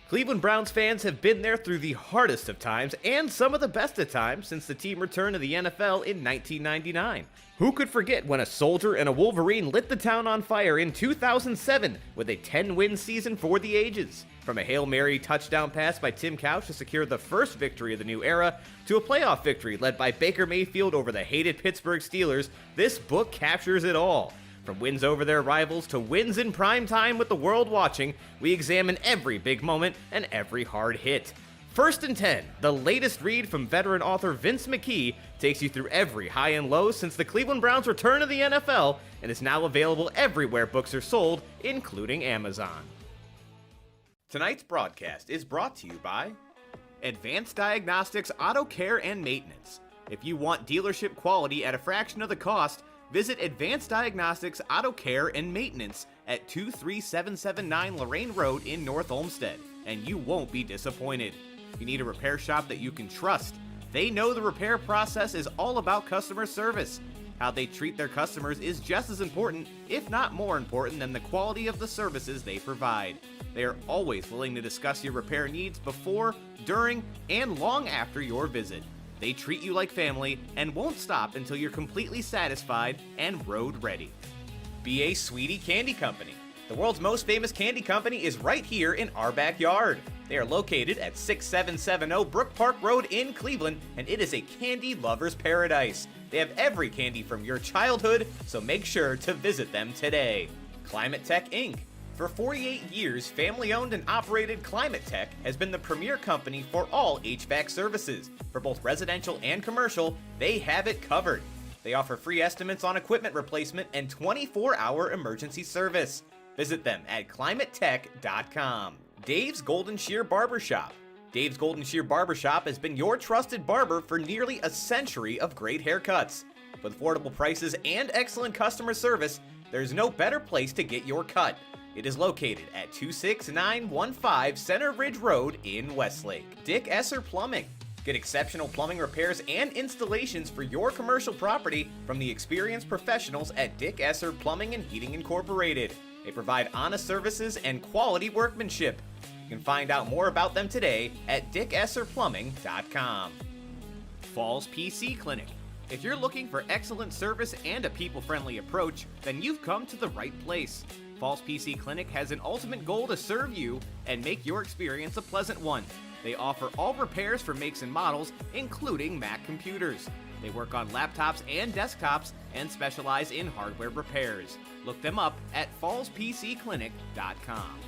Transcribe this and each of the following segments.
Cleveland Browns fans have been there through the hardest of times and some of the best of times since the team returned to the NFL in 1999. Who could forget when a soldier and a Wolverine lit the town on fire in 2007 with a 10-win season for the ages? From a Hail Mary touchdown pass by Tim Couch to secure the first victory of the new era, to a playoff victory led by Baker Mayfield over the hated Pittsburgh Steelers, this book captures it all. From wins over their rivals to wins in prime time with the world watching, we examine every big moment and every hard hit. First and 10, the latest read from veteran author Vince McKee, takes you through every high and low since the Cleveland Browns' return to the NFL and is now available everywhere books are sold, including Amazon. Tonight's broadcast is brought to you by Advanced Diagnostics Auto Care and Maintenance. If you want dealership quality at a fraction of the cost, visit Advanced Diagnostics Auto Care and Maintenance at 23779 Lorraine Road in North Olmsted, and you won't be disappointed. You need a repair shop that you can trust. They know the repair process is all about customer service. How they treat their customers is just as important, if not more important, than the quality of the services they provide. They are always willing to discuss your repair needs before, during, and long after your visit. They treat you like family and won't stop until you're completely satisfied and road ready. B.A. Sweetie Candy Company. The world's most famous candy company is right here in our backyard. They are located at 6770 Brook Park Road in Cleveland, and it is a candy lover's paradise. They have every candy from your childhood, so make sure to visit them today. Climate Tech Inc. For 48 years, family-owned and operated Climate Tech has been the premier company for all HVAC services. For both residential and commercial, they have it covered. They offer free estimates on equipment replacement and 24-hour emergency service. Visit them at climatetech.com. Dave's Golden Shear Barbershop. Dave's Golden Shear Barbershop has been your trusted barber for nearly a century of great haircuts. With affordable prices and excellent customer service, there's no better place to get your cut. It is located at 26915 Center Ridge Road in Westlake. Dick Esser Plumbing. Get exceptional plumbing repairs and installations for your commercial property from the experienced professionals at Dick Esser Plumbing and Heating Incorporated. They provide honest services and quality workmanship. You can find out more about them today at dickesserplumbing.com. Falls PC Clinic. If you're looking for excellent service and a people-friendly approach, then you've come to the right place. Falls PC Clinic has an ultimate goal to serve you and make your experience a pleasant one. They offer all repairs for makes and models, including Mac computers. They work on laptops and desktops and specialize in hardware repairs. Look them up at fallspcclinic.com.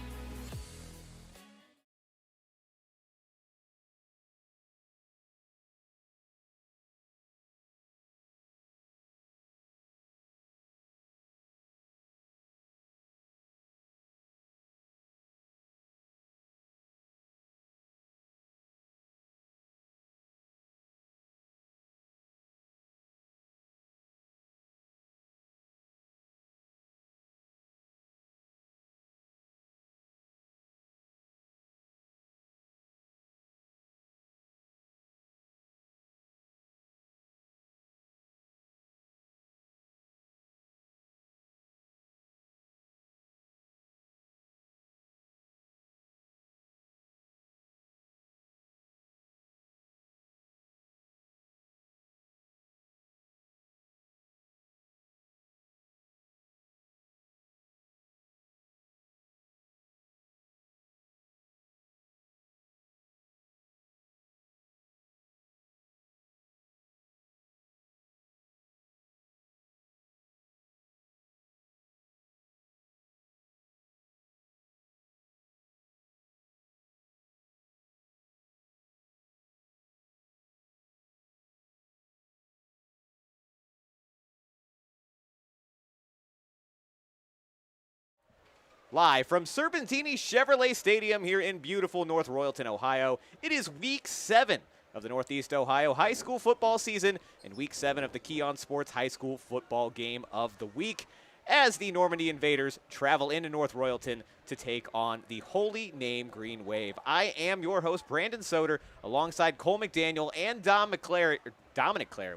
Live from Serpentini Chevrolet Stadium here in beautiful North Royalton, Ohio, it is Week 7 of the Northeast Ohio high school football season and Week 7 of the Keon Sports High School football game of the week as the Normandy Invaders travel into North Royalton to take on the Holy Name Green Wave. I am your host, Brandon Soder, alongside Cole McDaniel and Dominic Clare.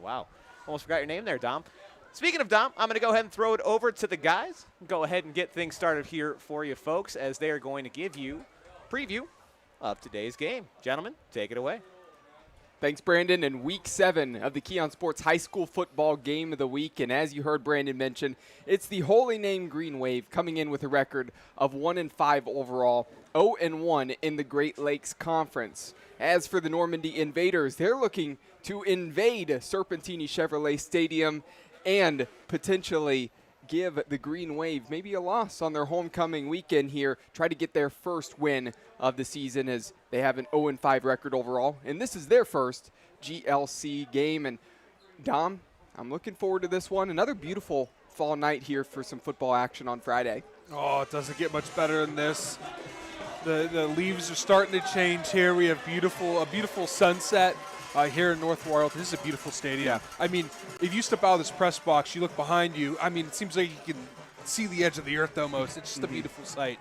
Wow, almost forgot your name there, Dom. Speaking of Dom, I'm going to go ahead and throw it over to the guys. Go ahead and get things started here for you folks as they are going to give you a preview of today's game. Gentlemen, take it away. Thanks, Brandon. And week 7 of the Keon Sports High School Football Game of the Week. And as you heard Brandon mention, it's the Holy Name Green Wave coming in with a record of 1-5 overall, 0-1 in the Great Lakes Conference. As for the Normandy Invaders, they're looking to invade Serpentini Chevrolet Stadium and potentially give the Green Wave maybe a loss on their homecoming weekend here, try to get their first win of the season as they have an 0-5 record overall. And this is their first GLC game. And Dom, I'm looking forward to this one. Another beautiful fall night here for some football action on Friday. Oh, it doesn't get much better than this. The leaves are starting to change here. We have a beautiful sunset here in North Royalton. This is a beautiful stadium. Yeah. I mean, if you step out of this press box, you look behind you, I mean, it seems like you can see the edge of the earth almost. It's just a beautiful sight.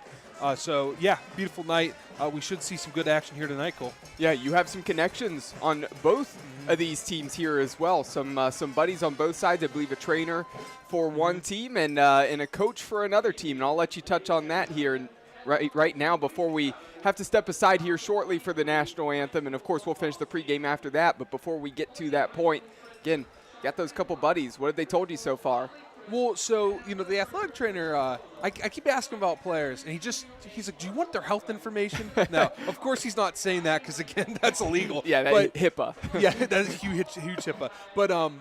So, yeah, beautiful night. We should see some good action here tonight, Cole. Yeah, you have some connections on both of these teams here as well. Some buddies on both sides. I believe a trainer for one team and a coach for another team. And I'll let you touch on that here right now before we have to step aside here shortly for the national anthem. And, of course, we'll finish the pregame after that. But before we get to that point, again, got those couple buddies. What have they told you so far? Well, so, the athletic trainer, I keep asking about players, and he's like, do you want their health information? No, of course he's not saying that because, again, that's illegal. Yeah, but HIPAA. Yeah, that's a huge HIPAA. But,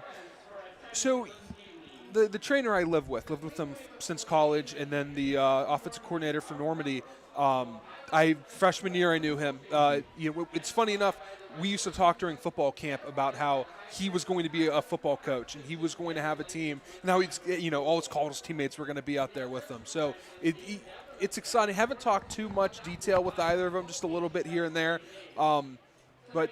so the trainer I lived with him since college, and then the offensive coordinator for Normandy, freshman year I knew him. It's funny enough, we used to talk during football camp about how he was going to be a football coach and he was going to have a team, and how all his college teammates were going to be out there with him. So it's exciting. I haven't talked too much detail with either of them, just a little bit here and there. But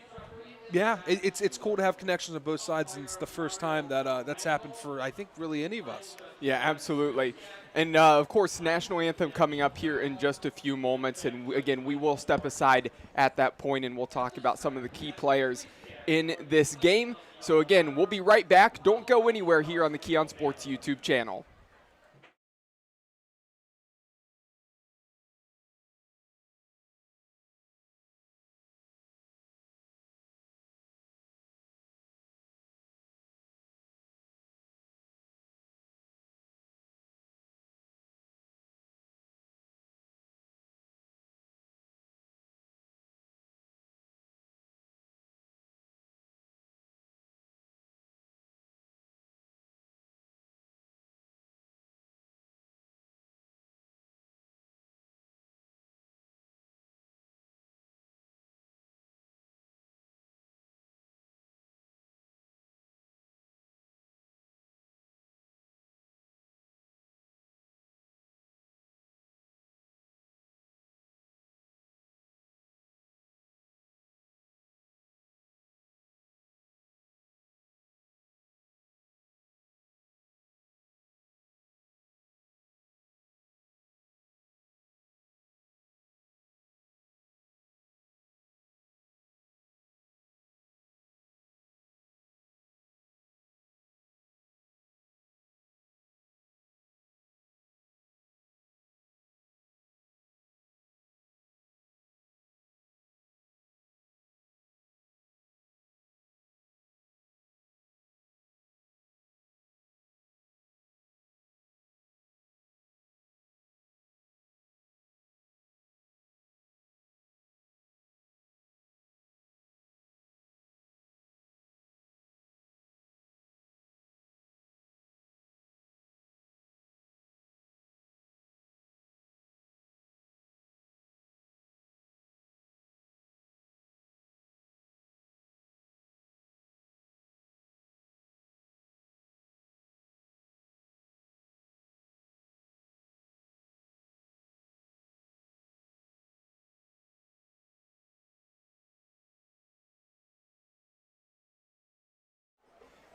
yeah, it's cool to have connections on both sides, and it's the first time that that's happened for, I think, really any of us. Yeah, absolutely. And, of course, national anthem coming up here in just a few moments. And, again, we will step aside at that point, and we'll talk about some of the key players in this game. So, again, we'll be right back. Don't go anywhere here on the Keon Sports YouTube channel.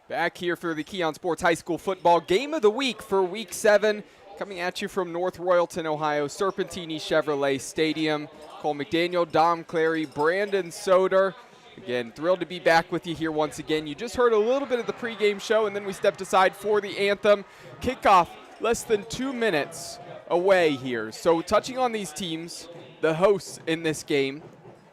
Back here for the Keon Sports High School Football Game of the Week for Week 7. Coming at you from North Royalton, Ohio, Serpentini Chevrolet Stadium. Cole McDaniel, Dom Clary, Brandon Soder. Again, thrilled to be back with you here once again. You just heard a little bit of the pregame show, and then we stepped aside for the anthem. Kickoff less than 2 minutes away here. So touching on these teams, the hosts in this game,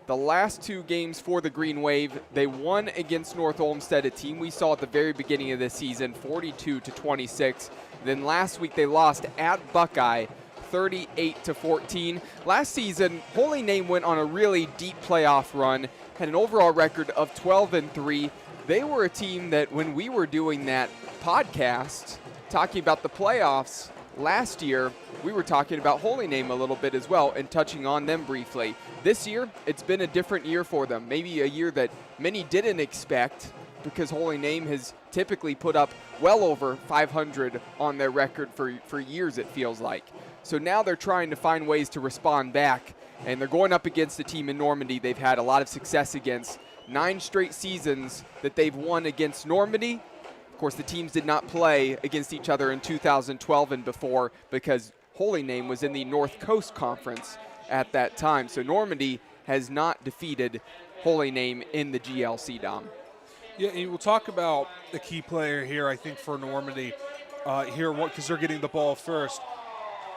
the last 2 games for the Green Wave, they won against North Olmsted, a team we saw at the very beginning of the season, 42-26. Then last week they lost at Buckeye, 38-14. Last season, Holy Name went on a really deep playoff run, had an overall record of 12-3. They were a team that when we were doing that podcast, talking about the playoffs last year, we were talking about Holy Name a little bit as well and touching on them briefly. This year, it's been a different year for them. Maybe a year that many didn't expect, because Holy Name has typically put up well over 500 on their record for years, it feels like. So now they're trying to find ways to respond back, and they're going up against a team in Normandy they've had a lot of success against. 9 straight seasons that they've won against Normandy. Of course, the teams did not play against each other in 2012 and before, because Holy Name was in the North Coast Conference at that time. So Normandy has not defeated Holy Name in the GLC, Dom. Yeah, and we'll talk about the key player here, I think, for Normandy because they're getting the ball first.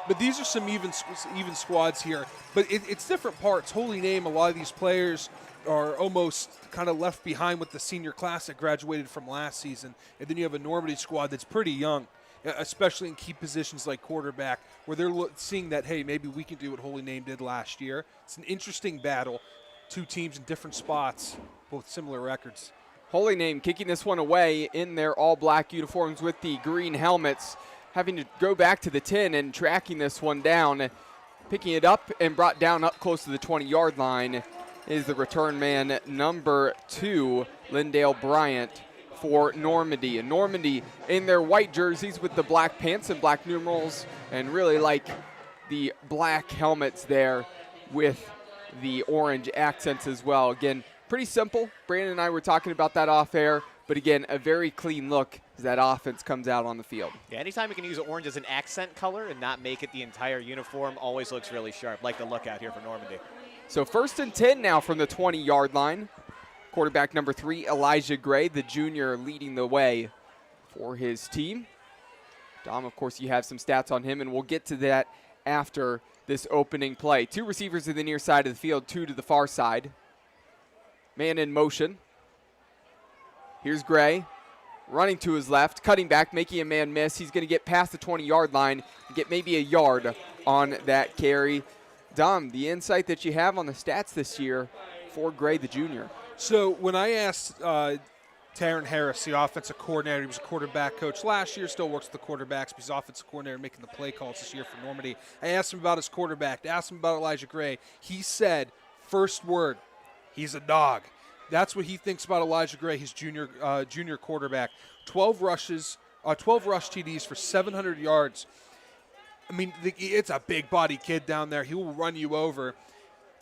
But these are some even squads here. But it's different parts. Holy Name, a lot of these players are almost kind of left behind with the senior class that graduated from last season. And then you have a Normandy squad that's pretty young, especially in key positions like quarterback, where they're seeing that, hey, maybe we can do what Holy Name did last year. It's an interesting battle. 2 teams in different spots, both similar records. Holy Name kicking this one away in their all-black uniforms with the green helmets, having to go back to the 10 and tracking this one down. Picking it up and brought down up close to the 20-yard line is the return man, number 2, Lindale Bryant for Normandy. And Normandy in their white jerseys with the black pants and black numerals, and really like the black helmets there with the orange accents as well. Again, pretty simple. Brandon and I were talking about that off air, but again, a very clean look as that offense comes out on the field. Yeah, anytime you can use orange as an accent color and not make it the entire uniform, always looks really sharp, like the look out here for Normandy. So 1st and 10 now from the 20-yard line. Quarterback number 3, Elijah Gray, the junior, leading the way for his team. Dom, of course, you have some stats on him, and we'll get to that after this opening play. 2 receivers to the near side of the field, 2 to the far side. Man in motion. Here's Gray running to his left, cutting back, making a man miss. He's going to get past the 20-yard line and get maybe a yard on that carry. Dom, the insight that you have on the stats this year for Gray, the junior. So when I asked Taryn Harris, the offensive coordinator, he was a quarterback coach last year, still works with the quarterbacks, but he's offensive coordinator making the play calls this year for Normandy. I asked him about his quarterback, asked him about Elijah Gray. He said, first word, he's a dog. That's what he thinks about Elijah Gray, his junior quarterback. 12 rush TDs for 700 yards. I mean, it's a big body kid down there. He will run you over.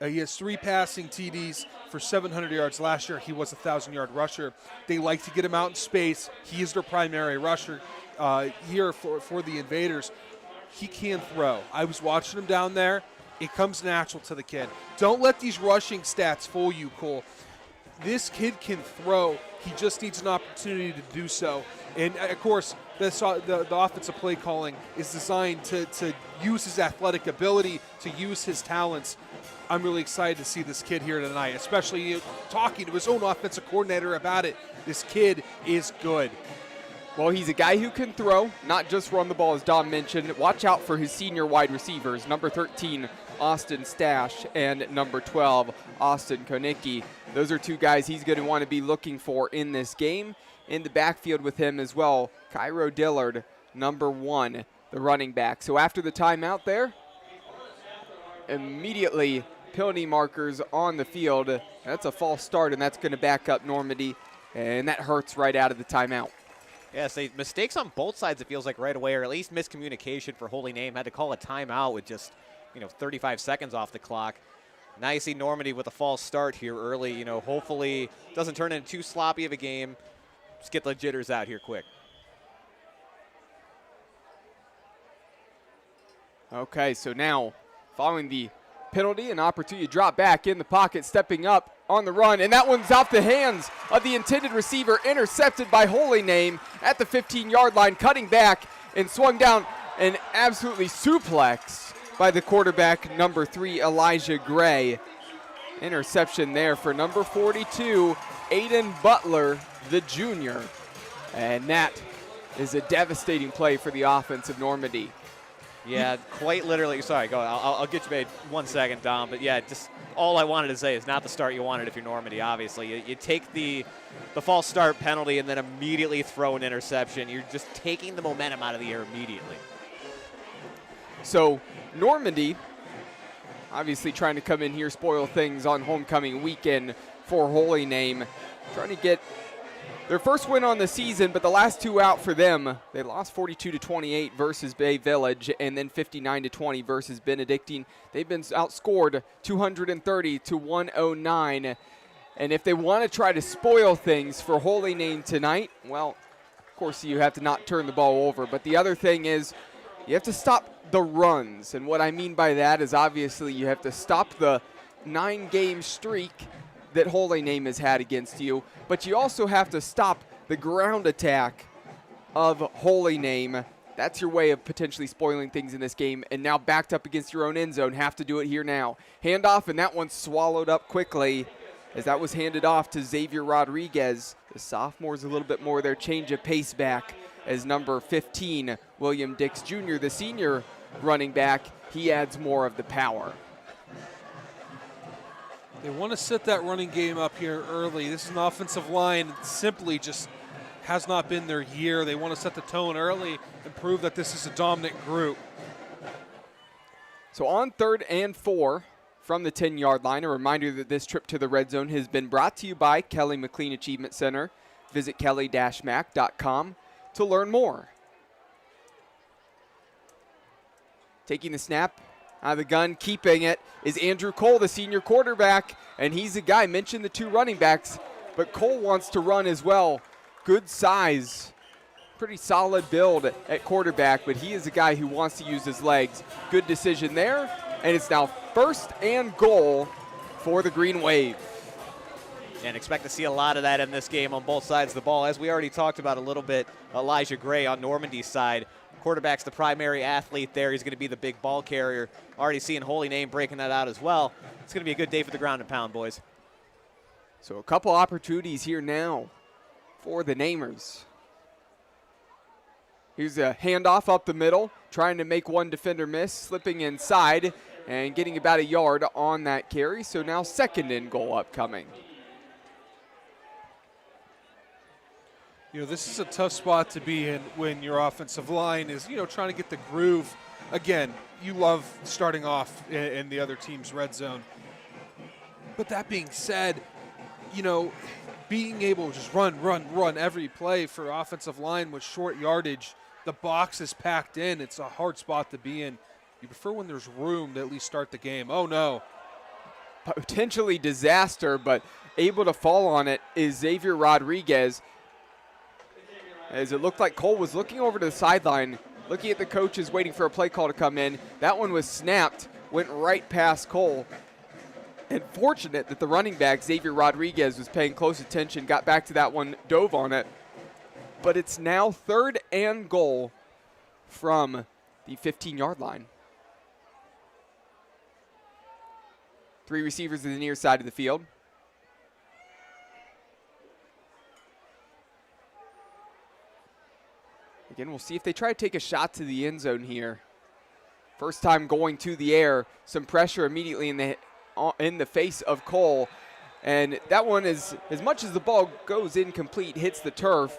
He has 3 passing TDs for 700 yards. Last year, he was a 1,000-yard rusher. They like to get him out in space. He is their primary rusher here for the Invaders. He can throw. I was watching him down there. It comes natural to the kid. Don't let these rushing stats fool you, Cole. This kid can throw. He just needs an opportunity to do so. And, of course, the offensive play calling is designed to use his athletic ability, to use his talents. I'm really excited to see this kid here tonight, especially talking to his own offensive coordinator about it. This kid is good. Well, he's a guy who can throw, not just run the ball, as Dom mentioned. Watch out for his senior wide receivers, number 13, Austin Stash, and number 12, Austin Konicki. Those are 2 guys he's going to want to be looking for in this game. In the backfield with him as well, Cairo Dillard, number 1, the running back. So after the timeout there, immediately penalty markers on the field. That's a false start, and that's going to back up Normandy, and that hurts right out of the timeout. Yes, mistakes on both sides, it feels like, right away, or at least miscommunication for Holy Name. Had to call a timeout with just 35 seconds off the clock. Now you see Normandy with a false start here early. Hopefully doesn't turn into too sloppy of a game. Just get the jitters out here quick. Okay, so now following the penalty, an opportunity to drop back in the pocket, stepping up on the run, and that one's off the hands of the intended receiver, intercepted by Holy Name at the 15-yard line, cutting back and swung down and absolutely suplexed by the quarterback, number 3, Elijah Gray. Interception there for number 42, Aiden Butler, the junior. And that is a devastating play for the offense of Normandy. Yeah, quite literally. Sorry, go. I'll get you made 1 second, Dom. But yeah, just all I wanted to say is not the start you wanted if you're Normandy. Obviously, you take the false start penalty and then immediately throw an interception. You're just taking the momentum out of the air immediately. So Normandy, obviously trying to come in here, spoil things on homecoming weekend for Holy Name, trying to get their first win on the season, but the last two out for them. They lost 42-28 versus Bay Village and then 59-20 versus Benedictine. They've been outscored 230-109. And if they want to try to spoil things for Holy Name tonight, well, of course you have to not turn the ball over. But the other thing is you have to stop the runs. And what I mean by that is obviously you have to stop the 9-game streak that Holy Name has had against you, but you also have to stop the ground attack of Holy Name. That's your way of potentially spoiling things in this game, and now backed up against your own end zone, have to do it here now. Handoff, and that one's swallowed up quickly as that was handed off to Xavier Rodriguez. The sophomore's a little bit more their change of pace back as number 15, William Dix Jr., the senior running back, he adds more of the power. They want to set that running game up here early. This is an offensive line that simply just has not been their year. They want to set the tone early and prove that this is a dominant group. So on 3rd and 4 from the 10-yard line, a reminder that this trip to the red zone has been brought to you by Kelly McLean Achievement Center. Visit kelly-mac.com to learn more. Taking the snap out of the gun, keeping it, is Andrew Cole, the senior quarterback, and he's the guy. Mentioned the two running backs, but Cole wants to run as well. Good size, pretty solid build at quarterback, but he is a guy who wants to use his legs. Good decision there, and it's now 1st and goal for the Green Wave. And expect to see a lot of that in this game on both sides of the ball. As we already talked about a little bit, Elijah Gray on Normandy's side. Quarterback's the primary athlete there. He's going to be the big ball carrier. Already seeing Holy Name breaking that out as well. It's going to be a good day for the ground and pound, boys. So a couple opportunities here now for the Namers. Here's a handoff up the middle, trying to make one defender miss, slipping inside and getting about a yard on that carry. So now 2nd and goal upcoming. You know, this is a tough spot to be in when your offensive line is, trying to get the groove. Again, you love starting off in the other team's red zone. But that being said, being able to just run every play for offensive line with short yardage, the box is packed in. It's a hard spot to be in. You prefer when there's room to at least start the game. Oh, no. Potentially disaster, but able to fall on it is Xavier Rodriguez. As it looked like Cole was looking over to the sideline, looking at the coaches, waiting for a play call to come in. That one was snapped, went right past Cole. And fortunate that the running back, Xavier Rodriguez, was paying close attention, got back to that one, dove on it. But it's now 3rd and goal from the 15-yard line. 3 receivers to the near side of the field. Again, we'll see if they try to take a shot to the end zone here. First time going to the air, some pressure immediately in the face of Cole. And that one is, as much as the ball goes incomplete, hits the turf,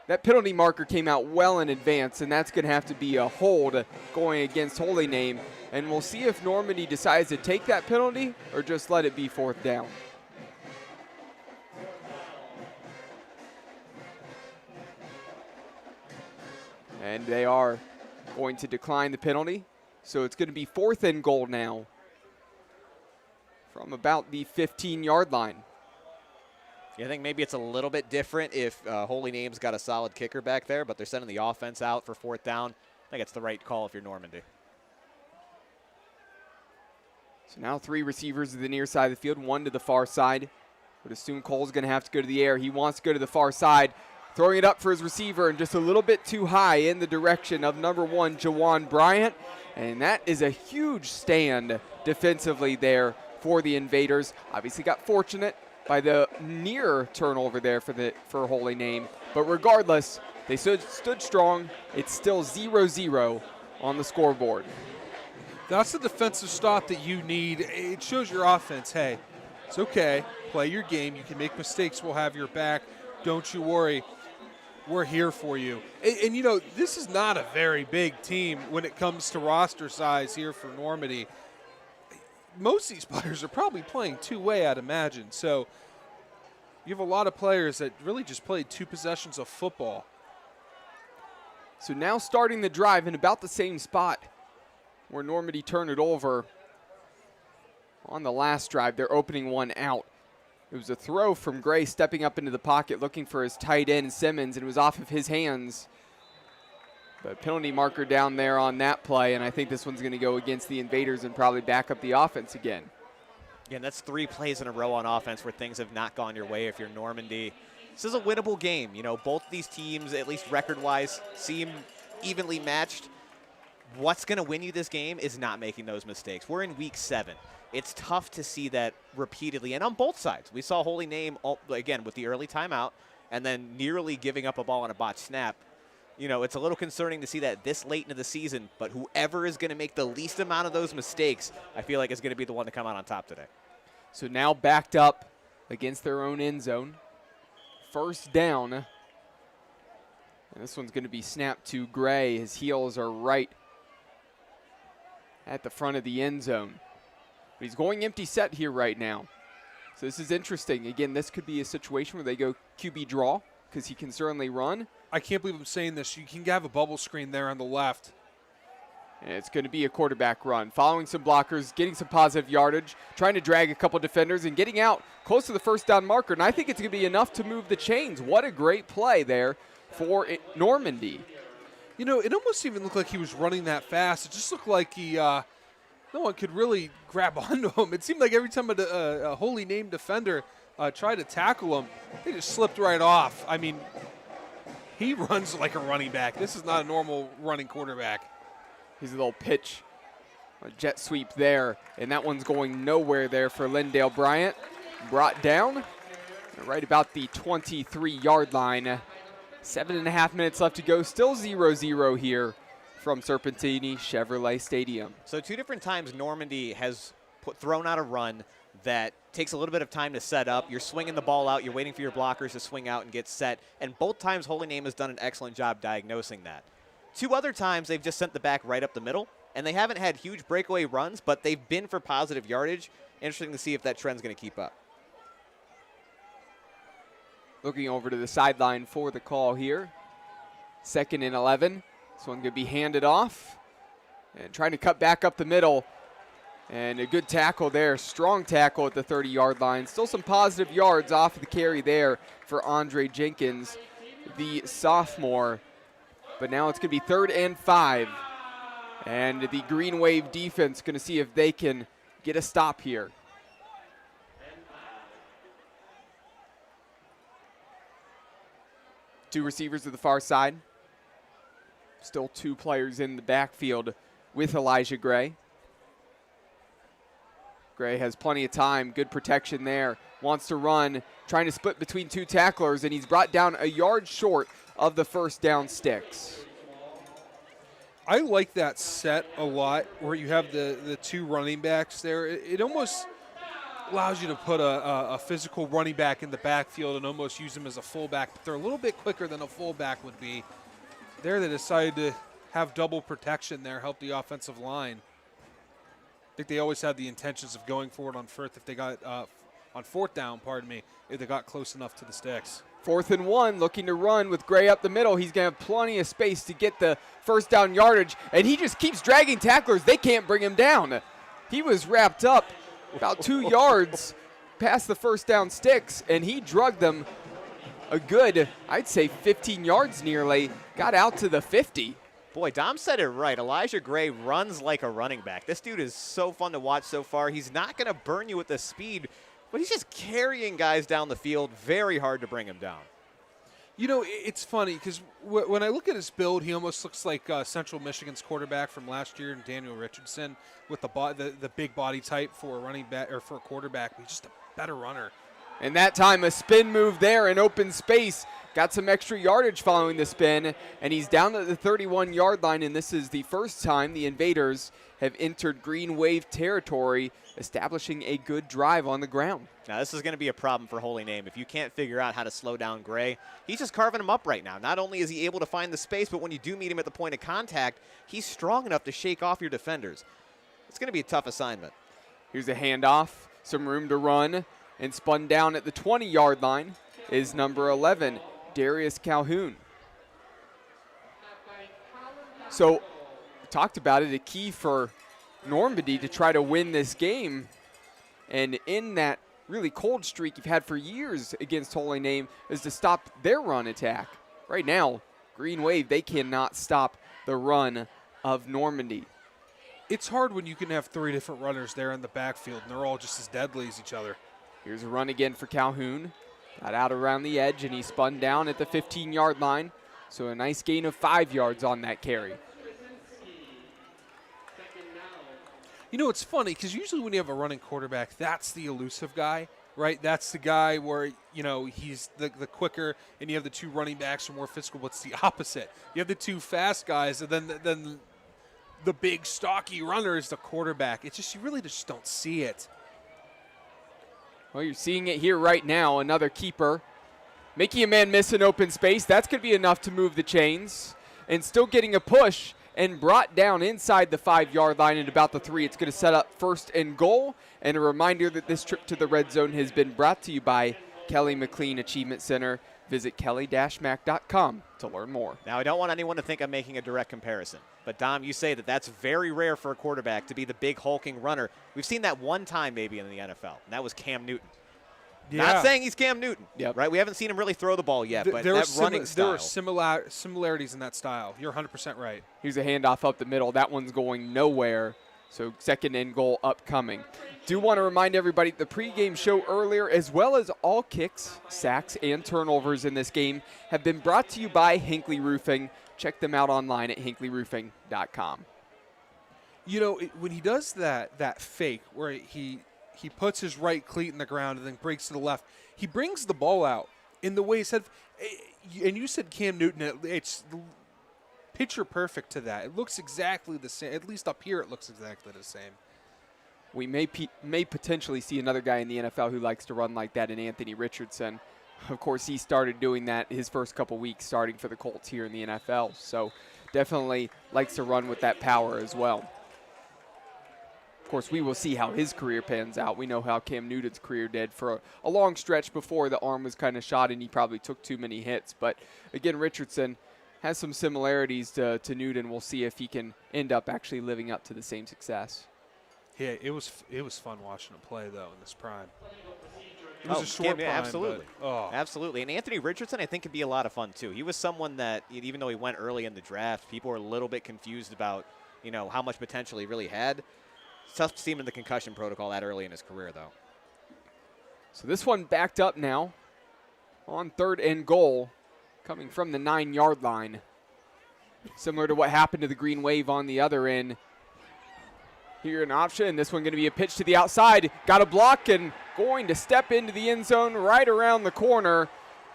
that penalty marker came out well in advance, and that's going to have to be a hold going against Holy Name. And we'll see if Normandy decides to take that penalty or just let it be 4th down. And they are going to decline the penalty. So it's going to be 4th and goal now from about the 15-yard line. Yeah, I think maybe it's a little bit different if Holy Name's got a solid kicker back there, but they're sending the offense out for 4th down. I think it's the right call if you're Normandy. So now 3 receivers to the near side of the field, 1 to the far side. Would assume Cole's going to have to go to the air. He wants to go to the far side. Throwing it up for his receiver and just a little bit too high in the direction of number 1, Jawan Bryant. And that is a huge stand defensively there for the Invaders. Obviously got fortunate by the near turnover there for Holy Name. But regardless, they stood strong. It's still 0-0 on the scoreboard. That's the defensive stop that you need. It shows your offense, hey, it's okay. Play your game. You can make mistakes. We'll have your back. Don't you worry. We're here for you. And you know, this is not a very big team when it comes to roster size here for Normandy. Most of these players are probably playing two-way, I'd imagine. So you have a lot of players that really just played 2 possessions of football. So now starting the drive in about the same spot where Normandy turned it over on the last drive. They're opening one out. It was a throw from Gray stepping up into the pocket looking for his tight end Simmons, and it was off of his hands. But penalty marker down there on that play, and I think this one's going to go against the Invaders and probably back up the offense again. Again, that's 3 plays in a row on offense where things have not gone your way if you're Normandy. This is a winnable game. You know, both these teams, at least record-wise, seem evenly matched. What's going to win you this game is not making those mistakes. We're in week 7. It's tough to see that repeatedly, and on both sides. We saw Holy Name, again, with the early timeout, and then nearly giving up a ball on a botched snap. You know, it's a little concerning to see that this late into the season, but whoever is going to make the least amount of those mistakes, I feel like is going to be the one to come out on top today. So now backed up against their own end zone. First down. And this one's going to be snapped to Gray. His heels are right at the front of the end zone. But he's going empty set here right now. So this is interesting. Again, this could be a situation where they go QB draw because he can certainly run. I can't believe I'm saying this. You can have a bubble screen there on the left. And it's going to be a quarterback run. Following some blockers, getting some positive yardage, trying to drag a couple defenders, and getting out close to the first down marker. And I think it's going to be enough to move the chains. What a great play there for Normandy. You know, it almost even looked like he was running that fast. It just looked like he, no one could really grab onto him. It seemed like every time a Holy Name defender tried to tackle him, they just slipped right off. I mean, he runs like a running back. This is not a normal running quarterback. He's a little pitch, a jet sweep there, and that one's going nowhere there for Lindale Bryant. Brought down right about the 23-yard line. 7.5 minutes left to go. Still 0-0 here from Serpentini Chevrolet Stadium. So 2 different times Normandy has thrown out a run that takes a little bit of time to set up. You're swinging the ball out. You're waiting for your blockers to swing out and get set. And both times Holy Name has done an excellent job diagnosing that. 2 other times they've just sent the back right up the middle. And they haven't had huge breakaway runs, but they've been for positive yardage. Interesting to see if that trend's going to keep up. Looking over to the sideline for the call here. 2nd and 11. This one going to be handed off. And trying to cut back up the middle. And a good tackle there. Strong tackle at the 30-yard line. Still some positive yards off of the carry there for Andre Jenkins, the sophomore. But now it's going to be 3rd and 5. And the Green Wave defense going to see if they can get a stop here. Two receivers to the far side. Still 2 players in the backfield with Elijah Gray. Gray has plenty of time, good protection there. Wants to run, trying to split between 2 tacklers, and he's brought down a yard short of the first down sticks. I like that set a lot where you have the 2 running backs there. It almost allows you to put a physical running back in the backfield and almost use them as a fullback. But they're a little bit quicker than a fullback would be. There they decided to have double protection there, help the offensive line. I think they always had the intentions of going forward on 4th if they got on 4th down, if they got close enough to the sticks. 4th and 1, looking to run with Gray up the middle. He's going to have plenty of space to get the first down yardage, and he just keeps dragging tacklers. They can't bring him down. He was wrapped up about 2 yards past the first down sticks, and he drugged them a good, I'd say 15 yards nearly, got out to the 50. Boy, Dom said it right. Elijah Gray runs like a running back. This dude is so fun to watch so far. He's not going to burn you with the speed, but he's just carrying guys down the field. Very hard to bring him down. You know, it's funny because when I look at his build, he almost looks like Central Michigan's quarterback from last year, Daniel Richardson, with the big body type for a running back or for a quarterback. But he's just a better runner. And that time, a spin move there in open space. Got some extra yardage following the spin, and he's down at the 31-yard line, and this is the first time the Invaders have entered Green Wave territory, establishing a good drive on the ground. Now, this is going to be a problem for Holy Name. If you can't figure out how to slow down Gray, he's just carving him up right now. Not only is he able to find the space, but when you do meet him at the point of contact, he's strong enough to shake off your defenders. It's going to be a tough assignment. Here's a handoff, some room to run, and spun down at the 20-yard line is number 11, Darius Calhoun. So, we talked about it, a key for Normandy to try to win this game, and in that really cold streak you've had for years against Holy Name is to stop their run attack. Right now, Green Wave, they cannot stop the run of Normandy. It's hard when you can have 3 different runners there in the backfield, and they're all just as deadly as each other. Here's a run again for Calhoun. Got out around the edge, and he spun down at the 15-yard line. So a nice gain of 5 yards on that carry. You know, it's funny because usually when you have a running quarterback, that's the elusive guy, right? That's the guy where, you know, he's the quicker, and you have the 2 running backs who are more physical, but it's the opposite. You have the 2 fast guys, and then the big, stocky runner is the quarterback. It's just, you really just don't see it. Well, you're seeing it here right now. Another keeper. Making a man miss in open space. That's going to be enough to move the chains. And still getting a push and brought down inside the 5-yard line at about the 3. It's going to set up 1st and goal. And a reminder that this trip to the red zone has been brought to you by Kelly McLean Achievement Center. Visit kelly-mac.com to learn more. Now, I don't want anyone to think I'm making a direct comparison, but Dom, you say that that's very rare for a quarterback to be the big hulking runner. We've seen that one time maybe in the NFL, and that was Cam Newton. Yeah. Not saying he's Cam Newton, Yep. right? We haven't seen him really throw the ball yet, but that running style. There are similarities in that style. You're 100% right. Here's a handoff up the middle. That one's going nowhere. So 2nd and goal upcoming. Do want to remind everybody the pregame show earlier, as well as all kicks, sacks, and turnovers in this game, have been brought to you by Hinckley Roofing. Check them out online at hinkleyroofing.com. You know, when he does that fake where he puts his right cleat in the ground and then breaks to the left, he brings the ball out in the way he said. And you said Cam Newton, it's picture perfect to that. It looks exactly the same. At least up here, it looks exactly the same. We may potentially see another guy in the NFL who likes to run like that in Anthony Richardson. Of course, he started doing that his first couple weeks starting for the Colts here in the NFL. So definitely likes to run with that power as well. Of course, we will see how his career pans out. We know how Cam Newton's career did for a long stretch before the arm was kind of shot and he probably took too many hits. But again, Richardson has some similarities to Newton. We'll see if he can end up actually living up to the same success. Yeah, it was fun watching him play, though, in this prime. It was a short prime, absolutely. But, Absolutely. And Anthony Richardson, I think, could be a lot of fun, too. He was someone that, even though he went early in the draft, people were a little bit confused about, you know, how much potential he really had. It's tough to see him in the concussion protocol that early in his career, though. So this one backed up now on 3rd and goal, coming from the 9-yard line. Similar to what happened to the Green Wave on the other end. Here an option. This one going to be a pitch to the outside. Got a block and going to step into the end zone right around the corner.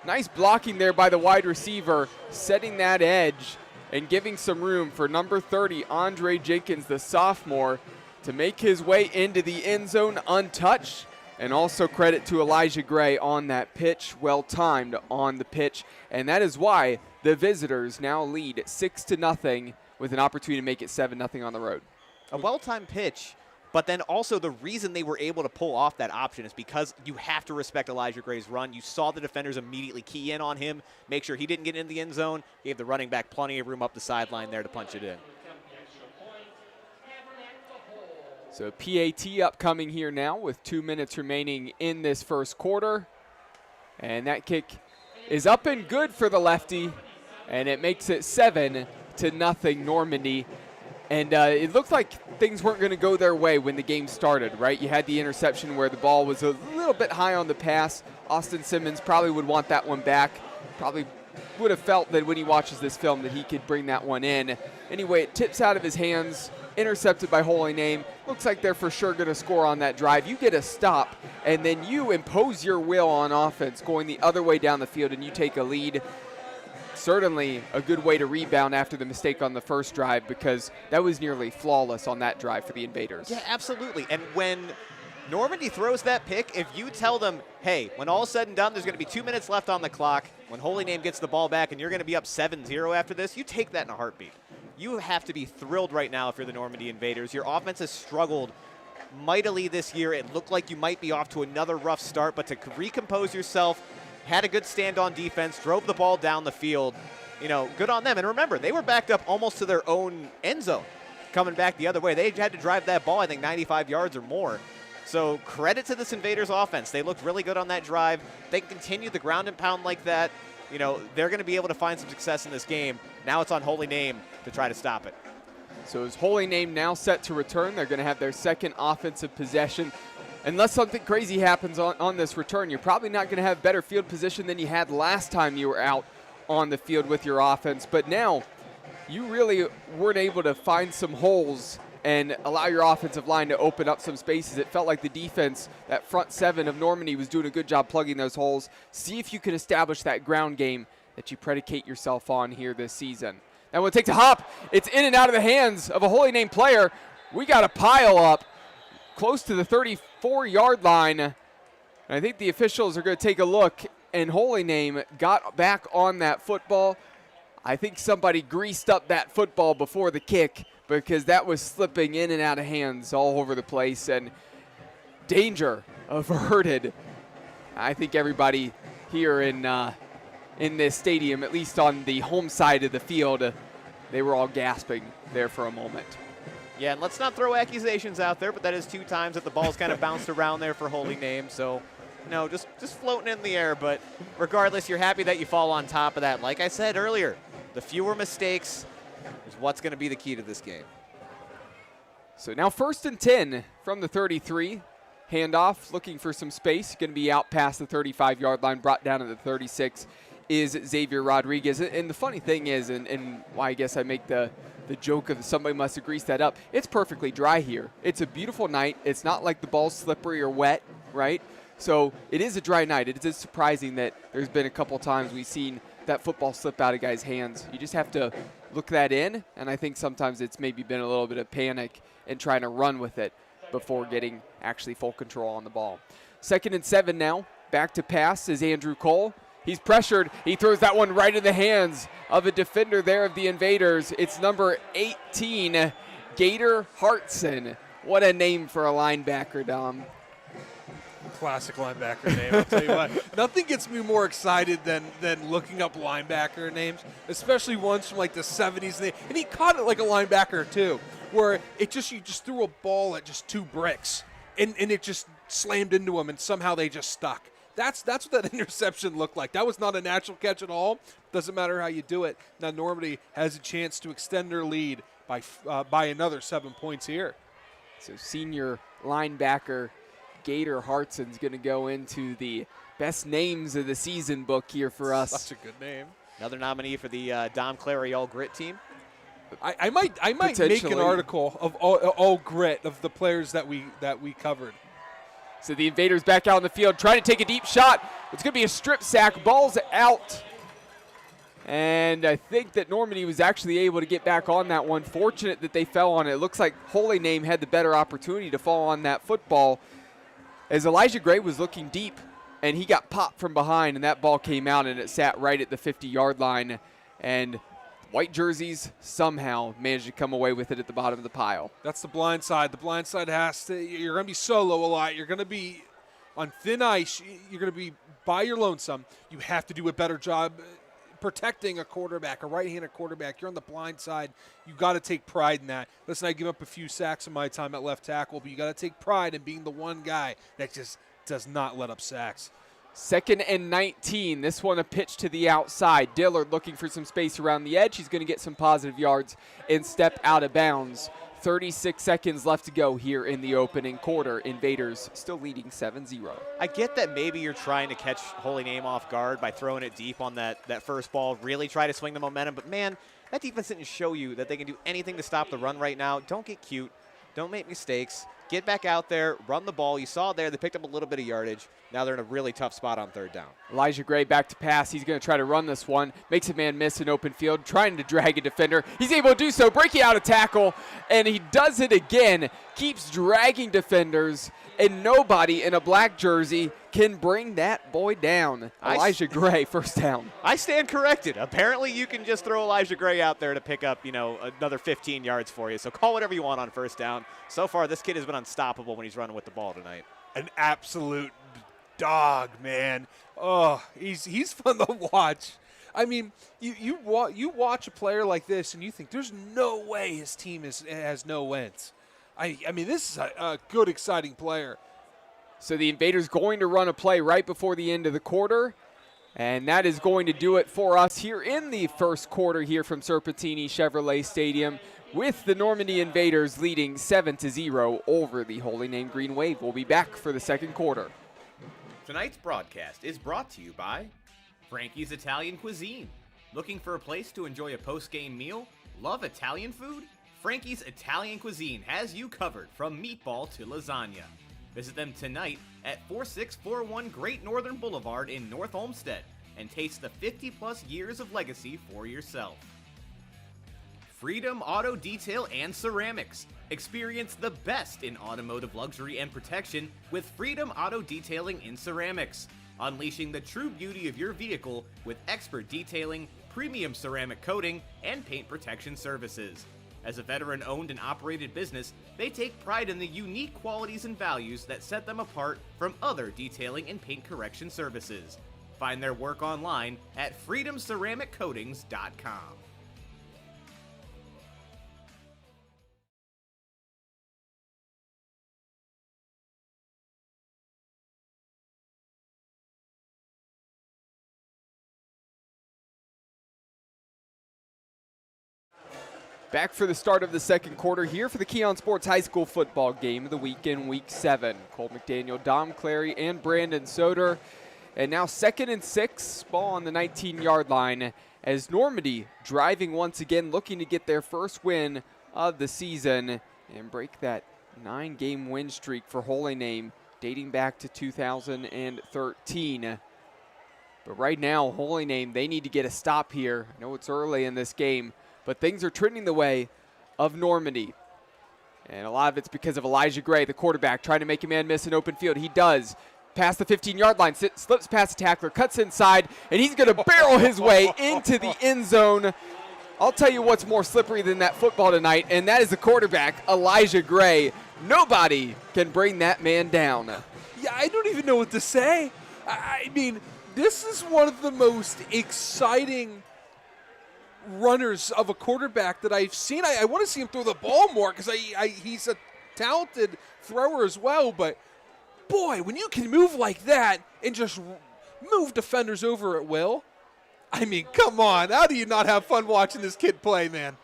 Nice blocking there by the wide receiver, setting that edge and giving some room for number 30, Andre Jenkins, the sophomore, to make his way into the end zone untouched. And also credit to Elijah Gray on that pitch, well timed on the pitch. And that is why the visitors now lead 6-0 with an opportunity to make it 7-0 on the road. A well-timed pitch, but then also the reason they were able to pull off that option is because you have to respect Elijah Gray's run. You saw the defenders immediately key in on him, make sure he didn't get in the end zone, gave the running back plenty of room up the sideline there to punch it in. So PAT upcoming here now with 2 minutes remaining in this first quarter. And that kick is up and good for the lefty, and it makes it 7-0 Normandy. And it looked like things weren't going to go their way when the game started, right? You had the interception where the ball was a little bit high on the pass. Austin Simmons probably would want that one back. Probably would have felt that when he watches this film that he could bring that one in. Anyway, it tips out of his hands, intercepted by Holy Name. Looks like they're for sure going to score on that drive. You get a stop, and then you impose your will on offense, going the other way down the field, and you take a lead. Certainly a good way to rebound after the mistake on the first drive, because that was nearly flawless on that drive for the Invaders. Yeah, absolutely. And when Normandy throws that pick, if you tell them, hey, when all's said and done, there's going to be 2 minutes left on the clock, when Holy Name gets the ball back and you're going to be up 7-0 after this, you take that in a heartbeat. You have to be thrilled right now if you're the Normandy Invaders. Your offense has struggled mightily this year. It looked like you might be off to another rough start, but to recompose yourself, had a good stand on defense, drove the ball down the field, good on them. And remember, they were backed up almost to their own end zone coming back the other way. They had to drive that ball, I think, 95 yards or more. So credit to this Invaders offense. They looked really good on that drive. They can continue the ground and pound like that. They're going to be able to find some success in this game. Now it's on Holy Name to try to stop it. So is Holy Name now set to return? They're going to have their second offensive possession. Unless something crazy happens on this return, you're probably not going to have better field position than you had last time you were out on the field with your offense. But now you really weren't able to find some holes and allow your offensive line to open up some spaces. It felt like the defense, that front seven of Normandy, was doing a good job plugging those holes. See if you can establish that ground game that you predicate yourself on here this season. That one takes a hop. It's in and out of the hands of a Holy Name player. We got a pile up close to the 34-yard line. And I think the officials are going to take a look, and Holy Name got back on that football. I think somebody greased up that football before the kick, because that was slipping in and out of hands all over the place, and danger averted. I think everybody here in this stadium, at least on the home side of the field, they were all gasping there for a moment. Yeah, and let's not throw accusations out there, but that is 2 times that the ball's kind of bounced around there for Holy Name. So, just floating in the air. But regardless, you're happy that you fall on top of that. Like I said earlier, the fewer mistakes is what's going to be the key to this game. So now 1st and 10 from the 33. Handoff, looking for some space. Going to be out past the 35-yard line, brought down to the 36 is Xavier Rodriguez. And the funny thing is, and why I guess I make the joke of somebody must have greased that up, it's perfectly dry here. It's a beautiful night. It's not like the ball's slippery or wet, right? So it is a dry night. It is surprising that there's been a couple times we've seen that football slip out of guys' hands. You just have to look that in, and I think sometimes it's maybe been a little bit of panic and trying to run with it before getting actually full control on the ball. 2nd and 7 now. Back to pass is Andrew Cole. He's pressured. He throws that one right in the hands of a defender there of the Invaders. It's number 18, Gator Hartson. What a name for a linebacker, Dom. Classic linebacker name, I'll tell you what. Nothing gets me more excited than looking up linebacker names, especially ones from like the 70s. And he caught it like a linebacker too, where you just threw a ball at just 2 bricks, and it just slammed into him, and somehow they just stuck. That's what that interception looked like. That was not a natural catch at all. Doesn't matter how you do it. Now Normandy has a chance to extend their lead by another 7 points here. So senior linebacker Gator Hartson's going to go into the best names of the season book here for us. Such a good name. Another nominee for the Dom Clary All Grit team. I might make an article of all grit of the players that we covered. So the Invaders back out on the field, trying to take a deep shot. It's going to be a strip sack. Ball's out. And I think that Normandy was actually able to get back on that one. Fortunate that they fell on it. It looks like Holy Name had the better opportunity to fall on that football, as Elijah Gray was looking deep, and he got popped from behind, and that ball came out, and it sat right at the 50-yard line. And white jerseys somehow managed to come away with it at the bottom of the pile. That's the blind side. The blind side you're going to be solo a lot. You're going to be on thin ice. You're going to be by your lonesome. You have to do a better job protecting a quarterback, a right-handed quarterback. You're on the blind side. You got to take pride in that. Listen, I give up a few sacks in my time at left tackle, but you got to take pride in being the one guy that just does not let up sacks. 2nd and 19. This one a pitch to the outside. Dillard looking for some space around the edge. He's going to get some positive yards and step out of bounds. 36 seconds left to go here in the opening quarter. Invaders still leading 7-0. I get that maybe you're trying to catch Holy Name off guard by throwing it deep on that first ball, really try to swing the momentum, but man, that defense didn't show you that they can do anything to stop the run right now. Don't get cute. Don't make mistakes. Get back out there, run the ball. You saw there they picked up a little bit of yardage. Now they're in a really tough spot on third down. Elijah Gray back to pass. He's going to try to run this one. Makes a man miss in open field, trying to drag a defender. He's able to do so, breaking out a tackle, and he does it again. Keeps dragging defenders, and nobody in a black jersey can bring that boy down. Elijah Gray, first down. I stand corrected. Apparently you can just throw Elijah Gray out there to pick up, another 15 yards for you. So call whatever you want on first down. So far, this kid has been unstoppable when he's running with the ball tonight. An absolute dog, man. Oh, he's fun to watch. I mean, you watch a player like this and you think there's no way his team has no wins. I mean, this is a good, exciting player. So the Invaders going to run a play right before the end of the quarter, and that is going to do it for us here in the first quarter here from Serpentini Chevrolet Stadium, with the Normandy Invaders leading 7-0 over the Holy Name Green Wave. We'll be back for the second quarter. Tonight's broadcast is brought to you by Frankie's Italian Cuisine. Looking for a place to enjoy a post-game meal? Love Italian food? Frankie's Italian Cuisine has you covered from meatball to lasagna. Visit them tonight at 4641 Great Northern Boulevard in North Olmsted and taste the 50-plus years of legacy for yourself. Freedom Auto Detail and Ceramics. Experience the best in automotive luxury and protection with Freedom Auto Detailing in Ceramics. Unleashing the true beauty of your vehicle with expert detailing, premium ceramic coating, and paint protection services. As a veteran-owned and operated business, they take pride in the unique qualities and values that set them apart from other detailing and paint correction services. Find their work online at freedomceramiccoatings.com. Back for the start of the second quarter here for the Keon Sports High School football game of the week in Week 7. Cole McDaniel, Dom Clary, and Brandon Soder. And now 2nd and 6, ball on the 19-yard line as Normandy driving once again, looking to get their first win of the season and break that 9-game win streak for Holy Name dating back to 2013. But right now, Holy Name, they need to get a stop here. I know it's early in this game, but things are trending the way of Normandy. And a lot of it's because of Elijah Gray, the quarterback, trying to make a man miss in open field. He does. Past the 15-yard line, slips past the tackler, cuts inside, and he's going to barrel his way into the end zone. I'll tell you what's more slippery than that football tonight, and that is the quarterback, Elijah Gray. Nobody can bring that man down. Yeah, I don't even know what to say. I mean, this is one of the most exciting runners of a quarterback that I've seen. I want to see him throw the ball more because he's a talented thrower as well. But, boy, when you can move like that and just move defenders over at will, I mean, come on. How do you not have fun watching this kid play, man?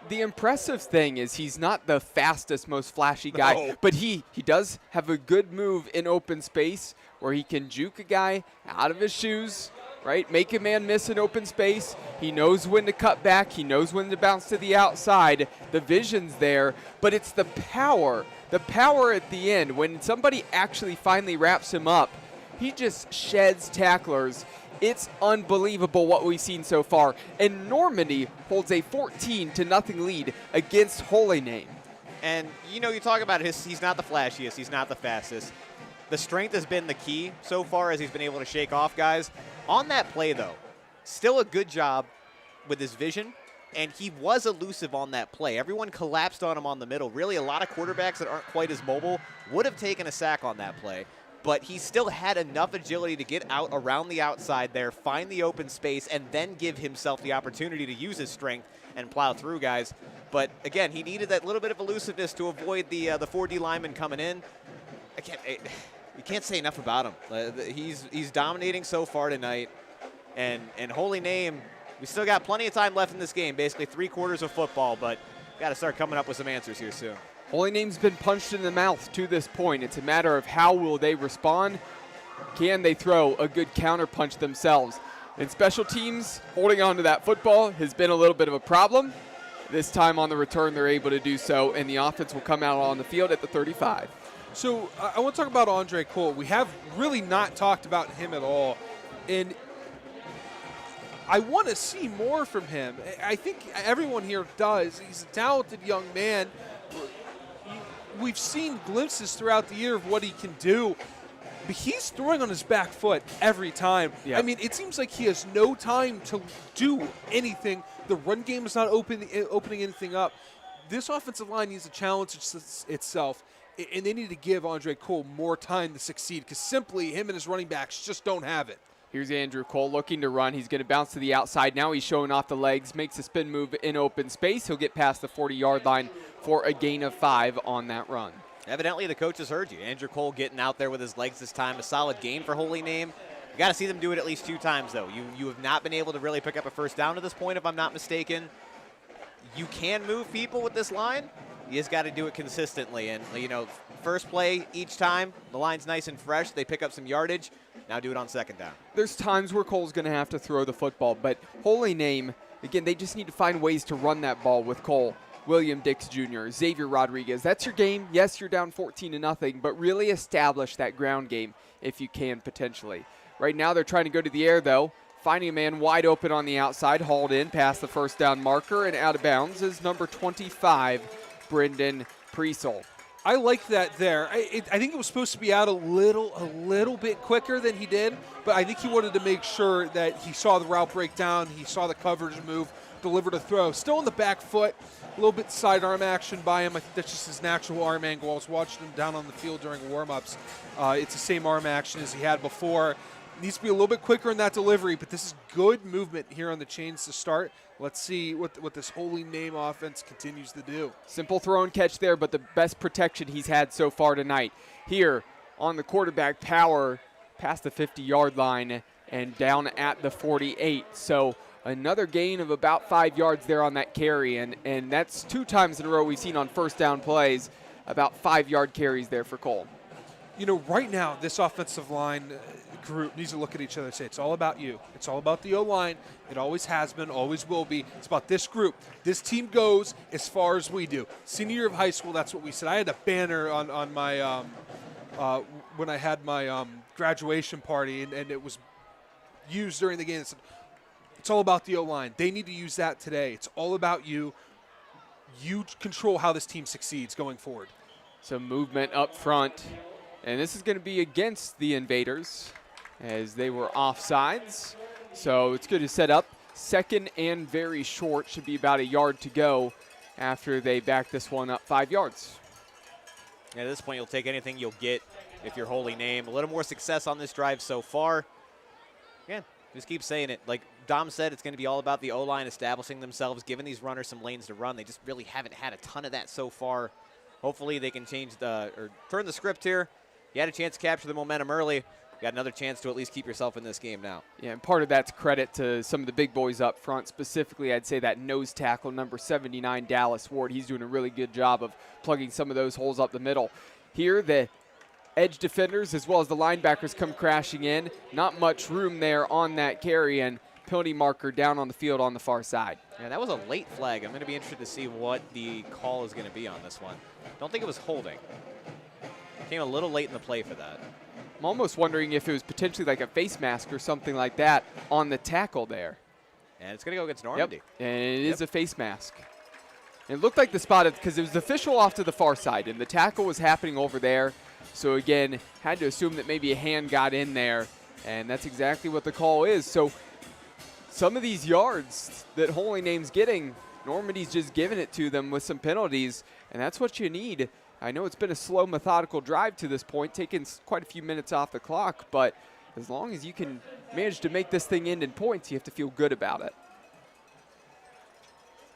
The impressive thing is he's not the fastest, most flashy guy, No. but he does have a good move in open space where he can juke a guy out of his shoes, right? Make a man miss in open space. He knows when to cut back. He knows when to bounce to the outside. The vision's there, but it's the power at the end. When somebody actually finally wraps him up, he just sheds tacklers. It's unbelievable what we've seen so far. And Normandy holds a 14-0 lead against Holy Name. And, you talk about he's not the flashiest. He's not the fastest. The strength has been the key so far as he's been able to shake off guys. On that play, though, still a good job with his vision, and he was elusive on that play. Everyone collapsed on him on the middle. Really, a lot of quarterbacks that aren't quite as mobile would have taken a sack on that play. But he still had enough agility to get out around the outside there, find the open space, and then give himself the opportunity to use his strength and plow through guys. But, again, he needed that little bit of elusiveness to avoid the 4D lineman coming in. You can't say enough about him. He's dominating so far tonight. And Holy Name, we still got plenty of time left in this game, basically 3 quarters of football, but got to start coming up with some answers here soon. Holy Name's been punched in the mouth to this point. It's a matter of how will they respond. Can they throw a good counterpunch themselves? And special teams holding on to that football has been a little bit of a problem. This time on the return, they're able to do so, and the offense will come out on the field at the 35. So I want to talk about Andre Cole. We have really not talked about him at all, and I want to see more from him. I think everyone here does. He's a talented young man. We've seen glimpses throughout the year of what he can do, but he's throwing on his back foot every time. Yep. I mean, it seems like he has no time to do anything. The run game is not opening anything up. This offensive line needs to challenge itself, and they need to give Andre Cole more time to succeed because simply him and his running backs just don't have it. Here's Andrew Cole looking to run. He's going to bounce to the outside. Now he's showing off the legs, makes a spin move in open space. He'll get past the 40-yard line for a gain of 5 on that run. Evidently, the coaches heard you. Andrew Cole getting out there with his legs this time. A solid gain for Holy Name. You got to see them do it at least 2 times, though. You have not been able to really pick up a first down to this point, if I'm not mistaken. You can move people with this line. You just got to do it consistently. And, you know, first play each time, the line's nice and fresh. They pick up some yardage. Now do it on second down. There's times where Cole's going to have to throw the football, but Holy Name, again, they just need to find ways to run that ball with Cole. William Dix Jr., Xavier Rodriguez. That's your game. Yes, you're down 14-0, but really establish that ground game if you can potentially. Right now they're trying to go to the air, though. Finding a man wide open on the outside, hauled in past the first down marker, and out of bounds is number 25, Brendan Priesel. I like that there. I think it was supposed to be out a little bit quicker than he did, but I think he wanted to make sure that he saw the route breakdown, he saw the coverage move, delivered a throw. Still on the back foot, a little bit sidearm action by him. I think that's just his natural arm angle. I was watching him down on the field during warm-ups. It's the same arm action as he had before. Needs to be a little bit quicker in that delivery, but this is good movement here on the chains to start. Let's see what this Holy Name offense continues to do. Simple throw and catch there, but the best protection he's had so far tonight. Here on the quarterback power, past the 50-yard line and down at the 48. So another gain of about 5 yards there on that carry, and that's 2 times in a row we've seen on first down plays, about 5-yard carries there for Cole. You know, right now, this offensive line group needs to look at each other and say, it's all about you. It's all about the O-line. It always has been, always will be. It's about this group. This team goes as far as we do. Senior year of high school, that's what we said. I had a banner on my when I had my graduation party, and it was used during the game. It said, it's all about the O-line. They need to use that today. It's all about you. You control how this team succeeds going forward. Some movement up front. And this is going to be against the Invaders as they were offsides. So it's good to set up. Second and very short. Should be about a yard to go after they back this one up 5 yards. At this point, you'll take anything you'll get if you're Holy Name. A little more success on this drive so far. Again, just keep saying it. Like Dom said, it's going to be all about the O-line establishing themselves, giving these runners some lanes to run. They just really haven't had a ton of that so far. Hopefully they can turn the script here. You had a chance to capture the momentum early. You got another chance to at least keep yourself in this game now. Yeah, and part of that's credit to some of the big boys up front. Specifically, I'd say that nose tackle, number 79, Dallas Ward. He's doing a really good job of plugging some of those holes up the middle. Here, the edge defenders as well as the linebackers come crashing in. Not much room there on that carry, and penalty marker down on the field on the far side. Yeah, that was a late flag. I'm going to be interested to see what the call is going to be on this one. Don't think it was holding. Came a little late in the play for that. I'm almost wondering if it was potentially like a face mask or something like that on the tackle there. And it's going to go against Normandy. Yep, and it is a face mask. It looked like the spot, because it was the official off to the far side, and the tackle was happening over there. So again, had to assume that maybe a hand got in there, and that's exactly what the call is. So some of these yards that Holy Name's getting, Normandy's just giving it to them with some penalties, and that's what you need. I know it's been a slow, methodical drive to this point, taking quite a few minutes off the clock, but as long as you can manage to make this thing end in points, you have to feel good about it.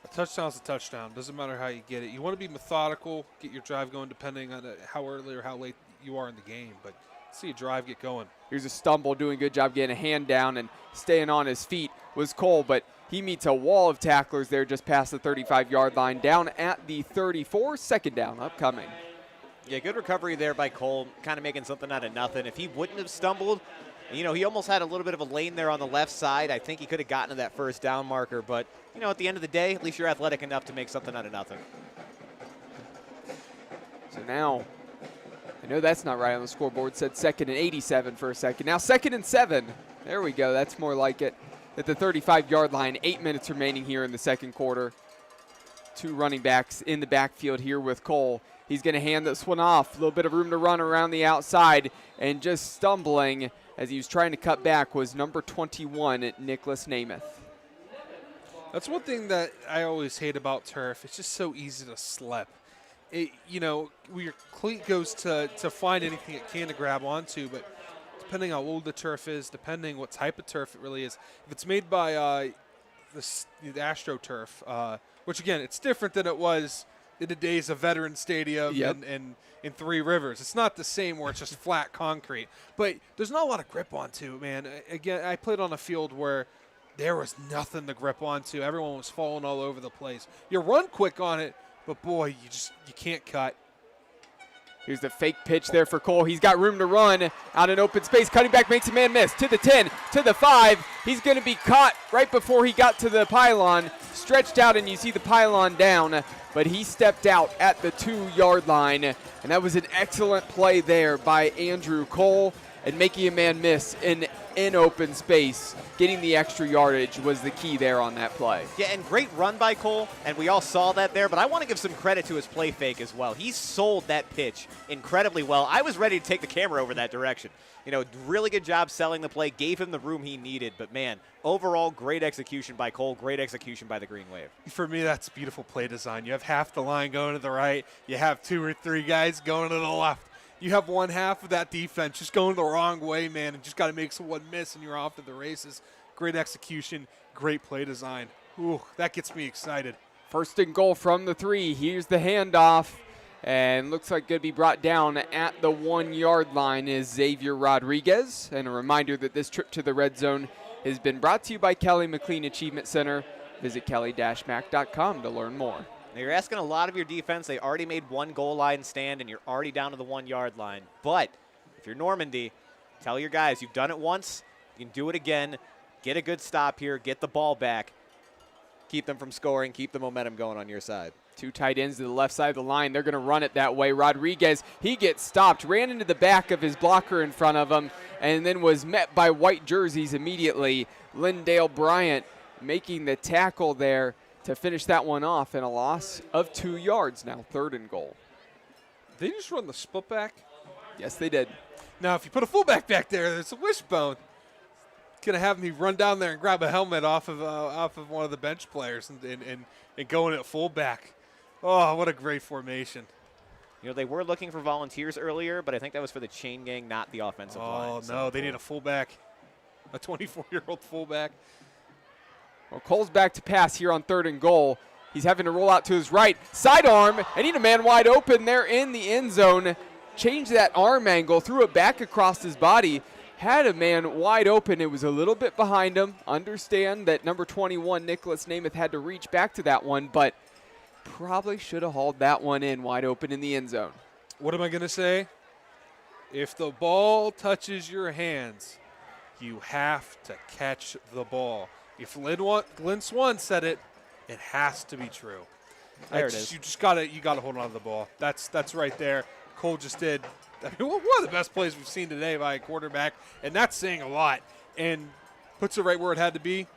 A touchdown's a touchdown. Doesn't matter how you get it. You want to be methodical, get your drive going depending on how early or how late you are in the game, but see a drive get going. Here's a stumble, doing a good job getting a hand down and staying on his feet was Cole, but He meets a wall of tacklers there just past the 35-yard line, down at the 34. Second down upcoming. Yeah, good recovery there by Cole, kind of making something out of nothing. If he wouldn't have stumbled, he almost had a little bit of a lane there on the left side. I think he could have gotten to that first down marker. But, at the end of the day, at least you're athletic enough to make something out of nothing. So now, I know that's not right on the scoreboard. It said 2nd and 87 for a second. Now 2nd and 7. There we go. That's more like it. At the 35-yard line, 8 minutes remaining here in the second quarter. Two running backs in the backfield here with Cole. He's going to hand this one off. A little bit of room to run around the outside, and just stumbling as he was trying to cut back was number 21, Nicholas Namath. That's one thing that I always hate about turf. It's just so easy to slip. When your cleat goes to find anything it can to grab onto, but depending how old the turf is, depending what type of turf it really is, if it's made by the AstroTurf, which again, it's different than it was in the days of Veteran Stadium and in Three Rivers. It's not the same where it's just flat concrete, but there's not a lot of grip onto, man. Again, I played on a field where there was nothing to grip onto. Everyone was falling all over the place. You run quick on it, but boy, you can't cut. Here's the fake pitch there for Cole. He's got room to run out in open space. Cutting back makes a man miss. To the 10, to the 5. He's going to be caught right before he got to the pylon. Stretched out, and you see the pylon down. But he stepped out at the 2-yard line. And that was an excellent play there by Andrew Cole. And making a man miss in open space, getting the extra yardage was the key there on that play. Yeah, and great run by Cole, and we all saw that there, but I want to give some credit to his play fake as well. He sold that pitch incredibly well. I was ready to take the camera over that direction. Really good job selling the play, gave him the room he needed, but man, overall, great execution by Cole, great execution by the Green Wave. For me, that's beautiful play design. You have half the line going to the right, you have 2 or 3 guys going to the left. You have one half of that defense just going the wrong way, man, and just got to make someone miss, and you're off to the races. Great execution, great play design. Ooh, that gets me excited. 1st and goal from the 3. Here's the handoff, and looks like going to be brought down at the 1-yard line is Xavier Rodriguez. And a reminder that this trip to the red zone has been brought to you by Kelly McLean Achievement Center. Visit kelly-mac.com to learn more. Now you're asking a lot of your defense. They already made one goal line stand, and you're already down to the 1-yard line. But if you're Normandy, tell your guys you've done it once, you can do it again. Get a good stop here, get the ball back, keep them from scoring, keep the momentum going on your side. 2 tight ends to the left side of the line. They're going to run it that way. Rodriguez, he gets stopped, ran into the back of his blocker in front of him, and then was met by white jerseys immediately. Lindale Bryant making the tackle there to finish that one off, and a loss of 2 yards now, 3rd and goal. They just run the split back? Yes, they did. Now, if you put a fullback back there, there's a wishbone. Going to have me run down there and grab a helmet off of one of the bench players and go in at fullback. Oh, what a great formation. They were looking for volunteers earlier, but I think that was for the chain gang, not the offensive line. Oh, no, they need a fullback, a 24-year-old fullback. Well, Cole's back to pass here on 3rd and goal. He's having to roll out to his right. Sidearm, and need a man wide open there in the end zone. Changed that arm angle, threw it back across his body. Had a man wide open. It was a little bit behind him. Understand that number 21, Nicholas Namath, had to reach back to that one, but probably should have hauled that one in wide open in the end zone. What am I going to say? If the ball touches your hands, you have to catch the ball. If Lynn Swan said it, it has to be true. There it is. You gotta hold on to the ball. That's right there. Cole just did one of the best plays we've seen today by a quarterback, and that's saying a lot. And puts it right where it had to be.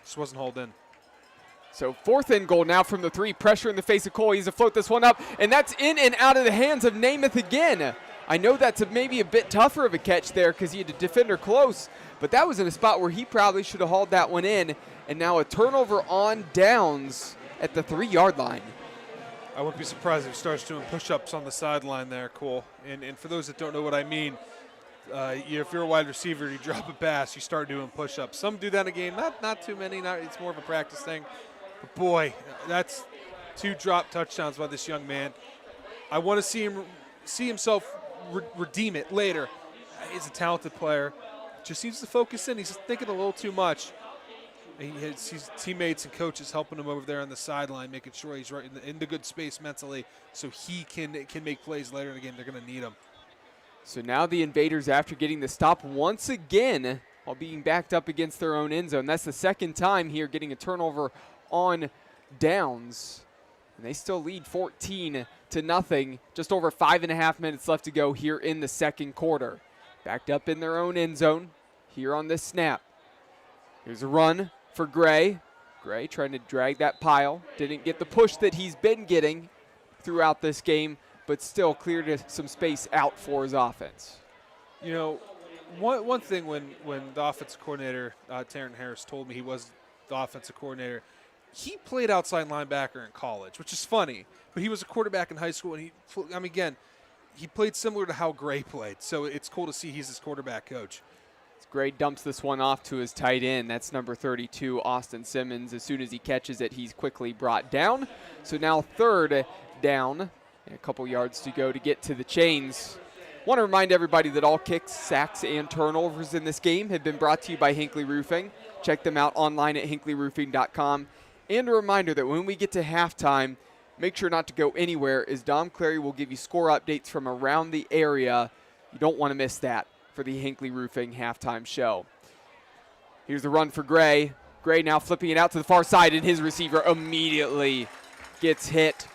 Just wasn't hauled in. So 4th and goal now from the 3. Pressure in the face of Cole. He's to float this one up, and that's in and out of the hands of Namath again. I know that's maybe a bit tougher of a catch there because he had a defender close, but that was in a spot where he probably should have hauled that one in. And now a turnover on downs at the 3-yard line. I wouldn't be surprised if he starts doing push-ups on the sideline there, Cole. And for those that don't know what I mean, if you're a wide receiver, you drop a pass, you start doing push-ups. Some do that in a game, not too many. It's more of a practice thing. But boy, that's 2 drop touchdowns by this young man. I want to see himself redeem it later. He's a talented player. Just needs to focus in. He's thinking a little too much. He has his teammates and coaches helping him over there on the sideline, making sure he's right in the good space mentally, so he can make plays later in the game. They're going to need him. So now the Invaders, after getting the stop once again, while being backed up against their own end zone. That's the second time here getting a turnover on downs. And they still lead 14-0. Just over 5.5 minutes left to go here in the second quarter. Backed up in their own end zone here on this snap. Here's a run for Gray. Gray trying to drag that pile. Didn't get the push that he's been getting throughout this game, but still cleared some space out for his offense. You know, one thing when the offensive coordinator, Taryn Harris, told me he was the offensive coordinator, he played outside linebacker in college, which is funny, but he was a quarterback in high school, and he played similar to how Gray played, so it's cool to see he's his quarterback coach. Gray dumps this one off to his tight end. That's number 32, Austin Simmons. As soon as he catches it, he's quickly brought down. So now third down, and a couple yards to go to get to the chains. Want to remind everybody that all kicks, sacks, and turnovers in this game have been brought to you by Hinckley Roofing. Check them out online at hinkleyroofing.com. And a reminder that when we get to halftime, make sure not to go anywhere, as Dom Clary will give you score updates from around the area. You don't want to miss that for the Hinckley Roofing halftime show. Here's the run for Gray. Gray now flipping it out to the far side, and his receiver immediately gets hit.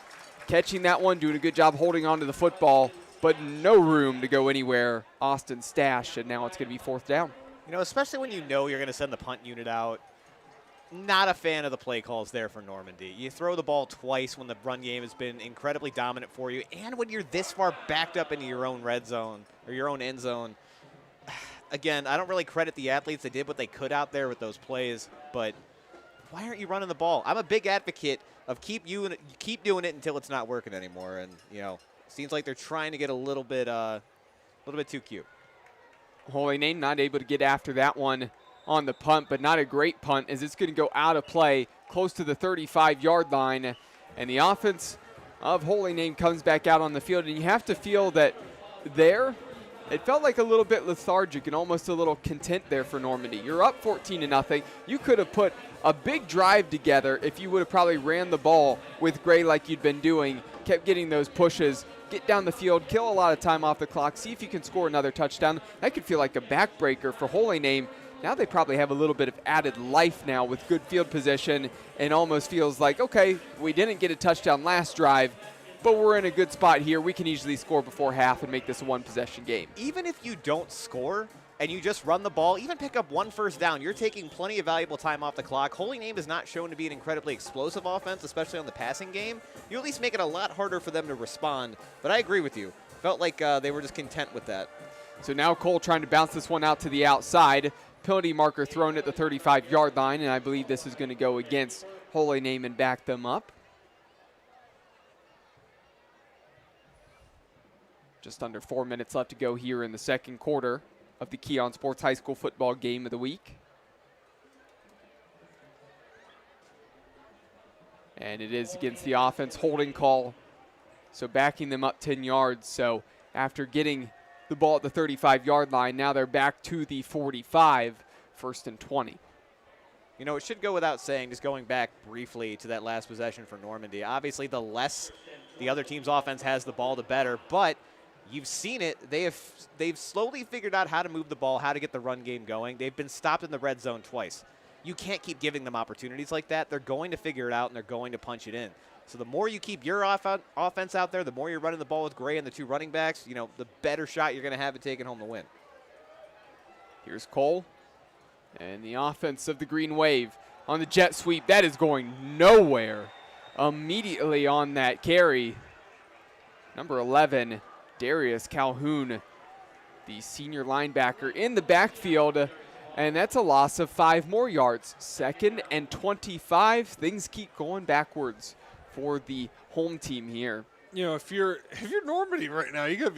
Catching that one, doing a good job holding on to the football, but no room to go anywhere. Austin Stash, and now it's going to be fourth down. You know, especially when you know you're going to send the punt unit out. Not a fan of the play calls there for Normandy. You throw the ball twice when the run game has been incredibly dominant for you, and when you're this far backed up into your own red zone or your own end zone. Again, I don't really credit the athletes. They did what they could out there with those plays, but why aren't you running the ball? I'm a big advocate of keep doing it until it's not working anymore, and you know, seems like they're trying to get a little bit too cute. Holy Name not able to get after that one on the punt, but not a great punt, as it's going to go out of play close to the 35-yard line, and the offense of Holy Name comes back out on the field, and you have to feel that there, it felt like a little bit lethargic and almost a little content there for Normandy. You're up 14-0. You could have put a big drive together if you would have probably ran the ball with Gray like you'd been doing, kept getting those pushes, get down the field, kill a lot of time off the clock, see if you can score another touchdown. That could feel like a backbreaker for Holy Name. Now they probably have a little bit of added life now with good field position, and almost feels like, okay, we didn't get a touchdown last drive, but we're in a good spot here. We can easily score before half and make this a one-possession game. Even if you don't score and you just run the ball, even pick up one first down, you're taking plenty of valuable time off the clock. Holy Name is not shown to be an incredibly explosive offense, especially on the passing game. You at least make it a lot harder for them to respond, but I agree with you. Felt like they were just content with that. So now Cole trying to bounce this one out to the outside. Penalty marker thrown at the 35-yard line, and I believe this is going to go against Holy Name and back them up. Just under 4 minutes left to go here in the second quarter of the Keon Sports High School football game of the week. And it is against the offense holding call, so backing them up 10 yards. So after getting the ball at the 35-yard line, now they're back to the 45, 1st and 20. You know, it should go without saying, just going back briefly to that last possession for Normandy. Obviously, the less the other team's offense has the ball, the better. But you've seen it. They've slowly figured out how to move the ball, how to get the run game going. They've been stopped in the red zone twice. You can't keep giving them opportunities like that. They're going to figure it out, and they're going to punch it in. So the more you keep your offense out there, the more you're running the ball with Gray and the two running backs, you know, the better shot you're going to have at taking home the win. Here's Cole. And the offense of the Green Wave on the jet sweep. That is going nowhere. Immediately on that carry, number 11, Darius Calhoun, the senior linebacker in the backfield. And that's a loss of 5 more yards. 2nd and 25. Things keep going backwards for the home team here. You know, if you're Normandy right now, you gotta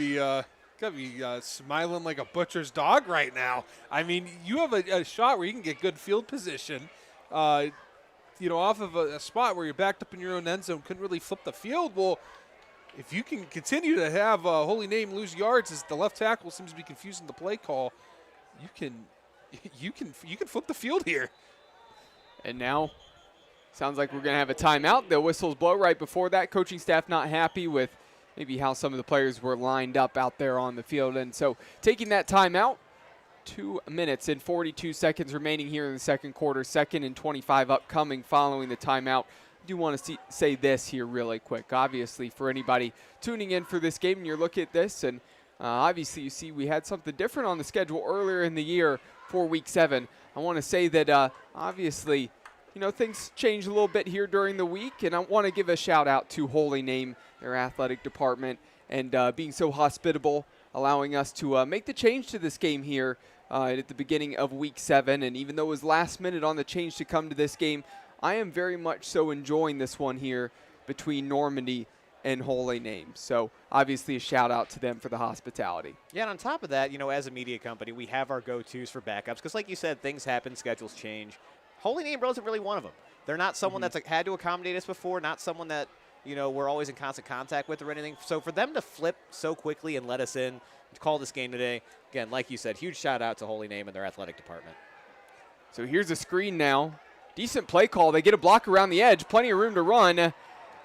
be smiling like a butcher's dog right now. I mean, you have a shot where you can get good field position. You know, off of a spot where you're backed up in your own end zone, couldn't really flip the field. Well, if you can continue to have Holy Name lose yards as the left tackle seems to be confusing the play call, you can flip the field here. And now, sounds like we're going to have a timeout. The whistles blow right before that. Coaching staff not happy with maybe how some of the players were lined up out there on the field. And so taking that timeout, 2 minutes and 42 seconds remaining here in the second quarter. 2nd and 25 upcoming following the timeout. I do want to say this here really quick. Obviously, for anybody tuning in for this game, and you're looking at this, and obviously you see we had something different on the schedule earlier in the year for Week 7. I want to say that obviously, you know, things changed a little bit here during the week, and I want to give a shout out to Holy Name, their athletic department, and being so hospitable, allowing us to make the change to this game here at the beginning of Week 7. And even though it was last minute on the change to come to this game, I am very much so enjoying this one here between Normandy and Holy Name. So obviously a shout out to them for the hospitality. Yeah, and on top of that, you know, as a media company, we have our go-tos for backups because like you said, things happen, schedules change. Holy Name wasn't really one of them. They're not someone that's had to accommodate us before, not someone that, you know, we're always in constant contact with or anything. So for them to flip so quickly and let us in to call this game today, again, like you said, huge shout out to Holy Name and their athletic department. So here's a screen now. Decent play call. They get a block around the edge, plenty of room to run,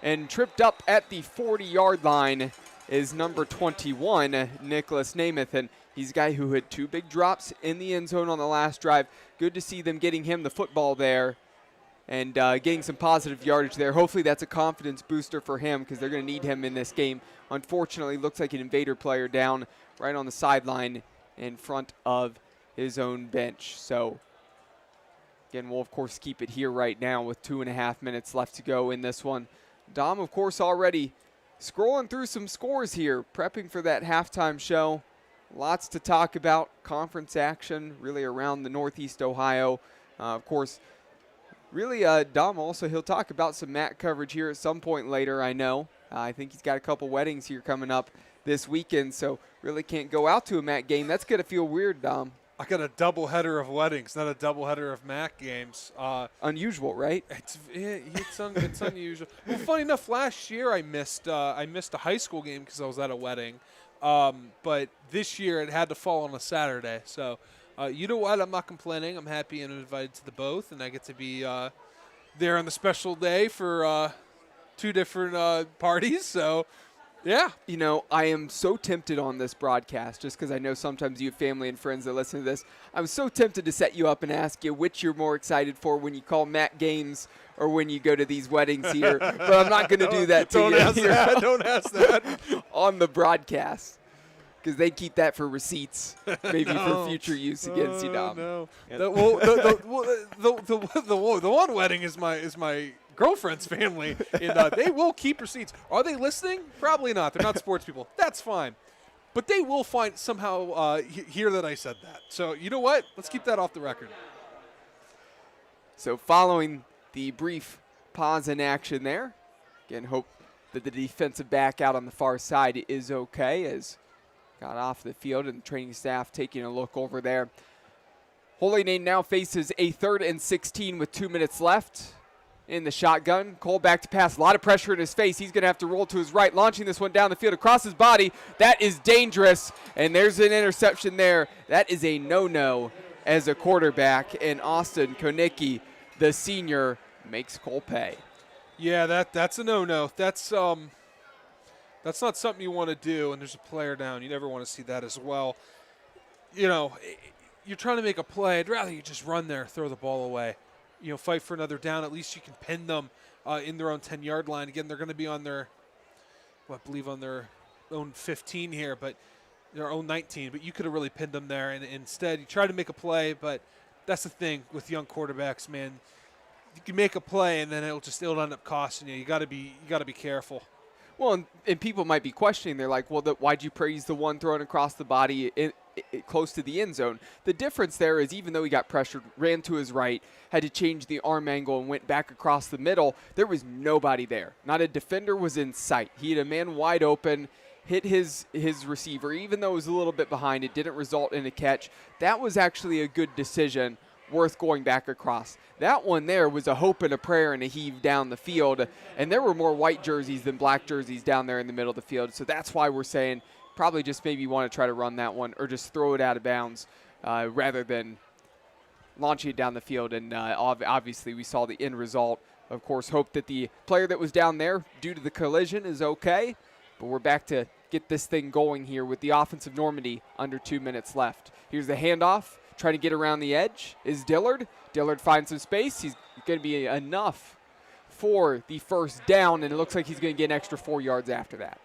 and tripped up at the 40-yard line is number 21, Nicholas Namath, and he's a guy who had 2 big drops in the end zone on the last drive. Good to see them getting him the football there and getting some positive yardage there. Hopefully that's a confidence booster for him because they're going to need him in this game. Unfortunately, looks like an Invader player down right on the sideline in front of his own bench. So again, we'll of course keep it here right now with 2.5 minutes left to go in this one. Dom, of course, already scrolling through some scores here, prepping for that halftime show. Lots to talk about. Conference action really around the Northeast Ohio. Of course, really, Dom also, he'll talk about some MAC coverage here at some point later, I know. I think he's got a couple weddings here coming up this weekend, so really can't go out to a MAC game. That's going to feel weird, Dom. I got a doubleheader of weddings, not a doubleheader of MAC games. Unusual, right? It's unusual. Well, funny enough, last year I missed a high school game because I was at a wedding. But this year it had to fall on a Saturday. So, you know what? I'm not complaining. I'm happy and invited to the both, and I get to be there on the special day for 2 different parties. So, yeah. You know, I am so tempted on this broadcast, just because I know sometimes you have family and friends that listen to this. I was so tempted to set you up and ask you which you're more excited for when you call MAC games or when you go to these weddings here. But I'm not going to do that to you here. Don't ask that. On the broadcast, because they keep that for receipts, maybe for future use against you, Dom. No. The one wedding is my girlfriend's family, and they will keep receipts. Are they listening? Probably not. They're not sports people. That's fine. But they will somehow hear that I said that. So you know what? Let's keep that off the record. So following the brief pause in action there, again, hope that the defensive back out on the far side is okay as got off the field and the training staff taking a look over there. Holy Name now faces a 3rd and 16 with 2 minutes left. In the shotgun, Cole back to pass. A lot of pressure in his face. He's going to have to roll to his right, launching this one down the field across his body. That is dangerous, and there's an interception there. That is a no-no as a quarterback, and Austin Konicki, the senior, makes Cole pay. Yeah, that's a no-no. That's not something you want to do, and there's a player down. You never want to see that as well. You know, you're trying to make a play. I'd rather you just run there, throw the ball away. You know, fight for another down. At least you can pin them in their own 10-yard line. Again, they're going to be on their, I believe on their own 15 here, but their own 19. But you could have really pinned them there, and instead you try to make a play. But that's the thing with young quarterbacks, man. You can make a play, and then it'll end up costing you. You got to be careful. Well, and people might be questioning. They're like, well, why'd you praise the one thrown across the body close to the end zone? The difference there is even though he got pressured, ran to his right, had to change the arm angle and went back across the middle, there was nobody there. Not a defender was in sight. He had a man wide open, hit his receiver. Even though it was a little bit behind, it didn't result in a catch. That was actually a good decision, worth going back across. That one there was a hope and a prayer and a heave down the field, and there were more white jerseys than black jerseys down there in the middle of the field. So that's why we're saying probably just maybe want to try to run that one or just throw it out of bounds rather than launching it down the field, and obviously we saw the end result. Of course, hope that the player that was down there due to the collision is okay, but we're back to get this thing going here with the offense of Normandy under 2 minutes left. Here's the handoff, trying to get around the edge is Dillard. Dillard finds some space. He's going to be enough for the first down, and it looks like he's going to get an extra 4 yards after that.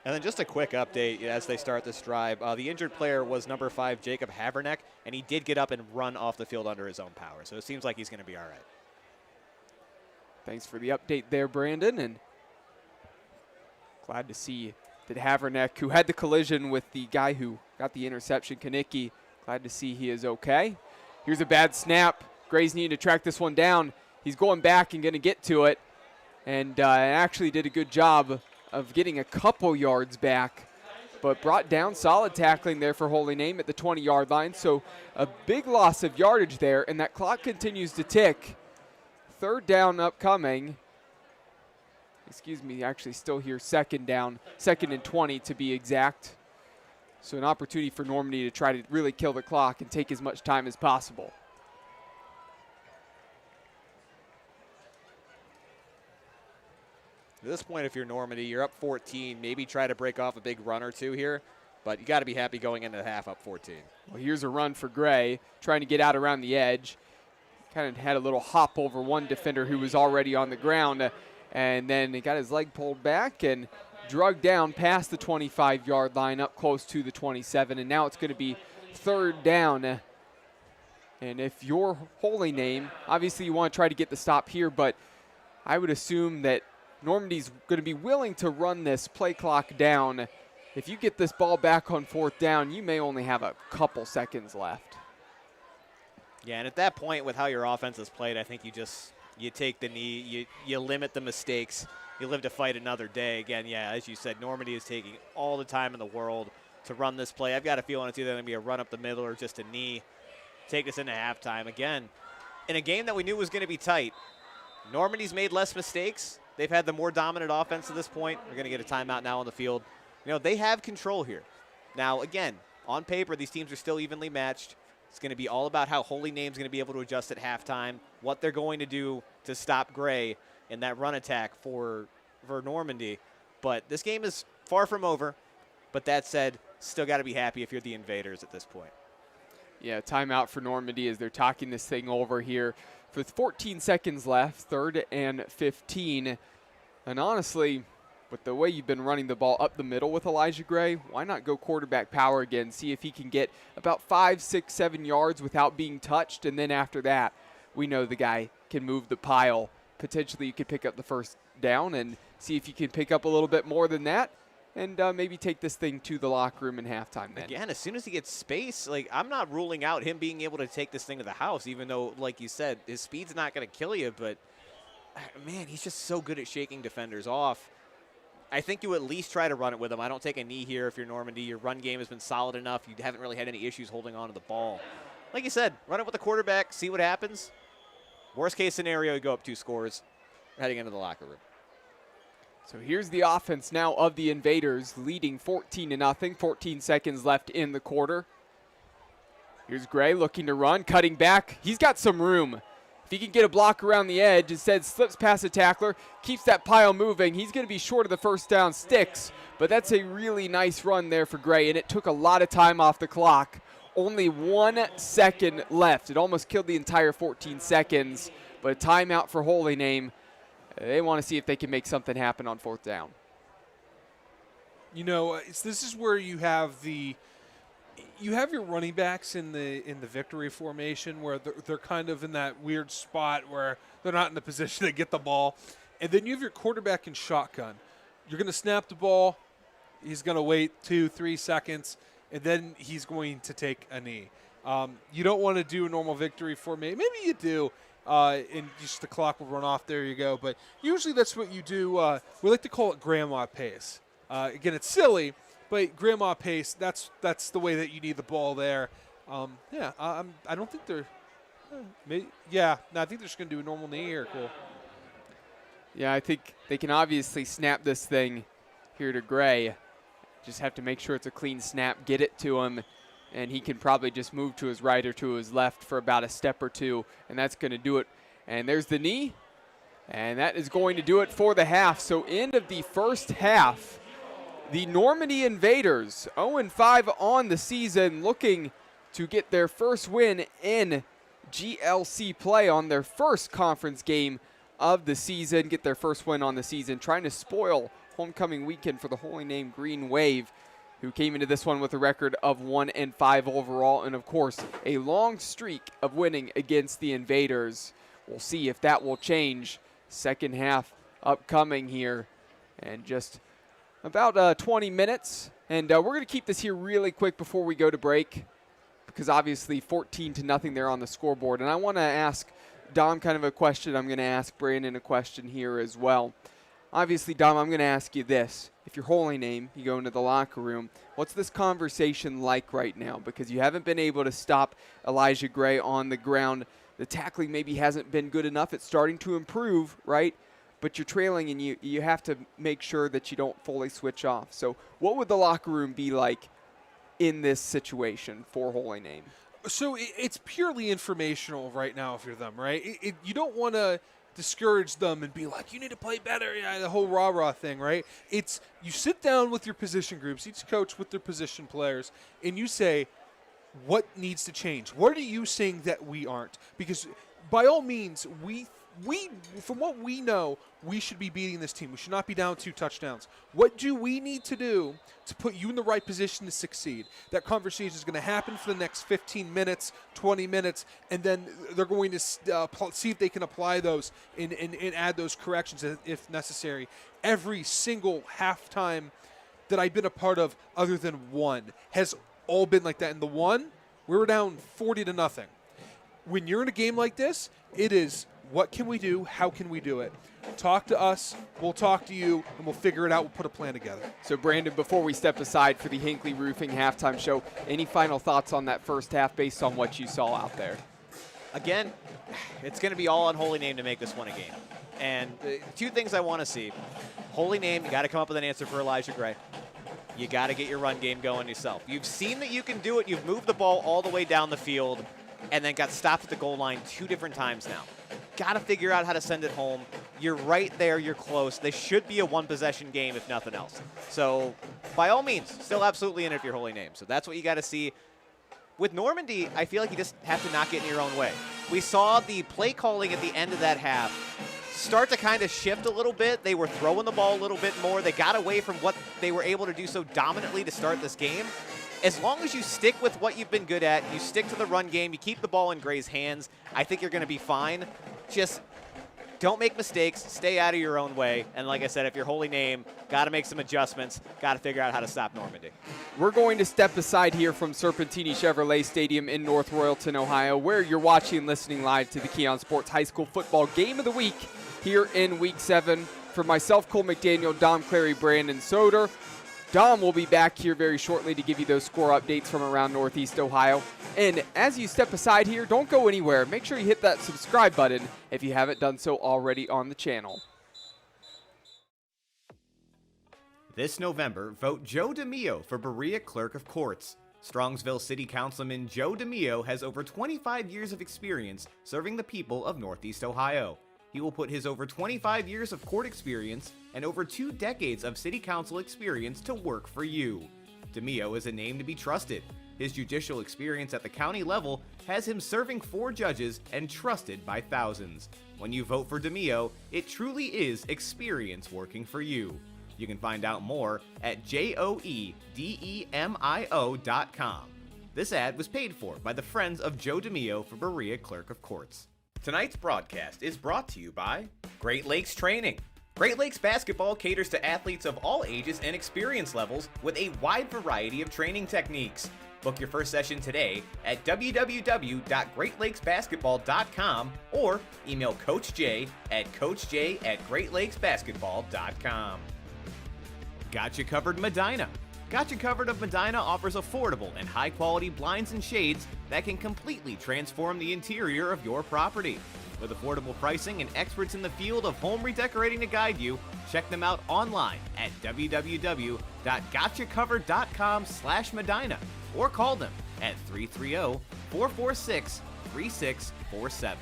And then just a quick update as they start this drive. The injured player was number 5, Jacob Haverneck, and he did get up and run off the field under his own power. So it seems like he's going to be all right. Thanks for the update there, Brandon, and glad to see that Haverneck, who had the collision with the guy who got the interception, Kanicki, glad to see he is okay. Here's a bad snap. Gray's needing to track this one down. He's going back and going to get to it, and actually did a good job of getting a couple yards back, but brought down. Solid tackling there for Holy Name at the 20-yard line. So a big loss of yardage there, and that clock continues to tick. Third down upcoming. Excuse me, actually still here, second down, 2nd and 20 to be exact. So an opportunity for Normandy to try to really kill the clock and take as much time as possible. At this point, if you're Normandy, you're up 14. Maybe try to break off a big run or two here, but you got to be happy going into the half up 14. Well, here's a run for Gray, trying to get out around the edge. Kind of had a little hop over one defender who was already on the ground, and then he got his leg pulled back and drug down past the 25-yard line up close to the 27, and now it's going to be third down. And if you're Holy Name, obviously you want to try to get the stop here, but I would assume that Normandy's going to be willing to run this play clock down. If you get this ball back on fourth down, you may only have a couple seconds left. Yeah, and at that point, with how your offense is played, I think you take the knee, you limit the mistakes, you live to fight another day. Again, yeah, as you said, Normandy is taking all the time in the world to run this play. I've got a feeling it's either going to be a run up the middle or just a knee. Take this into halftime. Again, in a game that we knew was going to be tight, Normandy's made less mistakes. They've had the more dominant offense at this point. They're going to get a timeout now on the field. You know, they have control here. Now, again, on paper, these teams are still evenly matched. It's going to be all about how Holy Name's going to be able to adjust at halftime, what they're going to do to stop Gray in that run attack for Normandy. But this game is far from over. But that said, still got to be happy if you're the Invaders at this point. Yeah, timeout for Normandy as they're talking this thing over here. With 14 seconds left, 3rd and 15. And honestly, with the way you've been running the ball up the middle with Elijah Gray, why not go quarterback power again, see if he can get about 5, 6, 7 yards without being touched, and then after that, we know the guy can move the pile. Potentially you could pick up the first down and see if you can pick up a little bit more than that, and maybe take this thing to the locker room in halftime then. Again, as soon as he gets space, like, I'm not ruling out him being able to take this thing to the house, even though, like you said, his speed's not going to kill you, but, man, he's just so good at shaking defenders off. I think you at least try to run it with him. I don't take a knee here if you're Normandy. Your run game has been solid enough. You haven't really had any issues holding on to the ball. Like you said, run it with the quarterback, see what happens. Worst case scenario, you go up 2 scores, heading into the locker room. So here's the offense now of the Invaders, leading 14-0, 14 seconds left in the quarter. Here's Gray looking to run, cutting back. He's got some room. If he can get a block around the edge, instead slips past a tackler, keeps that pile moving, he's going to be short of the first down sticks. But that's a really nice run there for Gray, and it took a lot of time off the clock. Only 1 second left. It almost killed the entire 14 seconds, but a timeout for Holy Name. They want to see if they can make something happen on fourth down. You know, this is where you have your running backs in the victory formation where they're kind of in that weird spot where they're not in the position to get the ball, and then you have your quarterback in shotgun. You're going to snap the ball. He's going to wait 2-3 seconds, and then he's going to take a knee. You don't want to do a normal victory formation. Maybe you do. And just the clock will run off. There you go. But usually that's what you do. We like to call it grandma pace. Again, it's silly, but grandma pace, that's the way that you need the ball there. I don't think they're I think they're just going to do a normal knee here. Cool. Yeah, I think they can obviously snap this thing here to Gray. Just have to make sure it's a clean snap, get it to him, and he can probably just move to his right or to his left for about a step or two, and that's going to do it. And there's the knee, and that is going to do it for the half. So end of the first half, the Normandy Invaders 0-5 on the season, looking to get their first win in GLC play on their first conference game of the season, get their first win on the season, trying to spoil homecoming weekend for the Holy Name Green Wave, who came into this one with a record of 1-5 overall, and of course a long streak of winning against the Invaders. We'll see if that will change. Second half upcoming here, and just about 20 minutes, and we're going to keep this here really quick before we go to break, because obviously 14-0 there on the scoreboard. And I want to ask Dom kind of a question. I'm going to ask Brandon a question here as well. Obviously, Dom, I'm going to ask you this. If you're Holy Name, you go into the locker room, what's this conversation like right now? Because you haven't been able to stop Elijah Gray on the ground. The tackling maybe hasn't been good enough. It's starting to improve, right? But you're trailing, and you have to make sure that you don't fully switch off. So what would the locker room be like in this situation for Holy Name? So it's purely informational right now if you're them, right? You don't want to discourage them and be like, you need to play better, the whole rah-rah thing, right? It's you sit down with your position groups, each coach with their position players, and you say, what needs to change? What are you saying that we aren't? Because by all means, we from what we know, we should be beating this team. We should not be down 2 touchdowns. What do we need to do to put you in the right position to succeed? That conversation is going to happen for the next 15 minutes, 20 minutes, and then they're going to see if they can apply those and add those corrections if necessary. Every single halftime that I've been a part of, other than one, has all been like that. In the one, we were down 40-0. When you're in a game like this, it is, what can we do? How can we do it? Talk to us. We'll talk to you, and we'll figure it out. We'll put a plan together. So, Brandon, before we step aside for the Hinckley Roofing halftime show, any final thoughts on that first half based on what you saw out there? Again, it's going to be all on Holy Name to make this one a game. And 2 things I want to see. Holy Name, you got to come up with an answer for Elijah Gray. You got to get your run game going yourself. You've seen that you can do it. You've moved the ball all the way down the field and then got stopped at the goal line 2 different times now. Got to figure out how to send it home. You're right there. You're close. This should be a 1-possession game, if nothing else. So, by all means, still absolutely in it if you're Holy Name. So that's what you got to see. With Normandy, I feel like you just have to not get in your own way. We saw the play calling at the end of that half start to kind of shift a little bit. They were throwing the ball a little bit more. They got away from what they were able to do so dominantly to start this game. As long as you stick with what you've been good at, you stick to the run game, you keep the ball in Gray's hands, I think you're going to be fine. Just don't make mistakes, stay out of your own way, and like I said, if you're Holy Name, got to make some adjustments, got to figure out how to stop Normandy. We're going to step aside here from Serpentini Chevrolet Stadium in North Royalton, Ohio, where you're watching and listening live to the Keon Sports High School Football Game of the Week here in Week 7. For myself, Cole McDaniel, Dom Clary, Brandon Soder. Dom will be back here very shortly to give you those score updates from around Northeast Ohio. And as you step aside here, don't go anywhere. Make sure you hit that subscribe button if you haven't done so already on the channel. This November, vote Joe DeMio for Berea Clerk of Courts. Strongsville City Councilman Joe DeMio has over 25 years of experience serving the people of Northeast Ohio. He will put his over 25 years of court experience and over 2 decades of city council experience to work for you. DeMio is a name to be trusted. His judicial experience at the county level has him serving 4 judges and trusted by thousands. When you vote for DeMio, it truly is experience working for you. You can find out more at joedemio.com. This ad was paid for by the Friends of Joe DeMio for Berea Clerk of Courts. Tonight's broadcast is brought to you by Great Lakes Training. Great Lakes Basketball caters to athletes of all ages and experience levels with a wide variety of training techniques. Book your first session today at www.greatlakesbasketball.com or email Coach J at coachj@greatlakesbasketball.com. Got You Covered Medina. Got You Covered of Medina offers affordable and high-quality blinds and shades that can completely transform the interior of your property. With affordable pricing and experts in the field of home redecorating to guide you, check them out online at www.gotchacovered.com/Medina or call them at 330-446-3647.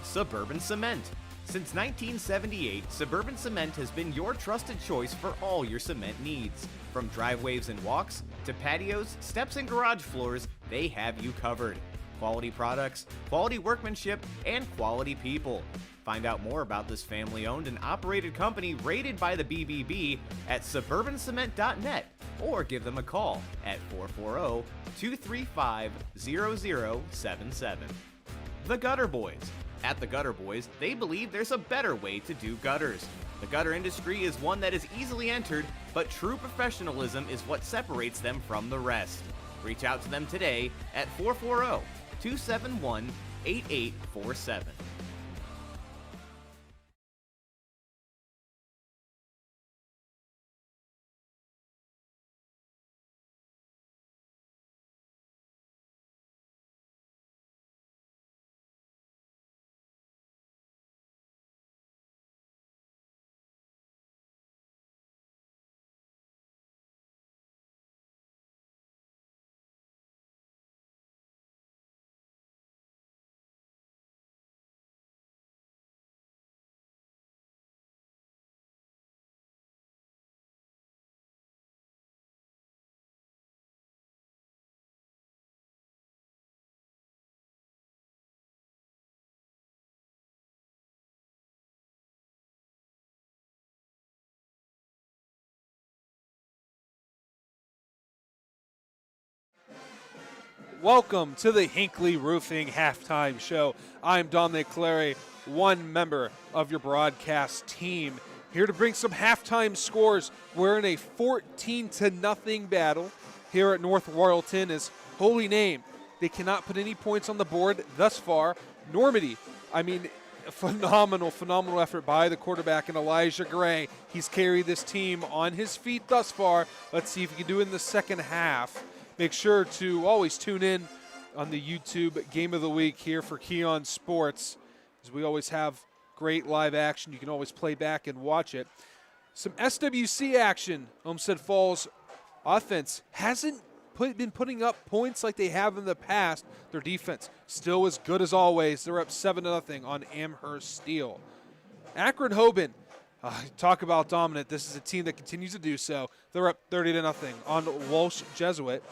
Suburban Cement. Since 1978, Suburban Cement has been your trusted choice for all your cement needs. From driveways and walks to patios, steps, and garage floors, they have you covered. Quality products, quality workmanship, and quality people. Find out more about this family-owned and operated company rated by the BBB at suburbancement.net or give them a call at 440-235-0077. The Gutter Boys. At the Gutter Boys, they believe there's a better way to do gutters. The gutter industry is one that is easily entered, but true professionalism is what separates them from the rest. Reach out to them today at 440-271-8847. Welcome to the Hinckley Roofing Halftime Show. I'm Dominic Clary, one member of your broadcast team, here to bring some halftime scores. We're in a 14-0 battle here at North Royalton as Holy Name. They cannot put any points on the board thus far. Normandy, phenomenal effort by the quarterback and Elijah Gray. He's carried this team on his feet thus far. Let's see if he can do it in the second half. Make sure to always tune in on the YouTube Game of the Week here for Keon Sports, as we always have great live action. You can always play back and watch it. Some SWC action. Homestead Falls offense hasn't been putting up points like they have in the past. Their defense still as good as always. They're up 7-0 on Amherst Steel. Akron Hoban. Talk about dominant. This is a team that continues to do so. They're up 30-0 on Walsh Jesuit.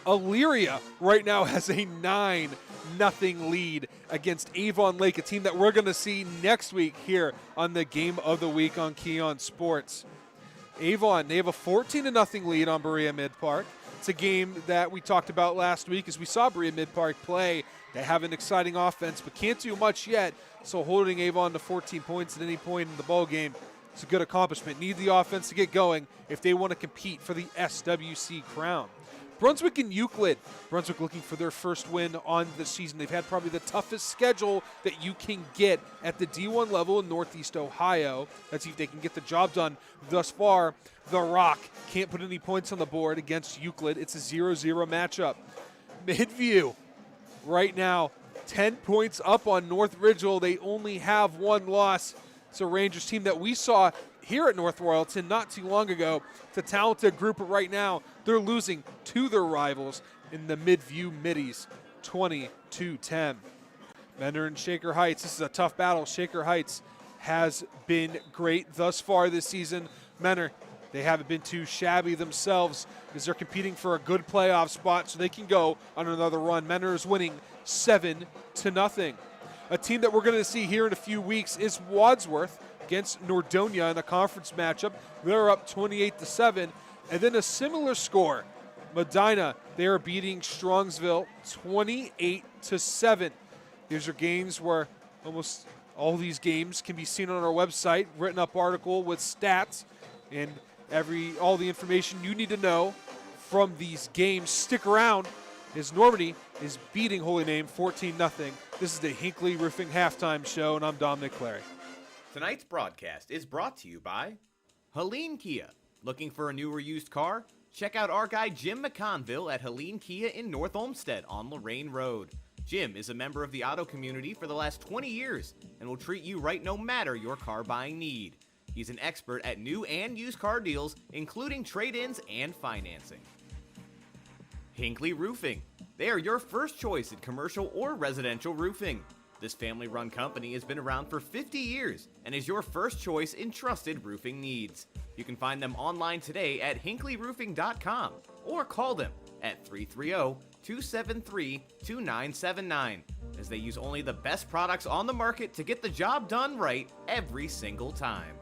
Elyria right now has a 9-0 lead against Avon Lake, a team that we're going to see next week here on the Game of the Week on Keon Sports. Avon, they have a 14-0 lead on Berea Mid-Park. It's a game that we talked about last week as we saw Berea Mid-Park play. They have an exciting offense, but can't do much yet. So holding Avon to 14 points at any point in the ball game is a good accomplishment. Need the offense to get going if they want to compete for the SWC crown. Brunswick and Euclid. Brunswick looking for their first win on the season. They've had probably the toughest schedule that you can get at the D1 level in Northeast Ohio. Let's see if they can get the job done. Thus far, the Rock can't put any points on the board against Euclid. It's a 0-0 matchup. Midview right now 10 points up on North Ridgeville. They only have one loss. It's a Rangers team that we saw here at North Royalton not too long ago. It's a talented group, but right now they're losing to their rivals in the Midview Middies, 20-10. Menor and Shaker Heights, this is a tough battle. Shaker Heights has been great thus far this season. Menor, they haven't been too shabby themselves as they're competing for a good playoff spot so they can go on another run. Menor is winning 7-0. A team that we're going to see here in a few weeks is Wadsworth against Nordonia in a conference matchup. They're up 28-7. And then a similar score, Medina, they are beating Strongsville 28-7. These are games where almost all these games can be seen on our website, written up article with stats and all the information you need to know from these games. Stick around as Normandy is beating Holy Name 14-0. This is the Hinckley Roofing Halftime Show, and I'm Dominic Clary. Tonight's broadcast is brought to you by Helene Kia. Looking for a new or used car? Check out our guy Jim McConville at Helene Kia in North Olmsted on Lorraine Road. Jim is a member of the auto community for the last 20 years and will treat you right no matter your car buying need. He's an expert at new and used car deals, including trade-ins and financing. Hinckley Roofing. They are your first choice in commercial or residential roofing. This family-run company has been around for 50 years and is your first choice in trusted roofing needs. You can find them online today at hinkleyroofing.com or call them at 330-273-2979, as they use only the best products on the market to get the job done right every single time.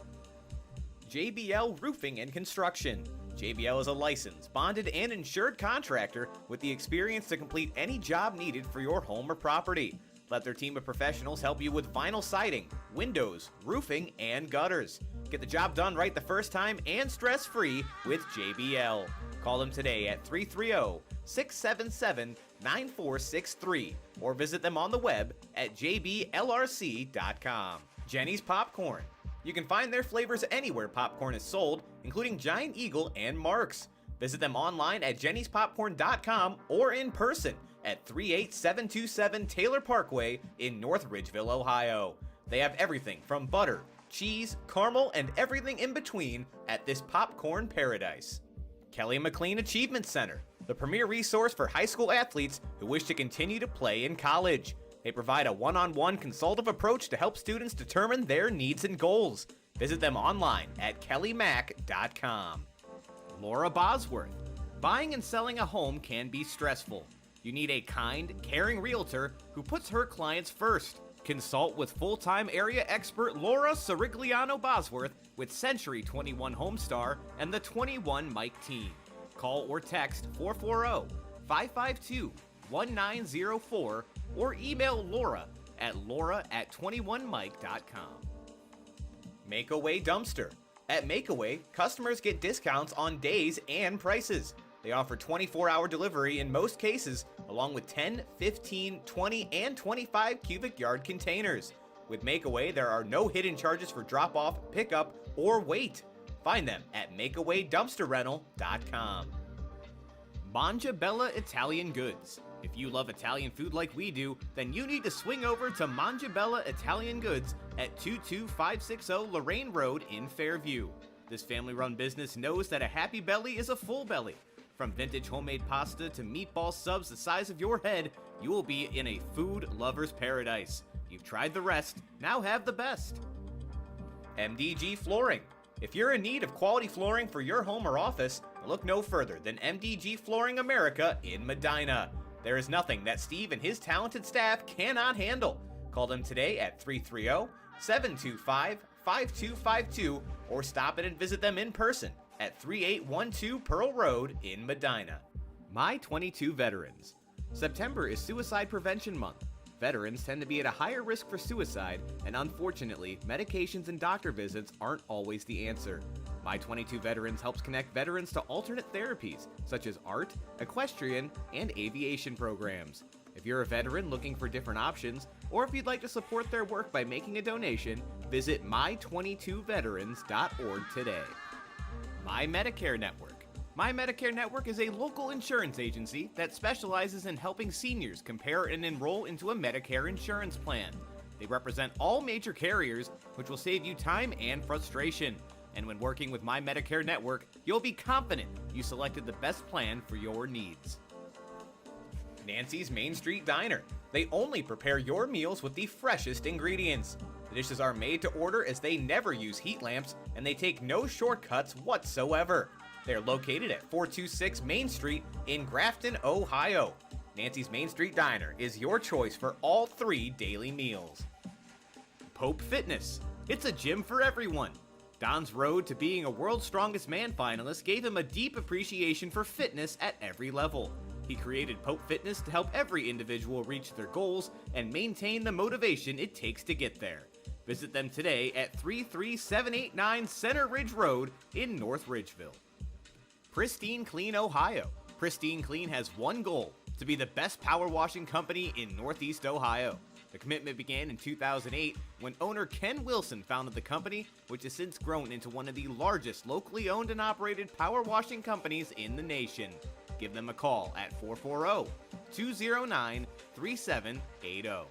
JBL Roofing and Construction. JBL is a licensed, bonded, and insured contractor with the experience to complete any job needed for your home or property. Let their team of professionals help you with vinyl siding, windows, roofing, and gutters. Get the job done right the first time and stress-free with JBL. Call them today at 330-677-9463 or visit them on the web at jblrc.com. Jenny's Popcorn. You can find their flavors anywhere popcorn is sold, including Giant Eagle and Mark's. Visit them online at jennyspopcorn.com or in person at 38727 Taylor Parkway in North Ridgeville, Ohio. They have everything from butter, cheese, caramel, and everything in between at this popcorn paradise. Kelly McLean Achievement Center, the premier resource for high school athletes who wish to continue to play in college. They provide a one-on-one consultative approach to help students determine their needs and goals. Visit them online at kellymac.com. Laura Bosworth. Buying and selling a home can be stressful. You need a kind, caring realtor who puts her clients first. Consult with full-time area expert Laura Sirigliano Bosworth with Century 21 Homestar and the 21 Mike team. Call or text 440-552-1904 or email Laura at laura@21mike.com. Makeaway Dumpster. At Makeaway, customers get discounts on days and prices. They offer 24-hour delivery in most cases, along with 10, 15, 20, and 25 cubic yard containers. With Makeaway, there are no hidden charges for drop-off, pickup, or wait. Find them at makeawaydumpsterrental.com. Mangia Bella Italian Goods. If you love Italian food like we do, then you need to swing over to Mangia Bella Italian Goods at 22560 Lorraine Road in Fairview. This family-run business knows that a happy belly is a full belly. From vintage homemade pasta to meatball subs the size of your head, you will be in a food lover's paradise. You've tried the rest, now have the best. MDG Flooring. If you're in need of quality flooring for your home or office, look no further than MDG Flooring America in Medina. There is nothing that Steve and his talented staff cannot handle. Call them today at 330-725-5252 or stop in and visit them in person at 3812 Pearl Road in Medina. My 22 Veterans. September is Suicide Prevention Month. Veterans tend to be at a higher risk for suicide, and unfortunately, medications and doctor visits aren't always the answer. My 22 Veterans helps connect veterans to alternate therapies, such as art, equestrian, and aviation programs. If you're a veteran looking for different options, or if you'd like to support their work by making a donation, visit my22veterans.org today. My Medicare Network. My Medicare Network is a local insurance agency that specializes in helping seniors compare and enroll into a Medicare insurance plan. They represent all major carriers, which will save you time and frustration. And when working with My Medicare Network, you'll be confident you selected the best plan for your needs. Nancy's Main Street Diner. They only prepare your meals with the freshest ingredients. The dishes are made to order as they never use heat lamps, and they take no shortcuts whatsoever. They're located at 426 Main Street in Grafton, Ohio. Nancy's Main Street Diner is your choice for all 3 daily meals. Pope Fitness. It's a gym for everyone. Don's road to being a World's Strongest Man finalist gave him a deep appreciation for fitness at every level. He created Pope Fitness to help every individual reach their goals and maintain the motivation it takes to get there. Visit them today at 33789 Center Ridge Road in North Ridgeville. Pristine Clean, Ohio. Pristine Clean has one goal: to be the best power washing company in Northeast Ohio. The commitment began in 2008 when owner Ken Wilson founded the company, which has since grown into one of the largest locally owned and operated power washing companies in the nation. Give them a call at 440-209-3780.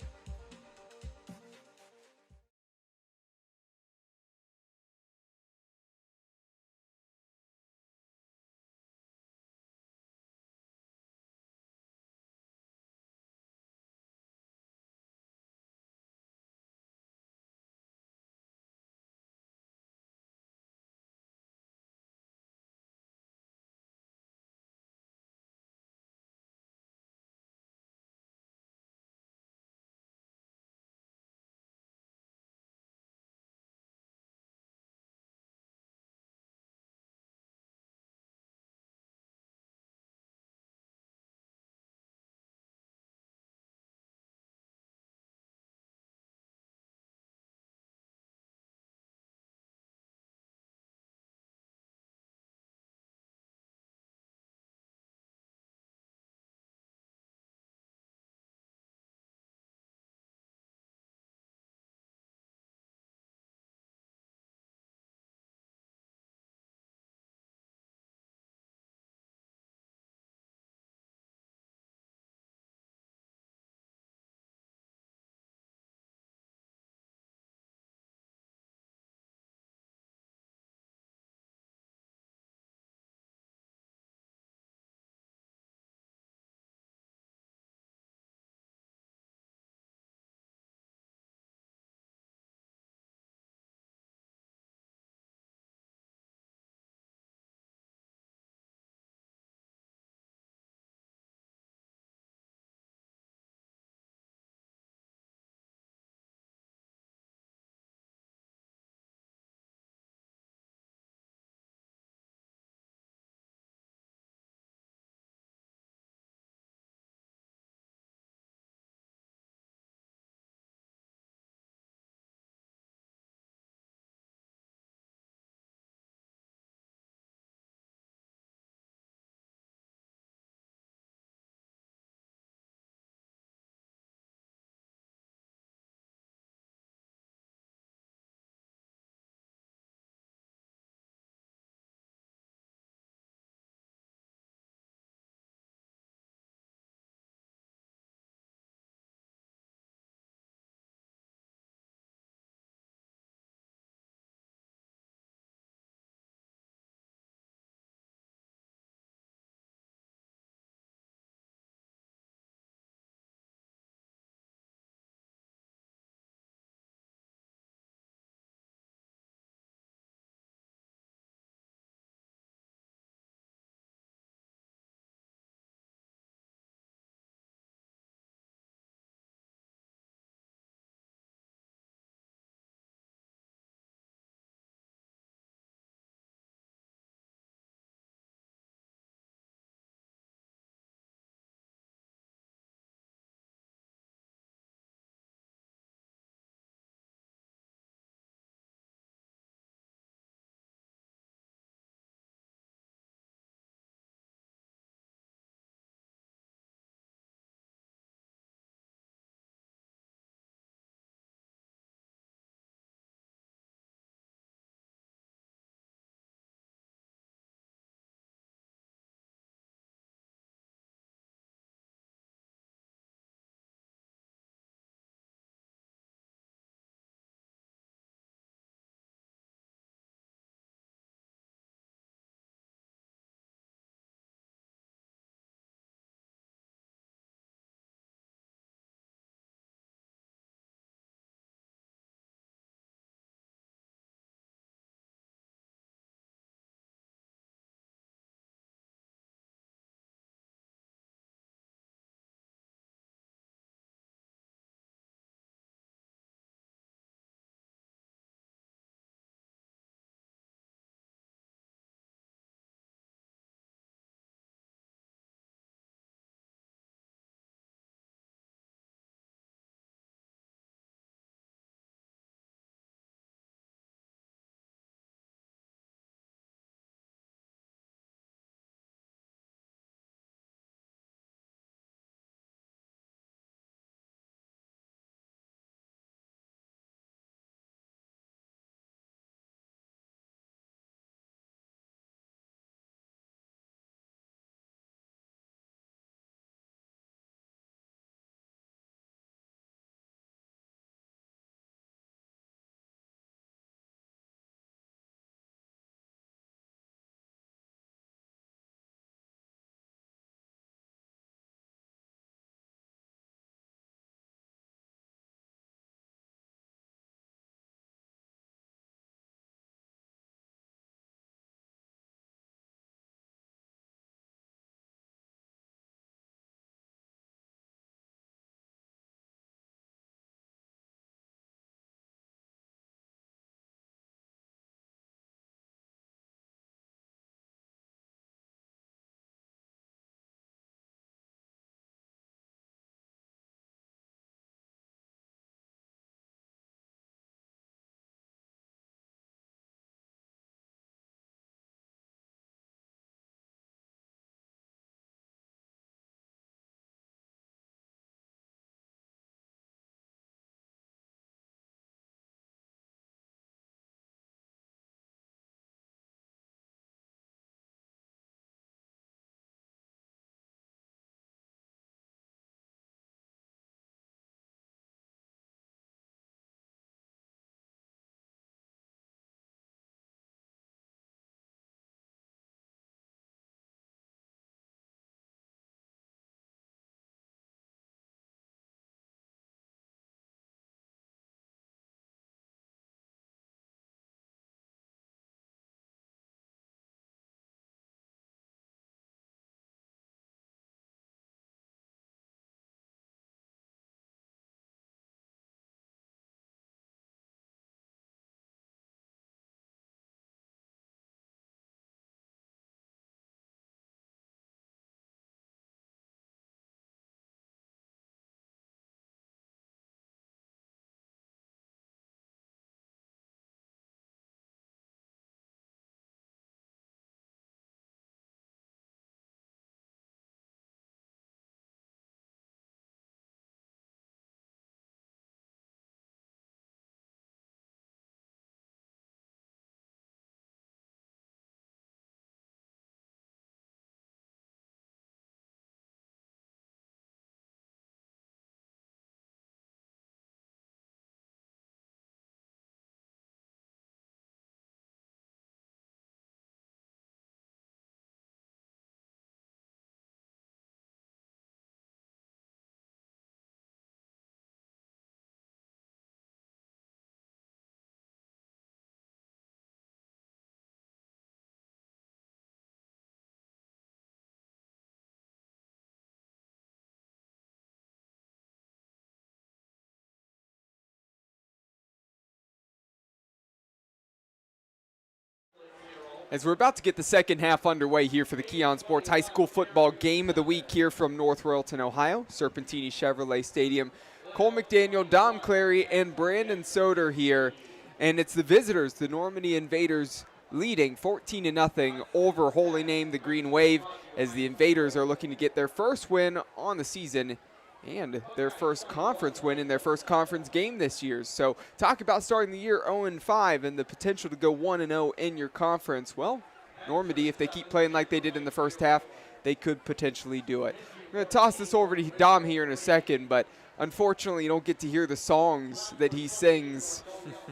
As we're about to get the second half underway here for the Keon Sports High School Football Game of the Week here from North Royalton, Ohio, Serpentini Chevrolet Stadium. Cole McDaniel, Dom Clary, and Brandon Soder here. And it's the visitors, the Normandy Invaders, leading 14-0 over Holy Name, the Green Wave, as the Invaders are looking to get their first win on the season and their first conference win in their first conference game this year. So talk about starting the year 0-5 and the potential to go 1-0 in your conference. Well, Normandy, if they keep playing like they did in the first half, they could potentially do it. I'm going to toss this over to Dom here in a second, but unfortunately you don't get to hear the songs that he sings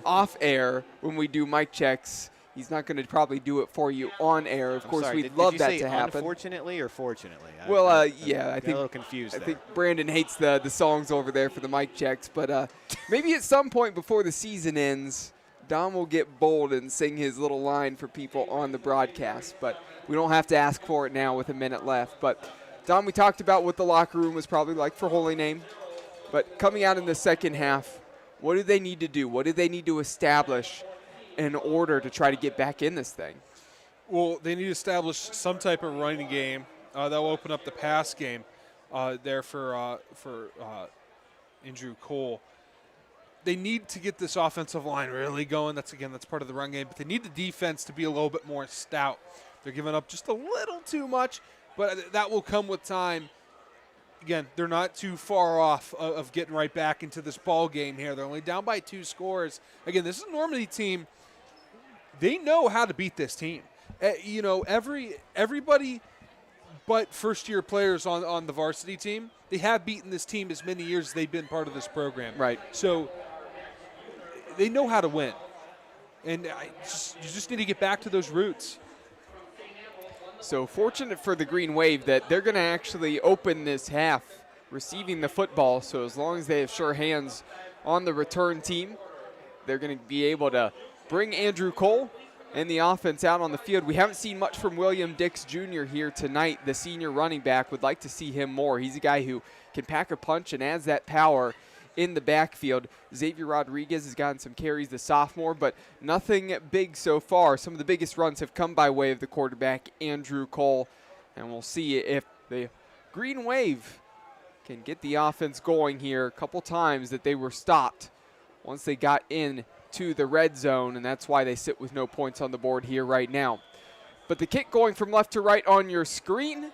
off air when we do mic checks. He's not going to probably do it for you on air. Of course, we'd love that to happen. Unfortunately or fortunately? Well, yeah, I think a little confused. I think Brandon hates the songs over there for the mic checks, but maybe at some point before the season ends, Dom will get bold and sing his little line for people on the broadcast. But we don't have to ask for it now with a minute left. But Dom, we talked about what the locker room was probably like for Holy Name, but coming out in the second half, what do they need to do? What do they need to establish in order to try to get back in this thing? Well, they need to establish some type of running game that will open up the pass game there for Andrew Cole. They need to get this offensive line really going. That's part of the run game. But they need the defense to be a little bit more stout. They're giving up just a little too much, but that will come with time. Again, they're not too far off of getting right back into this ball game here. They're only down by 2 scores. Again, this is a Normandy team. They know how to beat this team. Everybody but first-year players on the varsity team, they have beaten this team as many years as they've been part of this program. Right. So they know how to win. And you just need to get back to those roots. So fortunate for the Green Wave that they're going to actually open this half receiving the football. So as long as they have sure hands on the return team, they're going to be able to bring Andrew Cole and the offense out on the field. We haven't seen much from William Dix Jr. here tonight, the senior running back. Would like to see him more. He's a guy who can pack a punch and adds that power in the backfield. Xavier Rodriguez has gotten some carries, the sophomore, but nothing big so far. Some of the biggest runs have come by way of the quarterback, Andrew Cole. And we'll see if the Green Wave can get the offense going here. A couple times that they were stopped once they got in to the red zone, and that's why they sit with no points on the board here right now. But the kick going from left to right on your screen,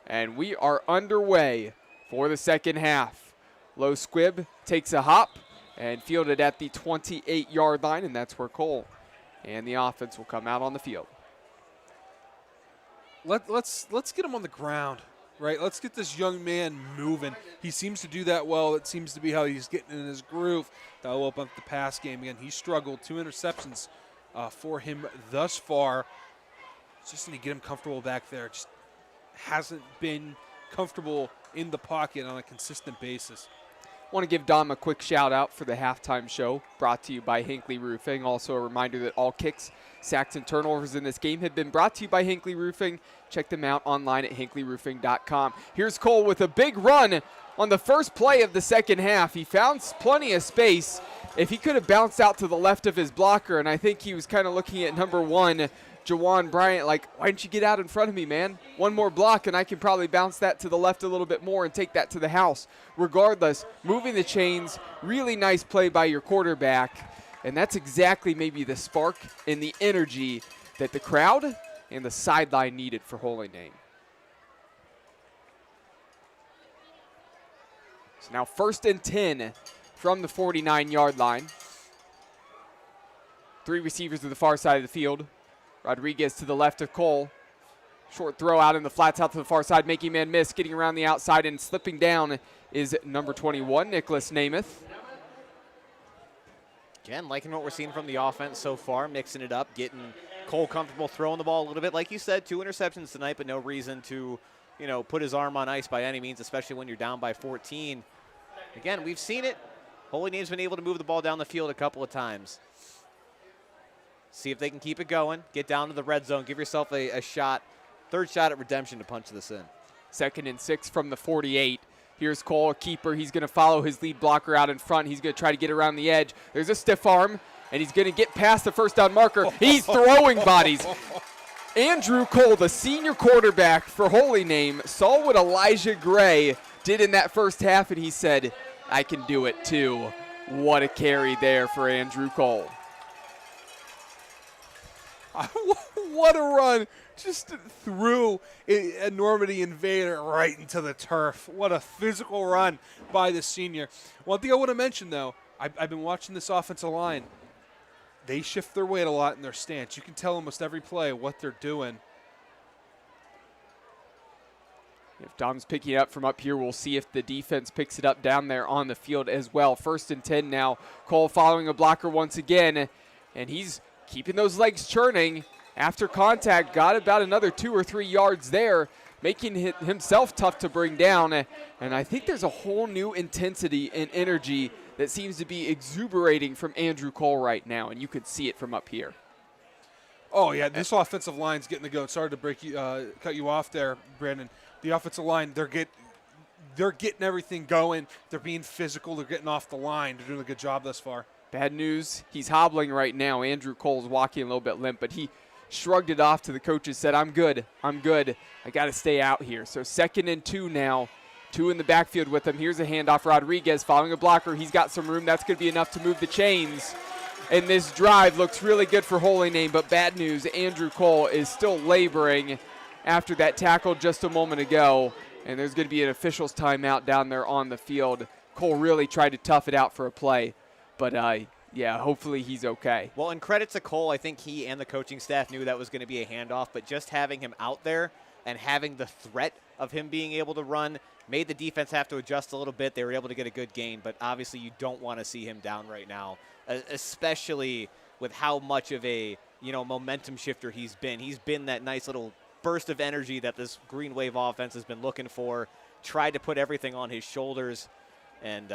and we are underway for the second half. Low squib takes a hop and fielded at the 28-yard line, and that's where Cole and the offense will come out on the field. Let's get him on the ground, right? Let's get this young man moving. He seems to do that well. It seems to be how he's getting in his groove. That'll open up the pass game again. He struggled. 2 interceptions for him thus far. Just need to get him comfortable back there. Just hasn't been comfortable in the pocket on a consistent basis. I want to give Dom a quick shout out for the halftime show brought to you by Hinckley Roofing. Also a reminder that all kicks, sacks, and turnovers in this game have been brought to you by Hinckley Roofing. Check them out online at hinckleyroofing.com. Here's Cole with a big run on the first play of the second half. He found plenty of space. If he could have bounced out to the left of his blocker, and I think he was kind of looking at number 1, Jawan Bryant, like, why didn't you get out in front of me, man? One more block, and I can probably bounce that to the left a little bit more and take that to the house. Regardless, moving the chains, really nice play by your quarterback, and that's exactly maybe the spark and the energy that the crowd and the sideline needed for Holy Name. So now 1st and 10 from the 49-yard line. 3 receivers to the far side of the field. Rodriguez to the left of Cole. Short throw out in the flats out to the far side, making man miss, getting around the outside and slipping down is number 21, Nicholas Namath. Again, liking what we're seeing from the offense so far, mixing it up, getting Cole comfortable throwing the ball a little bit. Like you said, 2 interceptions tonight, but no reason to, put his arm on ice by any means, especially when you're down by 14. Again, we've seen it. Holy Name's been able to move the ball down the field a couple of times. See if they can keep it going, get down to the red zone, give yourself a shot, 3rd shot at redemption to punch this in. 2nd and 6 from the 48. Here's Cole, a keeper. He's going to follow his lead blocker out in front. He's going to try to get around the edge. There's a stiff arm, and he's going to get past the first down marker. He's throwing bodies. Andrew Cole, the senior quarterback for Holy Name, saw what Elijah Gray did in that first half, and he said, I can do it too. What a carry there for Andrew Cole. What a run. Just threw a Normandy Invader right into the turf. What a physical run by the senior. One thing I want to mention, though, I've been watching this offensive line. They shift their weight a lot in their stance. You can tell almost every play what they're doing. If Dom's picking it up from up here, we'll see if the defense picks it up down there on the field as well. 1st and 10 now. Cole following a blocker once again, and he's keeping those legs churning. After contact, got about another 2 or 3 yards there, making himself tough to bring down. And I think there's a whole new intensity and energy that seems to be exuberating from Andrew Cole right now, and you could see it from up here. Oh, yeah, this offensive line's getting to go. Sorry to cut you off there, Brandon. The offensive line, they're getting everything going. They're being physical. They're getting off the line. They're doing a good job thus far. Bad news, he's hobbling right now. Andrew Cole's walking a little bit limp, but he shrugged it off to the coaches, said, I'm good. I got to stay out here. So 2nd and 2 now. 2 in the backfield with him. Here's a handoff. Rodriguez following a blocker. He's got some room. That's going to be enough to move the chains. And this drive looks really good for Holy Name, but bad news, Andrew Cole is still laboring after that tackle just a moment ago. And there's going to be an official's timeout down there on the field. Cole really tried to tough it out for a play, but yeah, hopefully he's okay. Well, and credit to Cole, I think he and the coaching staff knew that was going to be a handoff, but just having him out there and having the threat of him being able to run made the defense have to adjust a little bit. They were able to get a good gain, but obviously you don't want to see him down right now, especially with how much of a momentum shifter he's been. He's been that nice little burst of energy that this Green Wave offense has been looking for, tried to put everything on his shoulders, and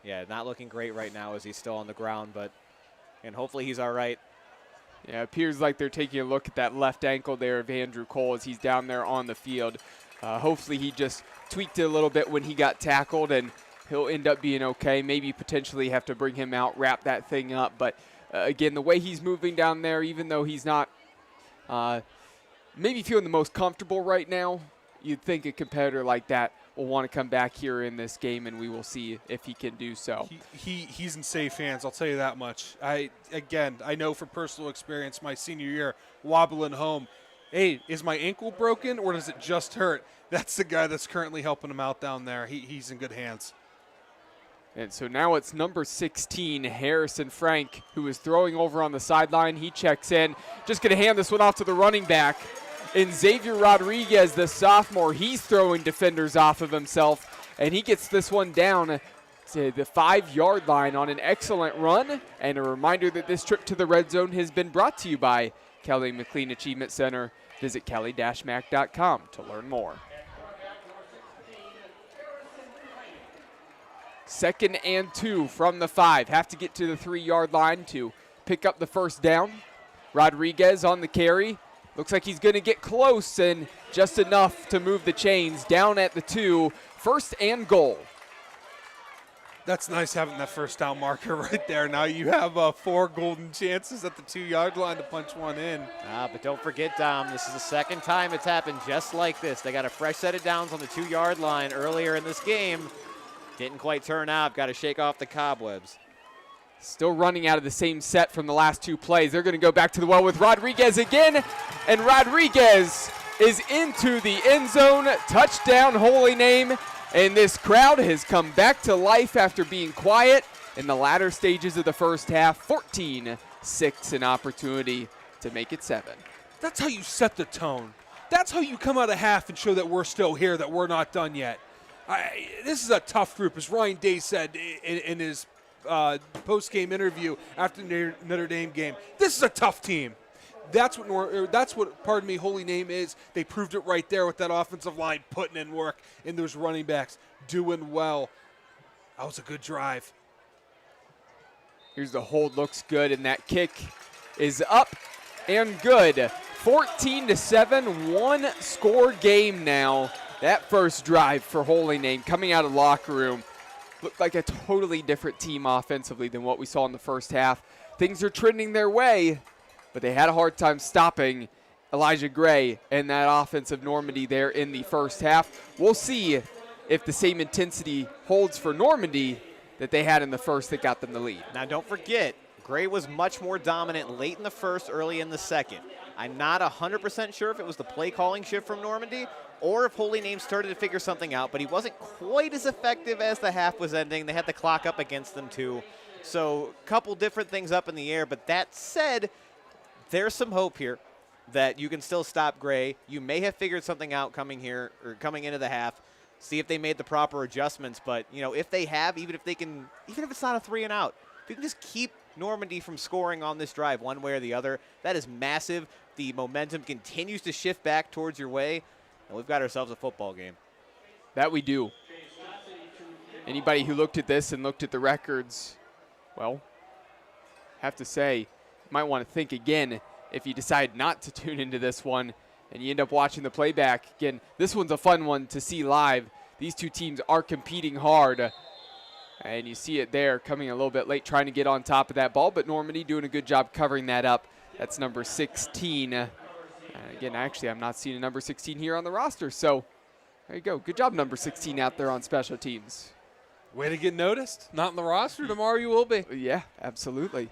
yeah, not looking great right now as he's still on the ground, and hopefully he's all right. Yeah, it appears like they're taking a look at that left ankle there of Andrew Cole as he's down there on the field. Hopefully he just tweaked it a little bit when he got tackled, and he'll end up being okay. Maybe potentially have to bring him out, wrap that thing up. But, again, the way he's moving down there, even though he's not maybe feeling the most comfortable right now, you'd think a competitor like that will want to come back here in this game, and we will see if he can do so. He's in safe hands, I'll tell you that much. I know from personal experience my senior year, wobbling home, hey, is my ankle broken or does it just hurt? That's the guy that's currently helping him out down there. He's in good hands. And so now it's number 16, Harrison Frank, who is throwing over on the sideline. He checks in. Just going to hand this one off to the running back. And Xavier Rodriguez, the sophomore, he's throwing defenders off of himself. And he gets this one down to the 5-yard line on an excellent run. And a reminder that this trip to the red zone has been brought to you by Kelly McLean Achievement Center. Visit kelly-mac.com to learn more. 2nd and 2 from the 5. Have to get to the 3-yard line to pick up the first down. Rodriguez on the carry. Looks like he's going to get close and just enough to move the chains down at the 2. 1st and goal. That's nice having that first down marker right there. Now you have 4 golden chances at the 2-yard line to punch one in. But don't forget, Dom, this is the second time it's happened just like this. They got a fresh set of downs on the 2-yard line earlier in this game. Didn't quite turn out. Got to shake off the cobwebs. Still running out of the same set from the last 2 plays. They're going to go back to the well with Rodriguez again. And Rodriguez is into the end zone. Touchdown, Holy Name. And this crowd has come back to life after being quiet in the latter stages of the first half. 14-6, an opportunity to make it 7. That's how you set the tone. That's how you come out of half and show that we're still here, that we're not done yet. This is a tough group, as Ryan Day said in his post-game interview after the Notre Dame game. This is a tough team. That's what Holy Name is. They proved it right there with that offensive line putting in work, and those running backs doing well. That was a good drive. Here's the hold, looks good, and that kick is up and good. 14-7, 1-score game now. That first drive for Holy Name coming out of the locker room looked like a totally different team offensively than what we saw in the first half. Things are trending their way, but they had a hard time stopping Elijah Gray and that offense of Normandy there in the first half. We'll see if the same intensity holds for Normandy that they had in the first that got them the lead. Now, don't forget, Gray was much more dominant late in the first, early in the second. I'm not 100% sure if it was the play calling shift from Normandy or if Holy Name started to figure something out, but he wasn't quite as effective as the half was ending. They had the clock up against them, too. So a couple different things up in the air, but that said, there's some hope here that you can still stop Gray. You may have figured something out coming here or coming into the half. See if they made the proper adjustments, but if they have, even if it's not a 3 and out, if you can just keep Normandy from scoring on this drive one way or the other, that is massive. The momentum continues to shift back towards your way, and we've got ourselves a football game. That we do. Anybody who looked at this and looked at the records, well, have to say, might want to think again if you decide not to tune into this one and you end up watching the playback. Again, this one's a fun one to see live. These two teams are competing hard, and you see it there coming a little bit late trying to get on top of that ball, but Normandy doing a good job covering that up. That's number 16. Again, actually, I'm not seeing a number 16 here on the roster, so there you go. Good job, number 16 out there on special teams. Way to get noticed. Not in the roster. Tomorrow you will be. Yeah, absolutely.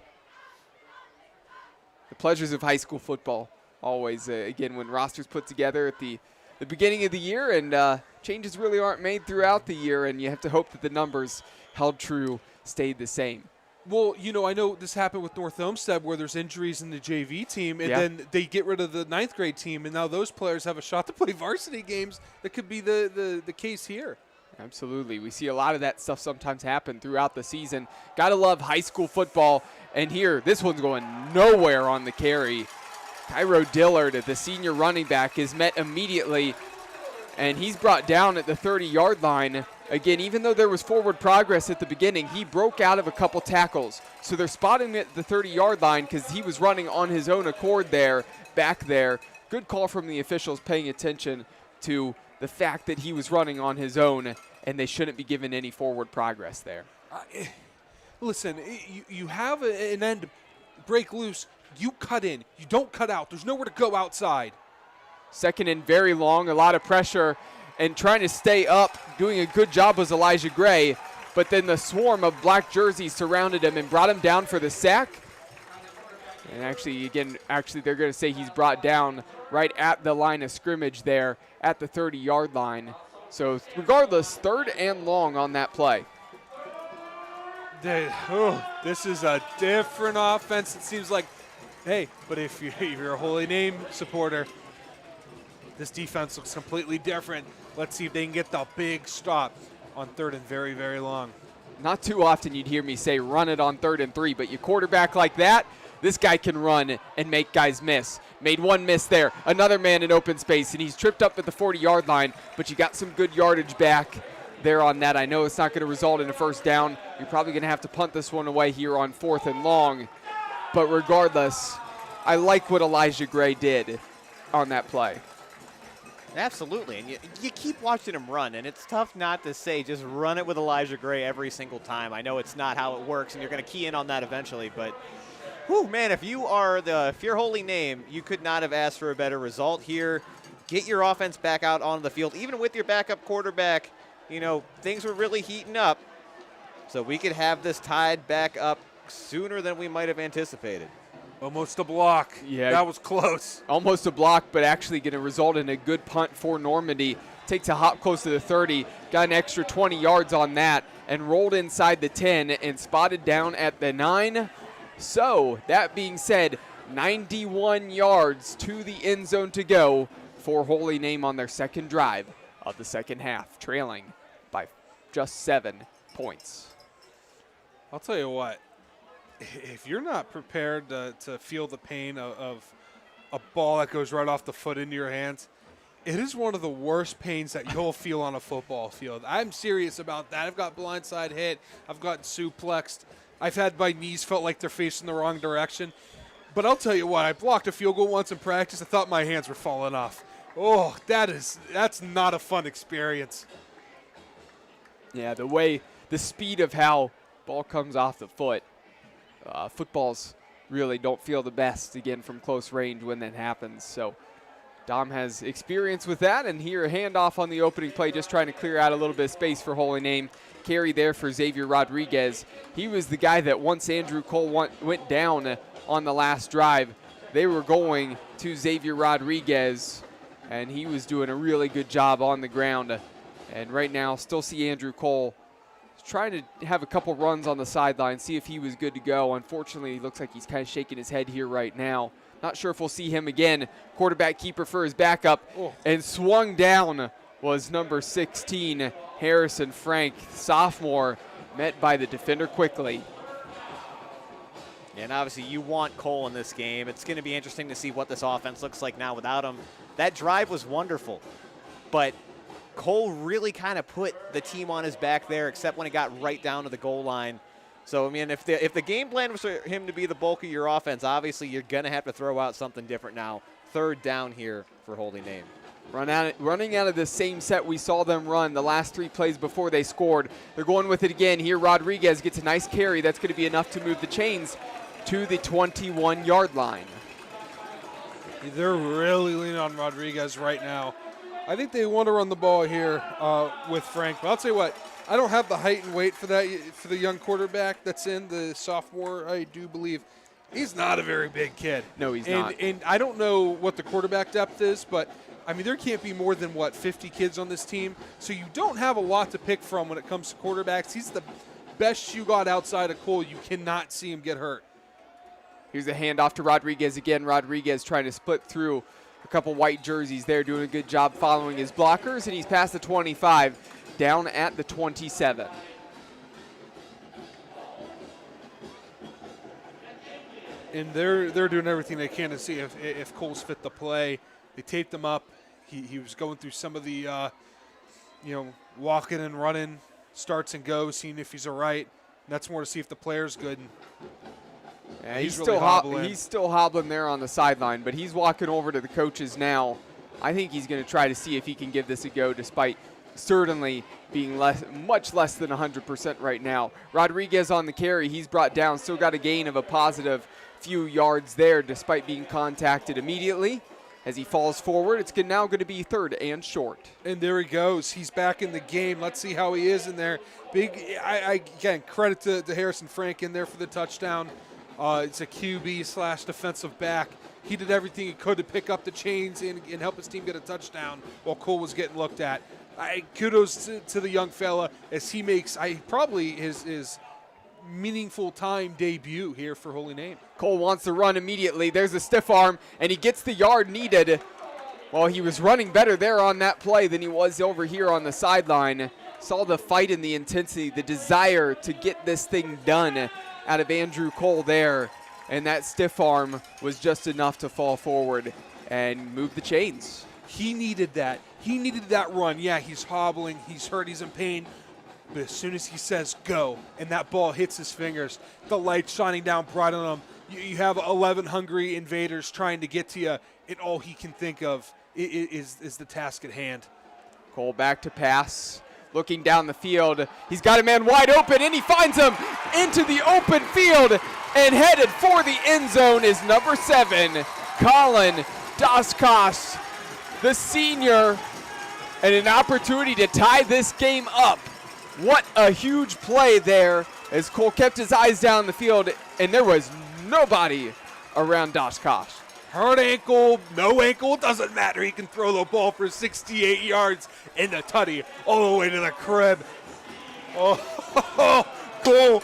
The pleasures of high school football. Always, again, when rosters put together at the beginning of the year, and changes really aren't made throughout the year, and you have to hope that the numbers held true, stayed the same. Well, I know this happened with North Olmsted where there's injuries in the JV team, and then they get rid of the 9th grade team, and now those players have a shot to play varsity games. That could be the case here. Absolutely. We see a lot of that stuff sometimes happen throughout the season. Got to love high school football. And here, this one's going nowhere on the carry. Cairo Dillard, the senior running back, is met immediately, and he's brought down at the 30-yard line. Again, even though there was forward progress at the beginning, he broke out of a couple tackles. So they're spotting him at the 30-yard line because he was running on his own accord there, back there. Good call from the officials paying attention to the fact that he was running on his own, and they shouldn't be given any forward progress there. Listen, you have an end, break loose, you cut in. You don't cut out. There's nowhere to go outside. Second and very long, a lot of pressure, and trying to stay up, doing a good job was Elijah Gray, but then the swarm of black jerseys surrounded him and brought him down for the sack. And actually, they're going to say he's brought down right at the line of scrimmage there at the 30-yard line. So regardless, 3rd and long on that play. This is a different offense. It seems like, hey, but if you're a Holy Name supporter, this defense looks completely different. Let's see if they can get the big stop on 3rd and very, very long. Not too often you'd hear me say run it on 3rd and 3, but you quarterback like that, this guy can run and make guys miss. Made one miss there. Another man in open space, and he's tripped up at the 40-yard line, but you got some good yardage back there on that. I know it's not going to result in a first down. You're probably going to have to punt this one away here on 4th and long. But regardless, I like what Elijah Gray did on that play. Absolutely, and you keep watching him run, and it's tough not to say just run it with Elijah Gray every single time. I know it's not how it works, and you're going to key in on that eventually, but whew, man, if you're Holy Name, you could not have asked for a better result here. Get your offense back out onto the field, even with your backup quarterback. Things were really heating up, so we could have this tied back up sooner than we might have anticipated. Almost a block. Yeah. That was close. Almost a block, but actually going to result in a good punt for Normandy. Takes a hop close to the 30, got an extra 20 yards on that, and rolled inside the 10 and spotted down at the 9. So, that being said, 91 yards to the end zone to go for Holy Name on their second drive of the second half, trailing by just 7 points. I'll tell you what, if you're not prepared to feel the pain of a ball that goes right off the foot into your hands, it is one of the worst pains that you'll feel on a football field. I'm serious about that. I've got blindside hit. I've gotten suplexed. I've had my knees felt like they're facing the wrong direction. But I'll tell you what, I blocked a field goal once in practice. I thought my hands were falling off. Oh, that's not a fun experience. Yeah, the way the speed of how ball comes off the foot. Footballs really don't feel the best, again, from close range when that happens. So Dom has experience with that, and here a handoff on the opening play, just trying to clear out a little bit of space for Holy Name. Carry there for Xavier Rodriguez. He was the guy that once Andrew Cole went down on the last drive, they were going to Xavier Rodriguez, and he was doing a really good job on the ground. And right now, still see Andrew Cole trying to have a couple runs on the sideline, see if he was good to go. Unfortunately, it looks like he's kind of shaking his head here right now. Not sure if we'll see him again. Quarterback keeper for his backup, and swung down was number 16, Harrison Frank, sophomore, met by the defender quickly. And obviously you want Cole in this game. It's going to be interesting to see what this offense looks like now without him. That drive was wonderful, but Cole really kind of put the team on his back there, except when it got right down to the goal line. So, I mean, if the game plan was for him to be the bulk of your offense, obviously you're going to have to throw out something different now. Third down here for Holy Name. Running out of the same set we saw them run the last 3 plays before they scored. They're going with it again. Here Rodriguez gets a nice carry. That's going to be enough to move the chains to the 21-yard line. They're really leaning on Rodriguez right now. I think they want to run the ball here with Frank. But I'll tell you what, I don't have the height and weight for the young quarterback that's in, the sophomore, I do believe. He's not a very big kid. No, he's not. And I don't know what the quarterback depth is, but, I mean, there can't be more than, 50 kids on this team. So you don't have a lot to pick from when it comes to quarterbacks. He's the best you got outside of Cole. You cannot see him get hurt. Here's a handoff to Rodriguez again. Rodriguez trying to split through a couple white jerseys there, doing a good job following his blockers, and he's past the 25, down at the 27. And they're doing everything they can to see if Cole's fit the play. They taped him up. He was going through some of the, walking and running, starts and goes, seeing if he's all right. And that's more to see if the player's good. Yeah, he's really still hobbling there on the sideline, but he's walking over to the coaches now. I think he's going to try to see if he can give this a go, despite certainly being much less than 100% right now. Rodriguez on the carry. He's brought down, still got a gain of a positive few yards there, despite being contacted immediately. As he falls forward, it's now going to be third and short. And there he goes. He's back in the game. Let's see how he is in there. Again, credit to Harrison Frank in there for the touchdown. It's a QB / defensive back. He did everything he could to pick up the chains and help his team get a touchdown while Cole was getting looked at. Kudos to the young fella as he makes probably his meaningful time debut here for Holy Name. Cole wants to run immediately. There's a stiff arm, and he gets the yard needed. Well, he was running better there on that play than he was over here on the sideline. Saw the fight and the intensity, the desire to get this thing done out of Andrew Cole there, and that stiff arm was just enough to fall forward and move the chains. He needed that. He needed that run. Yeah, he's hobbling, he's hurt, he's in pain. But as soon as he says go and that ball hits his fingers, the light shining down bright on him, you have 11 hungry invaders trying to get to you, and all he can think of is the task at hand. Cole back to pass. Looking down the field, he's got a man wide open, and he finds him into the open field, and headed for the end zone is number 7, Colin Daskos, the senior, and an opportunity to tie this game up. What a huge play there as Cole kept his eyes down the field, and there was nobody around Daskos. Hurt ankle, no ankle, doesn't matter. He can throw the ball for 68 yards in the tutty all the way to the crib. Oh, Cole,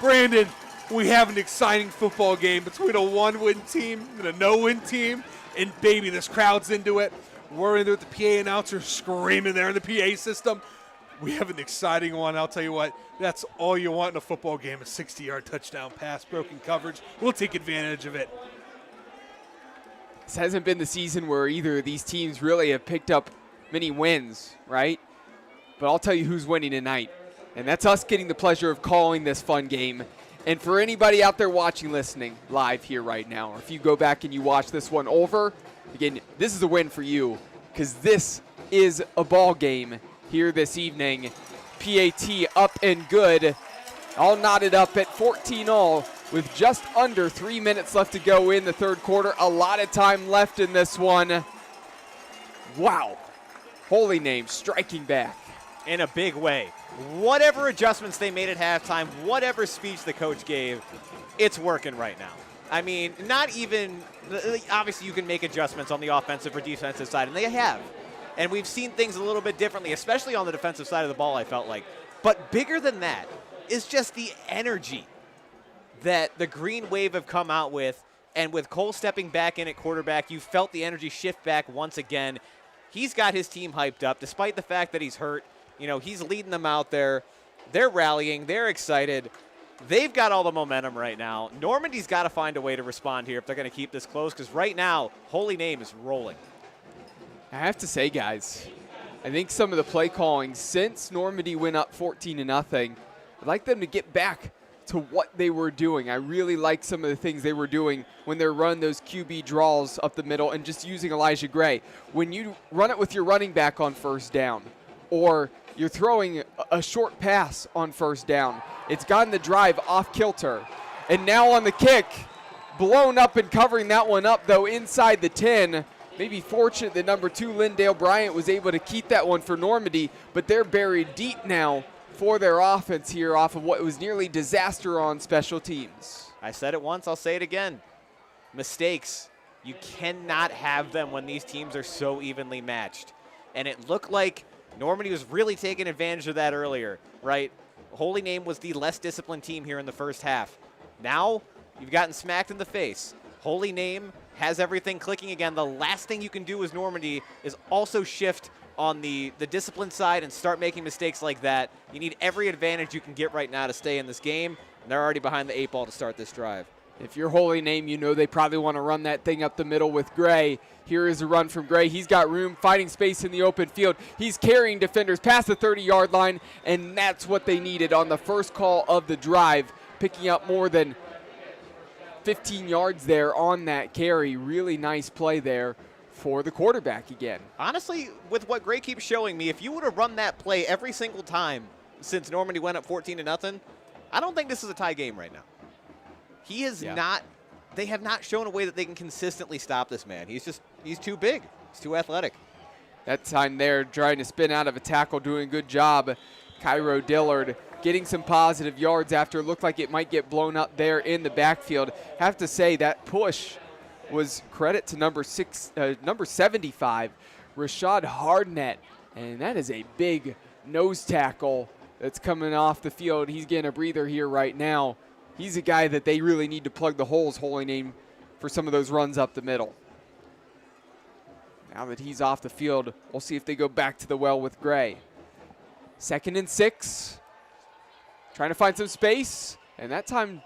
Brandon, we have an exciting football game between a one-win team and a no-win team. And, baby, this crowd's into it. We're into it. The PA announcer screaming there in the PA system. We have an exciting one. I'll tell you what, that's all you want in a football game, a 60-yard touchdown pass, broken coverage. We'll take advantage of it. This hasn't been the season where either of these teams really have picked up many wins, right? But I'll tell you who's winning tonight, and that's us getting the pleasure of calling this fun game. And for anybody out there watching, listening live here right now, or if you go back and you watch this one over, again, this is a win for you because this is a ball game here this evening. PAT up and good. All knotted up at 14-all with just under 3 minutes left to go in the third quarter. A lot of time left in this one. Wow. Holy Name striking back. In a big way. Whatever adjustments they made at halftime, whatever speech the coach gave, it's working right now. I mean, not even, obviously you can make adjustments on the offensive or defensive side, and they have. And we've seen things a little bit differently, especially on the defensive side of the ball, I felt like. But bigger than that is just the energy that the Green Wave have come out with. And with Cole stepping back in at quarterback, you felt the energy shift back once again. He's got his team hyped up, despite the fact that he's hurt. You know, he's leading them out there. They're rallying. They're excited. They've got all the momentum right now. Normandy's got to find a way to respond here if they're going to keep this close, because right now, Holy Name is rolling. I have to say, guys, I think some of the play calling since Normandy went up 14-0, I'd like them to get back to what they were doing. I really like some of the things they were doing when they're running those QB draws up the middle and just using Elijah Gray. When you run it with your running back on first down, or you're throwing a short pass on first down, it's gotten the drive off kilter. And now on the kick, blown up and covering that one up, though, inside the 10. Maybe fortunate that number 2, Lindale Bryant, was able to keep that one for Normandy, but they're buried deep now for their offense here off of what was nearly disaster on special teams. I said it once, I'll say it again. Mistakes, you cannot have them when these teams are so evenly matched. And it looked like Normandy was really taking advantage of that earlier, right? Holy Name was the less disciplined team here in the first half. Now, you've gotten smacked in the face. Holy Name has everything clicking again. The last thing you can do as Normandy is also shift on the discipline side and start making mistakes like that. You need every advantage you can get right now to stay in this game, and they're already behind the 8 ball to start this drive. If you're Holy Name, you know they probably want to run that thing up the middle with Gray. Here is a run from Gray. He's got room, fighting space in the open field. He's carrying defenders past the 30-yard line, and that's what they needed on the first call of the drive, picking up more than 15 yards there on that carry. Really nice play there for the quarterback again. Honestly, with what Gray keeps showing me, if you would have run that play every single time since Normandy went up 14-0, I don't think this is a tie game right now. He is not, they have not shown a way that they can consistently stop this man. He's too big. He's too athletic. That time there, trying to spin out of a tackle, doing a good job. Cairo Dillard getting some positive yards after it looked like it might get blown up there in the backfield. Have to say that push was credit to number 75, Rashad Hardnett. And that is a big nose tackle that's coming off the field. He's getting a breather here right now. He's a guy that they really need to plug the holes, Holy Name, for some of those runs up the middle. Now that he's off the field, we'll see if they go back to the well with Gray. 2nd and 6. Trying to find some space, and that time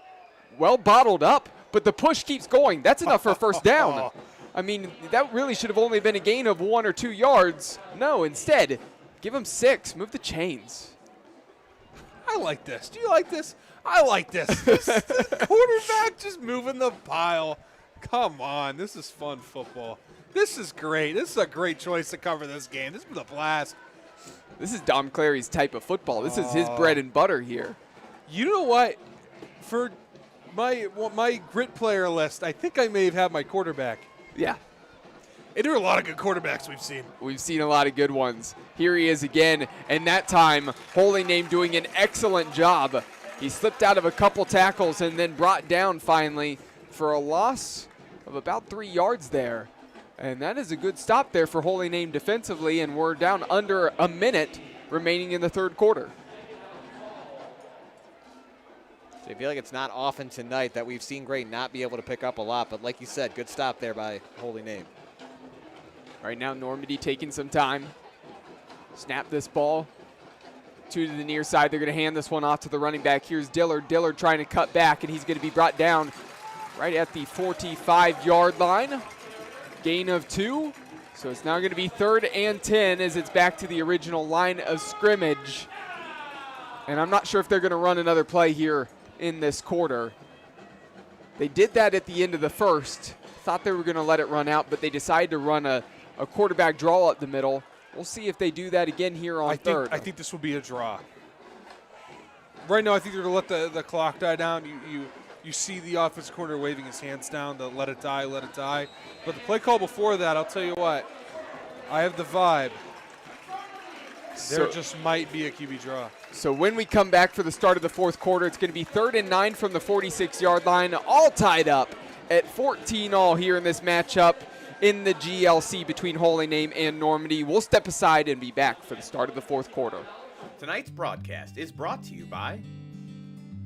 well bottled up, but the push keeps going. That's enough for a first down. I mean, that really should have only been a gain of 1 or 2 yards. No, instead, give him 6. Move the chains. I like this. Do you like this? I like this. This quarterback just moving the pile. Come on. This is fun football. This is great. This is a great choice to cover this game. This was a blast. This is Dom Clary's type of football. This is his bread and butter here. You know what? For my grit player list, I think I may have had my quarterback. Yeah. And there are a lot of good quarterbacks we've seen. We've seen a lot of good ones. Here he is again, and that time, Holy Name doing an excellent job. He slipped out of a couple tackles and then brought down finally for a loss of about 3 yards there. And that is a good stop there for Holy Name defensively, and we're down under a minute remaining in the third quarter. So I feel like it's not often tonight that we've seen Gray not be able to pick up a lot, but like you said, good stop there by Holy Name. Right now, Normandy taking some time. Snap this ball to the near side. They're going to hand this one off to the running back. Here's Dillard. Dillard trying to cut back, and he's going to be brought down right at the 45-yard line. Gain of 2. So it's now going to be 3rd and 10 as it's back to the original line of scrimmage. And I'm not sure if they're going to run another play here in this quarter. They did that at the end of the first. Thought they were going to let it run out, but they decided to run a quarterback draw up the middle. We'll see if they do that again here on third. I think this will be a draw. Right now, I think they're going to let the clock die down. You see the offensive coordinator waving his hands down to let it die, let it die. But the play call before that, I'll tell you what, I have the vibe. There just might be a QB draw. So when we come back for the start of the fourth quarter, it's going to be 3rd and 9 from the 46-yard line, all tied up at 14 all here in this matchup in the GLC between Holy Name and Normandy. We'll step aside and be back for the start of the fourth quarter. Tonight's broadcast is brought to you by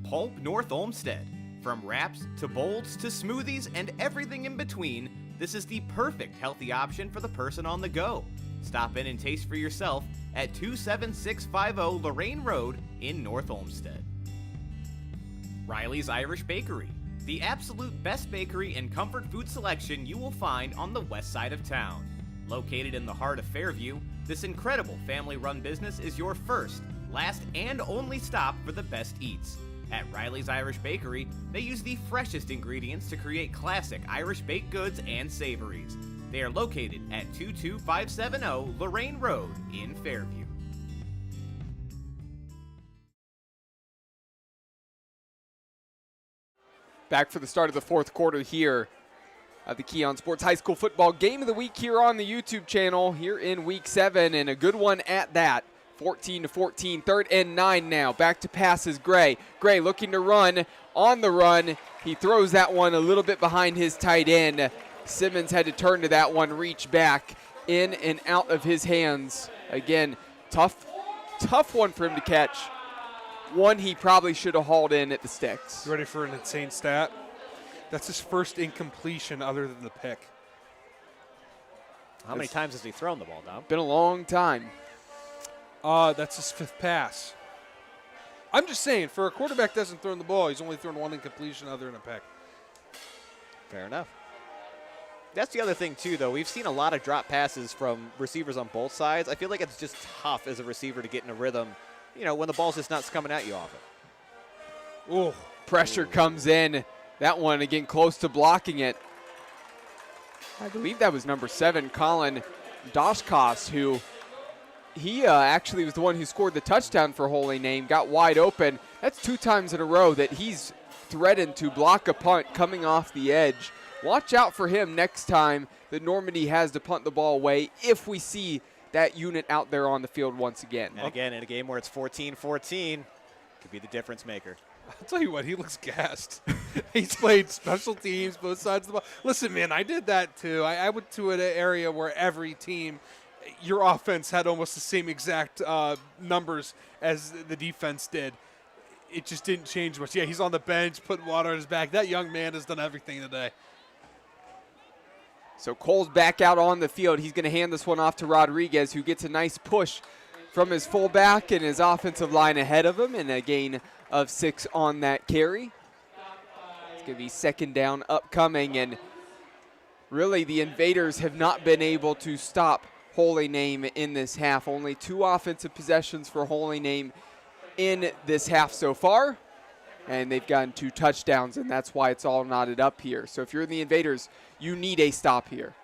Pulp North Olmsted. From wraps to bowls to smoothies and everything in between, this is the perfect healthy option for the person on the go. Stop in and taste for yourself at 27650 Lorraine Road in North Olmsted. Riley's Irish Bakery, the absolute best bakery and comfort food selection you will find on the west side of town. Located in the heart of Fairview, this incredible family-run business is your first, last, and only stop for the best eats. At Riley's Irish Bakery, they use the freshest ingredients to create classic Irish baked goods and savories. They are located at 22570 Lorraine Road in Fairview. Back for the start of the fourth quarter here of the Keon Sports High School Football Game of the Week here on the YouTube channel here in Week 7, and a good one at that. 14-14, 3rd and 9 now. Back to passes, Gray. Gray looking to run, on the run. He throws that one a little bit behind his tight end. Simmons had to turn to that one, reach back, in and out of his hands. Again, tough one for him to catch. One he probably should have hauled in at the sticks. You ready for an insane stat? That's his first incompletion other than the pick. How many times has he thrown the ball, Dom? Been a long time. That's his 5th pass. I'm just saying, for a quarterback that hasn't thrown the ball, he's only thrown one incompletion other than a pick. Fair enough. That's the other thing, too, though. We've seen a lot of drop passes from receivers on both sides. I feel like it's just tough as a receiver to get in a rhythm, when the ball's just not coming at you often. Ooh, pressure comes in. That one, again, close to blocking it. I believe that was number 7, Colin Doshkos, who he actually was the one who scored the touchdown for Holy Name, got wide open. That's 2 times in a row that he's threatened to block a punt coming off the edge. Watch out for him next time that Normandy has to punt the ball away if we see that unit out there on the field once again. And again, in a game where it's 14-14, could be the difference maker. I'll tell you what, he looks gassed. He's played special teams, both sides of the ball. Listen, man, I did that too. I went to an area where every team, your offense had almost the same exact numbers as the defense did. It just didn't change much. Yeah, he's on the bench, putting water on his back. That young man has done everything today. So Cole's back out on the field. He's going to hand this one off to Rodriguez, who gets a nice push from his fullback and his offensive line ahead of him, and a gain of 6 on that carry. It's going to be 2nd down upcoming, and really the Invaders have not been able to stop Holy Name in this half. Only 2 offensive possessions for Holy Name in this half so far, and they've gotten 2 touchdowns, and that's why it's all knotted up here. So if you're the Invaders, you need a stop here.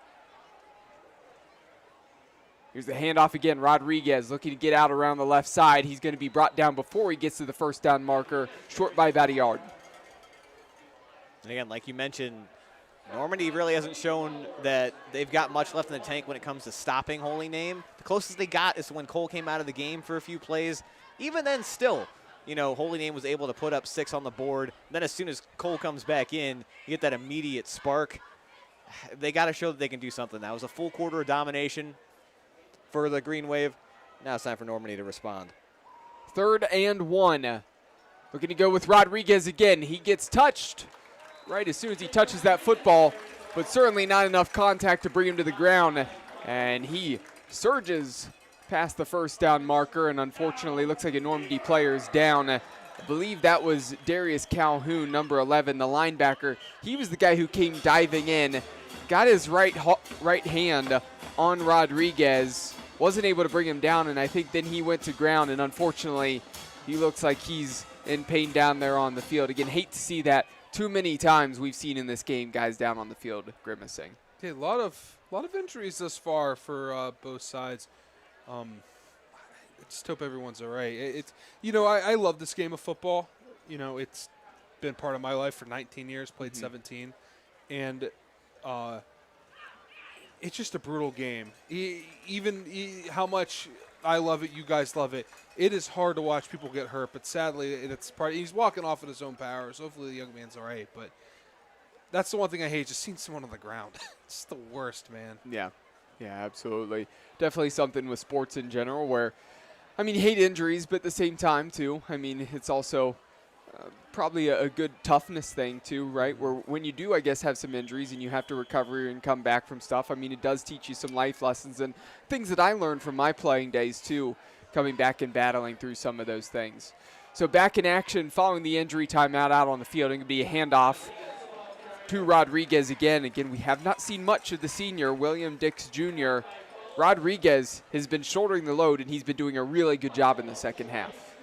Here's the handoff again. Rodriguez looking to get out around the left side. He's going to be brought down before he gets to the 1st down marker, short by about a yard. And again, like you mentioned, Normandy really hasn't shown that they've got much left in the tank when it comes to stopping Holy Name. The closest they got is when Cole came out of the game for a few plays. Even then, still, Holy Name was able to put up 6 on the board. And then as soon as Cole comes back in, you get that immediate spark. They got to show that they can do something. That was a full quarter of domination for the Green Wave. Now it's time for Normandy to respond. 3rd and 1. Looking to go with Rodriguez again. He gets touched right as soon as he touches that football, but certainly not enough contact to bring him to the ground. And he surges past the 1st down marker, and unfortunately looks like a Normandy player is down. I believe that was Darius Calhoun, number 11, the linebacker. He was the guy who came diving in, got his right hand on Rodriguez, wasn't able to bring him down, and I think then he went to ground, and unfortunately he looks like he's in pain down there on the field. Again, hate to see that. Too many times we've seen in this game guys down on the field grimacing. Okay, a lot of injuries thus far for both sides. just hope everyone's all right. It's I love this game of football. It's been part of my life for 19 years. Played 17, and it's just a brutal game. How much I love it, you guys love it. It is hard to watch people get hurt, but sadly, it's part. He's walking off at his own power, so hopefully the young man's all right. But that's the one thing I hate, just seeing someone on the ground. It's the worst, man. Yeah, absolutely. Definitely something with sports in general where, you hate injuries, but at the same time, too, it's also probably a good toughness thing, too, right? Where when you do, I guess, have some injuries and you have to recover and come back from stuff, it does teach you some life lessons and things that I learned from my playing days, too, coming back and battling through some of those things. So back in action following the injury timeout out on the field. It can be a handoff to Rodriguez again. Again, we have not seen much of the senior, William Dix Jr. Rodriguez has been shouldering the load, and he's been doing a really good job in the second half.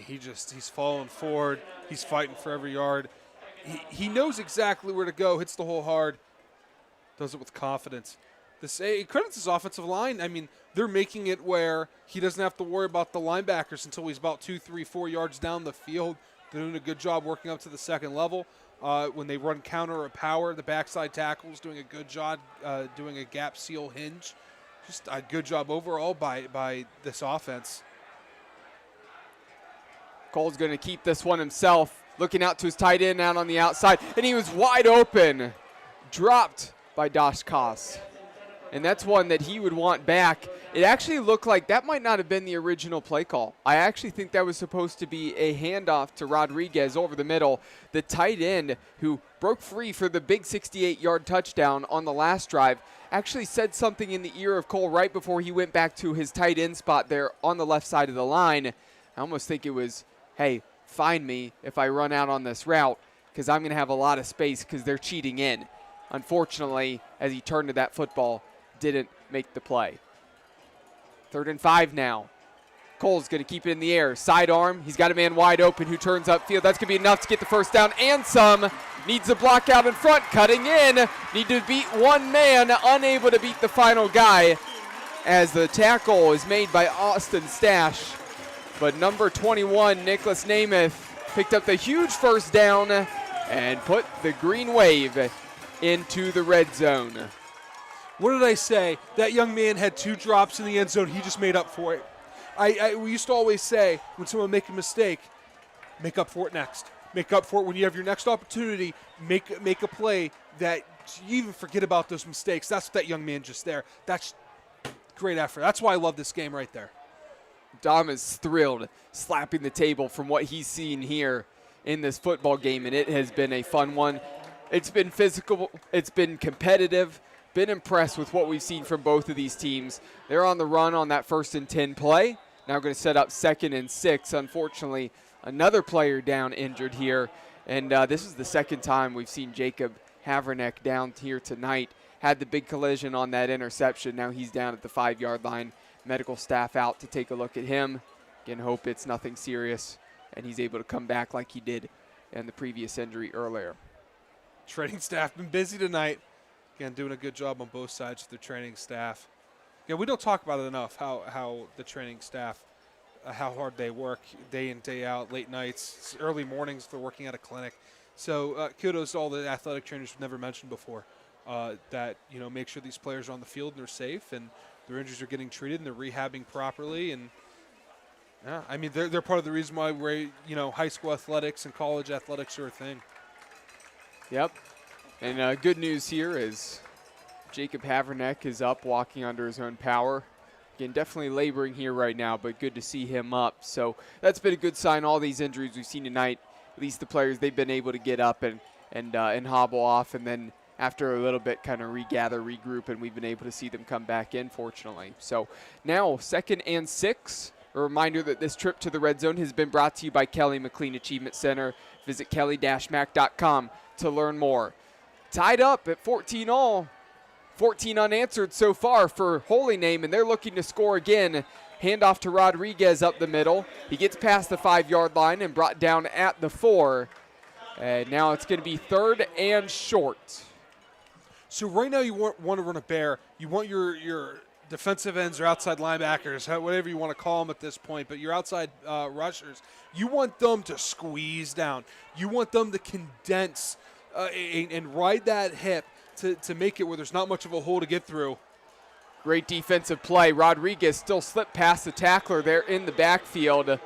He's falling forward. He's fighting for every yard. He knows exactly where to go, hits the hole hard, does it with confidence. It credits his offensive line. They're making it where he doesn't have to worry about the linebackers until he's about 2, 3, 4 yards down the field. They're doing a good job working up to the second level. When they run counter or power, the backside tackles doing a good job doing a gap seal hinge. Just a good job overall by this offense. Cole's going to keep this one himself, looking out to his tight end out on the outside, and he was wide open, dropped by Dosh Koss. And that's one that he would want back. It actually looked like that might not have been the original play call. I actually think that was supposed to be a handoff to Rodriguez over the middle. The tight end, who broke free for the big 68-yard touchdown on the last drive, actually said something in the ear of Cole right before he went back to his tight end spot there on the left side of the line. I almost think it was, hey, find me if I run out on this route because I'm going to have a lot of space because they're cheating in. Unfortunately, as he turned to that football, didn't make the play. 3rd and 5 now. Cole's going to keep it in the air. Sidearm. He's got a man wide open who turns upfield. That's going to be enough to get the first down and some. Needs a block out in front. Cutting in. Need to beat one man. Unable to beat the final guy as the tackle is made by Austin Stash. But number 21, Nicholas Namath, picked up the huge first down and put the Green Wave into the red zone. What did I say? That young man had 2 drops in the end zone. He just made up for it. We used to always say when someone make a mistake, make up for it next. Make up for it when you have your next opportunity. Make a play that you even forget about those mistakes. That's what that young man just there. That's great effort. That's why I love this game right there. Dom is thrilled, slapping the table from what he's seen here in this football game, and it has been a fun one. It's been physical. It's been competitive. Been impressed with what we've seen from both of these teams. They're on the run on that 1st and 10 play. Now going to set up 2nd and 6. Unfortunately, another player down injured here. And this is the second time we've seen Jacob Haverneck down here tonight. Had the big collision on that interception. Now he's down at the 5-yard line. Medical staff out to take a look at him. Again, hope it's nothing serious and he's able to come back like he did in the previous injury earlier. Training staff been busy tonight. Again, doing a good job on both sides of their training staff. Yeah, we don't talk about it enough, how the training staff, how hard they work day in, day out, late nights, early mornings if they're working at a clinic. So kudos to all the athletic trainers we've never mentioned before that, make sure these players are on the field and they're safe and their injuries are getting treated and they're rehabbing properly. And, yeah, they're part of the reason why we're, high school athletics and college athletics are a thing. Yep. And good news here is Jacob Haverneck is up, walking under his own power. Again, definitely laboring here right now, but good to see him up. So that's been a good sign. All these injuries we've seen tonight, at least the players, they've been able to get up and hobble off, and then after a little bit kind of regather, regroup, and we've been able to see them come back in, fortunately. So now 2nd and 6. A reminder that this trip to the red zone has been brought to you by Kelly McLean Achievement Center. Visit kelly-mac.com to learn more. Tied up at 14 all. 14 unanswered so far for Holy Name, and they're looking to score again. Handoff to Rodriguez up the middle. He gets past the 5-yard line and brought down at the 4. And now it's going to be 3rd and short. So right now you want to run a bear. You want your defensive ends or outside linebackers, whatever you want to call them at this point, but your outside rushers, you want them to squeeze down. You want them to condense and ride that hip to make it where there's not much of a hole to get through. Great defensive play. Rodriguez still slipped past the tackler there in the backfield.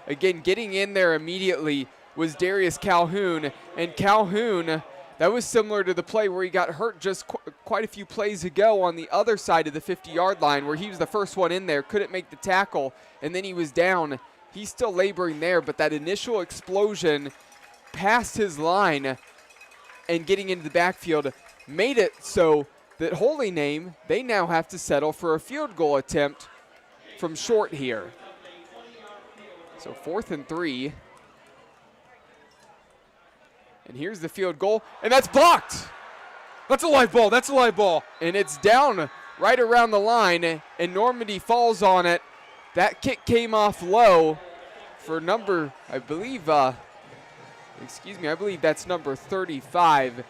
Again, getting in there immediately was Darius Calhoun, and Calhoun, that was similar to the play where he got hurt just quite a few plays ago on the other side of the 50-yard line, where he was the first one in there, couldn't make the tackle, and then he was down. He's still laboring there, but that initial explosion past his line and getting into the backfield made it so that Holy Name, they now have to settle for a field goal attempt from short here. So 4th and 3. And here's the field goal, and that's blocked. That's a live ball. That's a live ball. And it's down right around the line, and Normandy falls on it. That kick came off low for number, I believe that's number 35,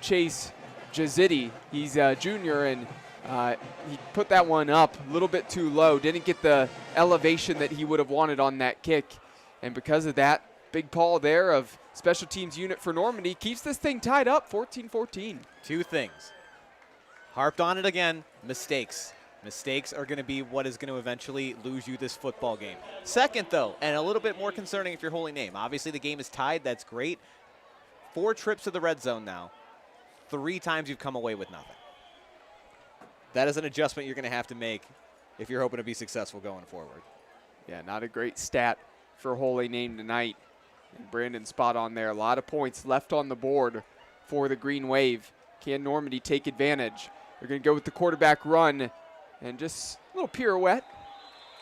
Chase Jazitti. He's a junior, and he put that one up a little bit too low. Didn't get the elevation that he would have wanted on that kick. And because of that, big Paul there of special teams unit for Normandy keeps this thing tied up, 14-14. Two things. Harped on it again, mistakes. Mistakes are going to be what is going to eventually lose you this football game. Second, though, and a little bit more concerning if you're Holy Name. Obviously, the game is tied. That's great. 4 trips to the red zone now. 3 times you've come away with nothing. That is an adjustment you're going to have to make if you're hoping to be successful going forward. Yeah, not a great stat for Holy Name tonight. And Brandon spot on there. A lot of points left on the board for the Green Wave. Can Normandy take advantage? They're going to go with the quarterback run and just a little pirouette.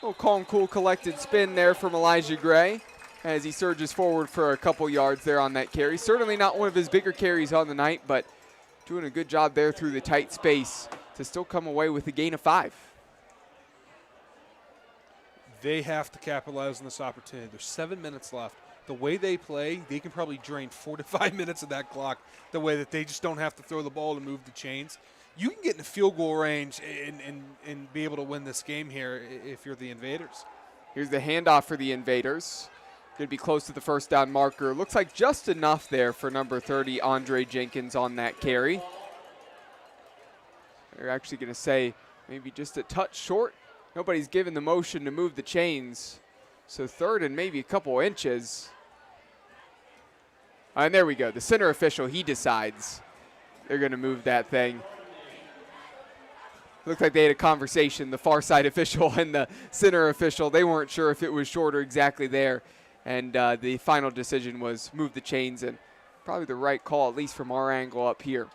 A little calm, cool, collected spin there from Elijah Gray as he surges forward for a couple yards there on that carry. Certainly not one of his bigger carries on the night, but doing a good job there through the tight space to still come away with a gain of 5. They have to capitalize on this opportunity. There's 7 minutes left. The way they play, they can probably drain 4 to 5 minutes of that clock the way that they just don't have to throw the ball to move the chains. You can get in the field goal range and be able to win this game here if you're the Invaders. Here's the handoff for the Invaders. Going to be close to the first down marker. Looks like just enough there for number 30, Andre Jenkins, on that carry. They're actually going to say maybe just a touch short. Nobody's given the motion to move the chains. So 3rd and maybe a couple inches. And there we go. The center official, he decides they're going to move that thing. Looked like they had a conversation, the far side official and the center official. They weren't sure if it was short or exactly there. And the final decision was move the chains, and probably the right call, at least from our angle up here.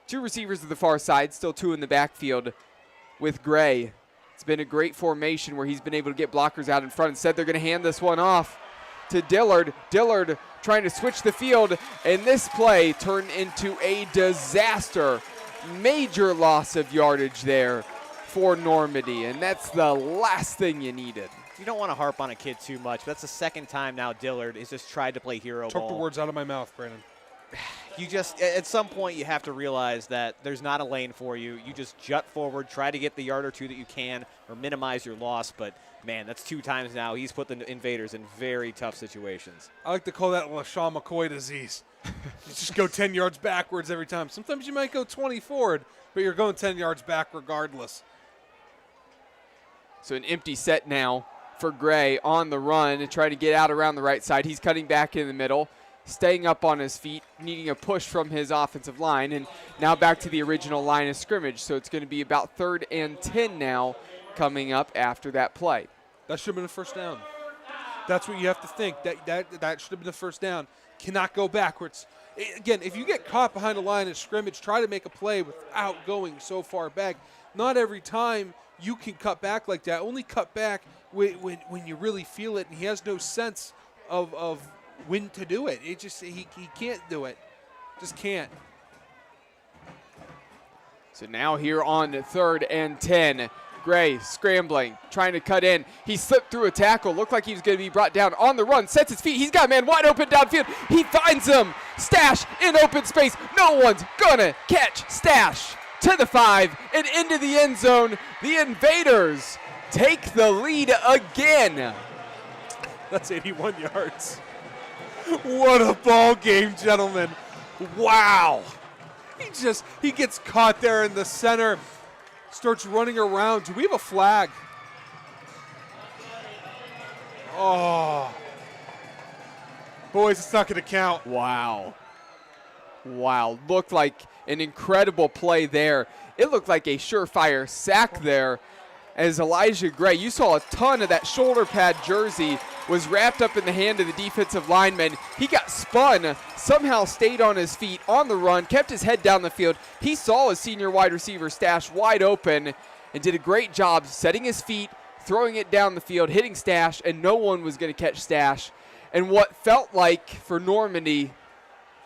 2 receivers to the far side, still 2 in the backfield with Gray. It's been a great formation where he's been able to get blockers out in front. Instead, they're going to hand this one off to Dillard. Dillard trying to switch the field, and this play turned into a disaster. Major loss of yardage there for Normandy, and that's the last thing you needed. You don't want to harp on a kid too much, but that's the second time now Dillard has just tried to play hero ball. Took the words out of my mouth, Brandon. You just, at some point, you have to realize that there's not a lane for you. You just jut forward, try to get the yard or 2 that you can, or minimize your loss. But, man, that's 2 times now. He's put the Invaders in very tough situations. I like to call that LaShawn McCoy disease. You just go 10 yards backwards every time. Sometimes you might go 20 forward, but you're going 10 yards back regardless. So an empty set now for Gray on the run and trying to get out around the right side. He's cutting back in the middle, staying up on his feet, needing a push from his offensive line, and now back to the original line of scrimmage. So it's going to be about 3rd and 10 now coming up after that play. That should have been a first down. That's what you have to think. That should have been the first down. Cannot go backwards. Again, if you get caught behind a line of scrimmage, try to make a play without going so far back. Not every time you can cut back like that. Only cut back when you really feel it, and he has no sense of when to do it. It just he can't do it. Just can't. So now here on 3rd and 10. Gray scrambling, trying to cut in. He slipped through a tackle. Looked like he was going to be brought down on the run. Sets his feet. He's got a man wide open downfield. He finds him. Stash in open space. No one's going to catch Stash. to the 5, and into the end zone. The Invaders take the lead again. That's 81 yards. What a ball game, gentlemen. Wow. He gets caught there in the center, starts running around. Do we have a flag? Oh. Boys, it's not going to count. Wow. Wow. Looked like an incredible play there. It looked like a surefire sack there as Elijah Gray, you saw a ton of that shoulder pad jersey was wrapped up in the hand of the defensive lineman. He got spun, somehow stayed on his feet on the run, kept his head down the field. He saw his senior wide receiver Stash wide open and did a great job setting his feet, throwing it down the field, hitting Stash, and no one was going to catch Stash. And what felt like for Normandy,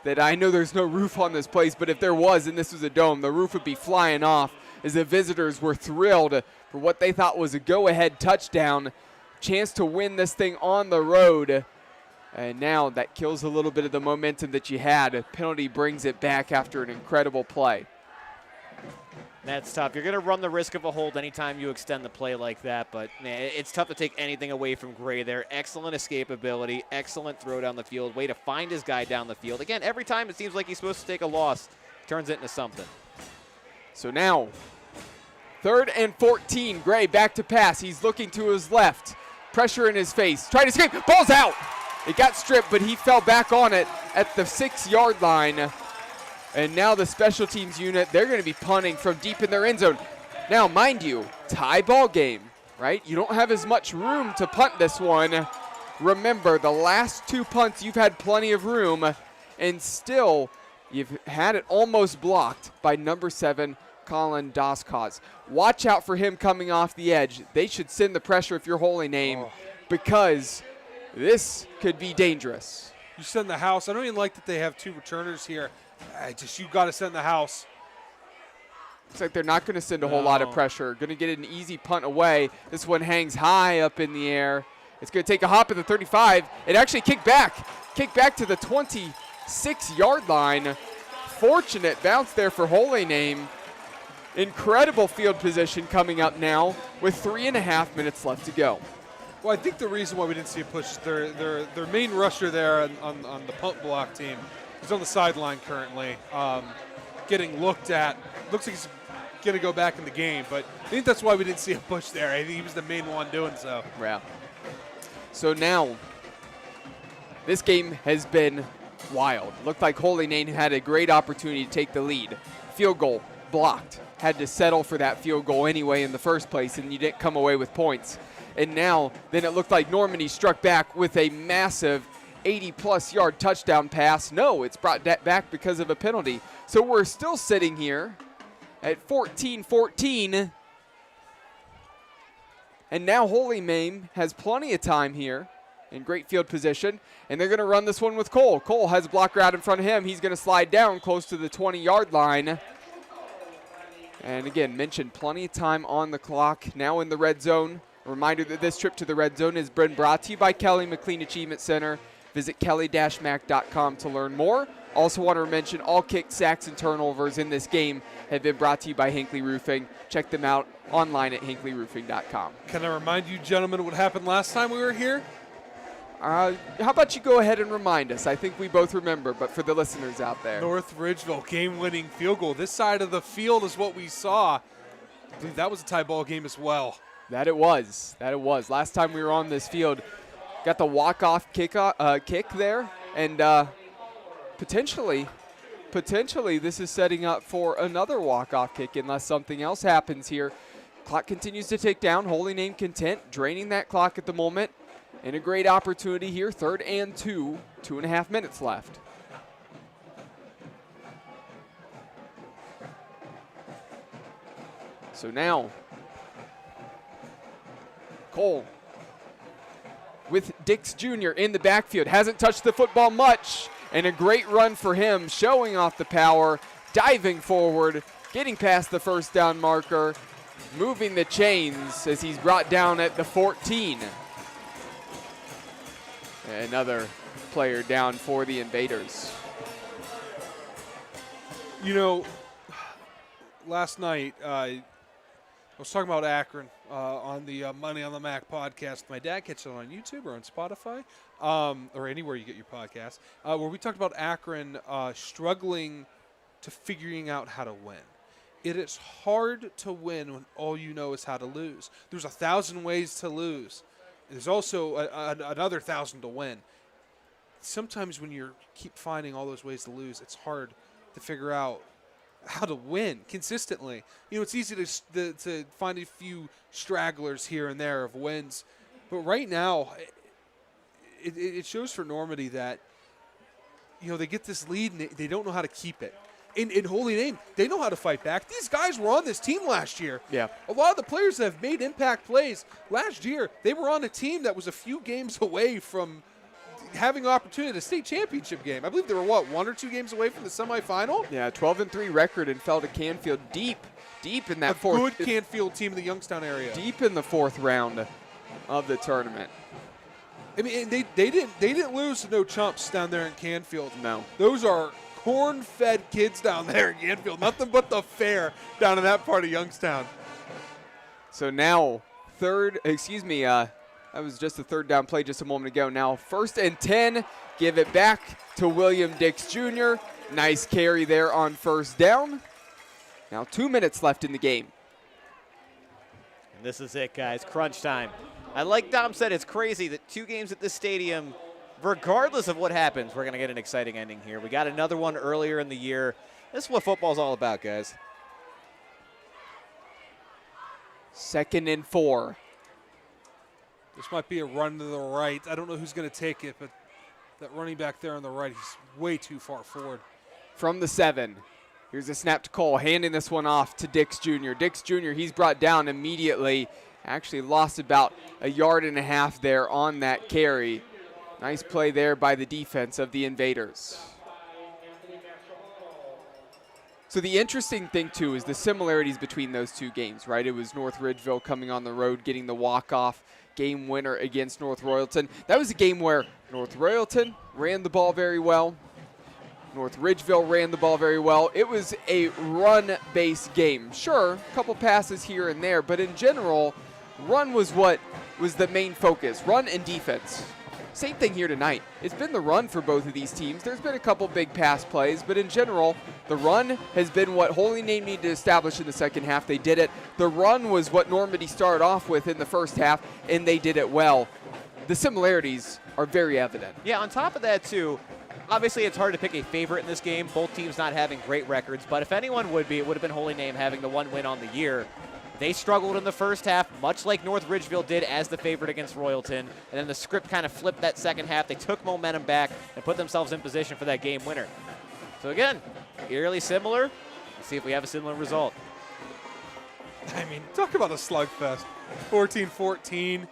that I know there's no roof on this place, but if there was and this was a dome, the roof would be flying off as the visitors were thrilled for what they thought was a go-ahead touchdown, chance to win this thing on the road. And now that kills a little bit of the momentum that you had. A penalty brings it back after an incredible play. That's tough. You're going to run the risk of a hold anytime you extend the play like that, but man, it's tough to take anything away from Gray there. Excellent escapability, excellent throw down the field, way to find his guy down the field. Again, every time it seems like he's supposed to take a loss, turns it into something. So now, 3rd and 14, Gray back to pass. He's looking to his left, pressure in his face, trying to escape, ball's out. It got stripped, but he fell back on it at the 6-yard line. And now the special teams unit, they're going to be punting from deep in their end zone. Now, mind you, tie ball game, right? You don't have as much room to punt this one. Remember, the last 2 punts, you've had plenty of room, and still, you've had it almost blocked by number 7, Colin Doskos. Watch out for him coming off the edge. They should send the pressure if you're Holy Name, because this could be dangerous. You send the house. I don't even like that they have 2 returners here. You got to send the house. Looks like they're not going to send a whole lot of pressure. Going to get an easy punt away. This one hangs high up in the air. It's going to take a hop at the 35. It actually kicked back to the 26-yard line. Fortunate bounce there for Holy Name. Incredible field position coming up now with 3.5 minutes left to go. Well, I think the reason why we didn't see a push, their main rusher there on the punt block team, he's on the sideline currently, getting looked at. Looks like he's going to go back in the game, but I think that's why we didn't see a push there. I think he was the main one doing so. Yeah. So now, this game has been wild. Looked like Holy Name had a great opportunity to take the lead. Field goal blocked. Had to settle for that field goal anyway in the first place, and you didn't come away with points. And now, then it looked like Normandy struck back with a massive 80-plus yard touchdown pass. No, it's brought that back because of a penalty. So we're still sitting here at 14-14. And now Holy Name has plenty of time here in great field position. And they're going to run this one with Cole. Cole has a blocker out in front of him. He's going to slide down close to the 20-yard line. And again, mentioned plenty of time on the clock. Now in the red zone. A reminder that this trip to the red zone has been brought to you by Kelly McLean Achievement Center. Visit kelly-mac.com to learn more. Also want to mention all kicks, sacks, and turnovers in this game have been brought to you by Hinckley Roofing. Check them out online at hinkleyroofing.com. Can I remind you, gentlemen, what happened last time we were here? How about you go ahead and remind us? I think we both remember, but for the listeners out there. North Ridgeville game-winning field goal. This side of the field is what we saw. I believe that was a tie ball game as well. That it was. Last time we were on this field, got the walk-off kick there, and potentially this is setting up for another walk-off kick unless something else happens here. Clock continues to tick down. Holy Name content, draining that clock at the moment. And a great opportunity here, 3rd and 2, 2.5 minutes left. So now, Cole with Dix Jr. in the backfield. Hasn't touched the football much. And a great run for him, showing off the power, diving forward, getting past the first down marker, moving the chains as he's brought down at the 14. Another player down for the Invaders. You know, last night, I was talking about Akron on the Money on the Mac podcast. My dad catches it on YouTube or on Spotify or anywhere you get your podcast, where we talked about Akron struggling to figuring out how to win. It is hard to win when all you know is how to lose. There's 1,000 ways to lose. There's also another 1,000 to win. Sometimes when you keep finding all those ways to lose, it's hard to figure out how to win consistently. It's easy to find a few stragglers here and there of wins. But right now, it shows for Normandy that, they get this lead and they don't know how to keep it. In Holy Name, they know how to fight back. These guys were on this team last year. Yeah. A lot of the players that have made impact plays last year, they were on a team that was a few games away from having an opportunity at a state championship game. I believe they were, 1 or 2 games away from the semifinal? Yeah, 12-3 record and fell to Canfield deep in that fourth. Good Canfield team in the Youngstown area. Deep in the 4th round of the tournament. I mean, they didn't lose to no chumps down there in Canfield. No. Those are corn-fed kids down there in Canfield. Nothing but the fair down in that part of Youngstown. So now that was just the 3rd down play just a moment ago. Now 1st and 10, give it back to William Dix Jr. Nice carry there on 1st down. Now 2 minutes left in the game. And this is it, guys. Crunch time. Like Dom said, it's crazy that 2 games at this stadium, regardless of what happens, we're going to get an exciting ending here. We got another one earlier in the year. This is what football's all about, guys. 2nd and 4. This might be a run to the right. I don't know who's going to take it, but that running back there on the right, he's way too far forward. From the 7. Here's a snap to Cole, handing this one off to Dix Jr. Dix Jr., he's brought down immediately. Actually lost about 1.5 yards there on that carry. Nice play there by the defense of the Invaders. So the interesting thing, too, is the similarities between those 2 games, right? It was North Ridgeville coming on the road, getting the walk-off game winner against North Royalton. That was a game where North Royalton ran the ball very well. North Ridgeville ran the ball very well. It was a run-based game. Sure, a couple passes here and there, but in general, run was what was the main focus, run and defense. Same thing here tonight. It's been the run for both of these teams. There's been a couple big pass plays, but in general, the run has been what Holy Name needed to establish in the second half. They did it. The run was what Normandy started off with in the first half, and they did it well. The similarities are very evident. Yeah, on top of that, too, obviously it's hard to pick a favorite in this game. Both teams not having great records, but if anyone would be, it would have been Holy Name having the 1 win on the year. They struggled in the first half, much like North Ridgeville did as the favorite against Royalton. And then the script kind of flipped that second half. They took momentum back and put themselves in position for that game winner. So again, eerily similar. Let's see if we have a similar result. I mean, talk about a slugfest. 14-14.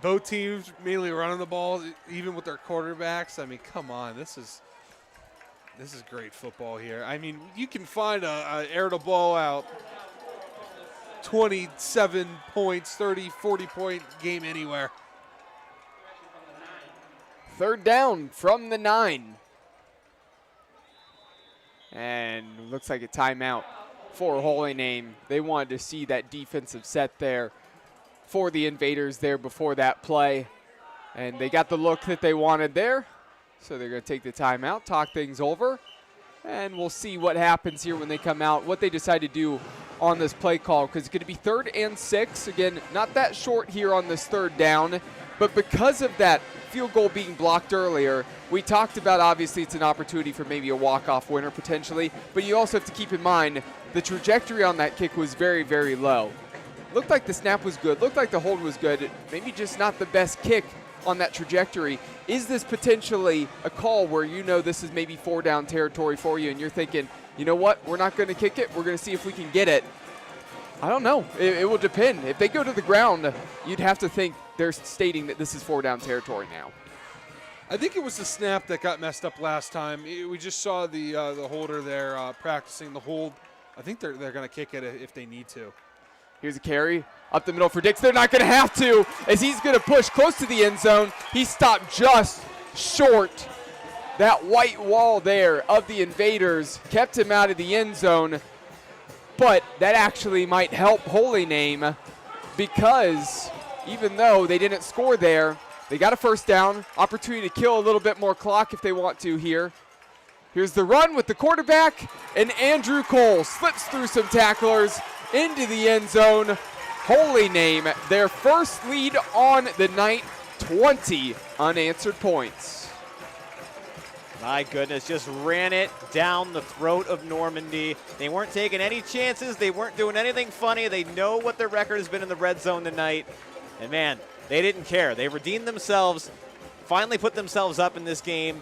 Both teams mainly running the ball, even with their quarterbacks. I mean, come on. This is great football here. I mean, you can find a air the ball out 27 points, 30, 40-point game anywhere. 3rd down from the 9. And looks like a timeout for Holy Name. They wanted to see that defensive set there for the Invaders there before that play. And they got the look that they wanted there. So they're going to take the timeout, talk things over. And we'll see what happens here when they come out, what they decide to do on this play call, because it's going to be 3rd and 6. Again, not that short here on this 3rd down, but because of that field goal being blocked earlier, we talked about obviously it's an opportunity for maybe a walk-off winner potentially, but you also have to keep in mind the trajectory on that kick was very, very low. Looked like the snap was good, looked like the hold was good, maybe just not the best kick on that trajectory. Is this potentially a call where you know this is maybe 4-down territory for you and you're thinking, you know what, we're not going to kick it, we're going to see if we can get it? I don't know. It will depend. If they go to the ground, you'd have to think they're stating that this is 4-down territory now. I think it was the snap that got messed up last time. We just saw the holder there practicing the hold. I think they're going to kick it if they need to. Here's a carry up the middle for Dix. They're not going to have to, as he's going to push close to the end zone. He stopped just short. That white wall there of the Invaders kept him out of the end zone. But that actually might help Holy Name, because even though they didn't score there, they got a first down, opportunity to kill a little bit more clock if they want to here. Here's the run with the quarterback, and Andrew Cole slips through some tacklers into the end zone. Holy Name, their first lead on the night, 20 unanswered points. My goodness, just ran it down the throat of Normandy. They weren't taking any chances. They weren't doing anything funny. They know what their record has been in the red zone tonight. And man, they didn't care. They redeemed themselves, finally put themselves up in this game.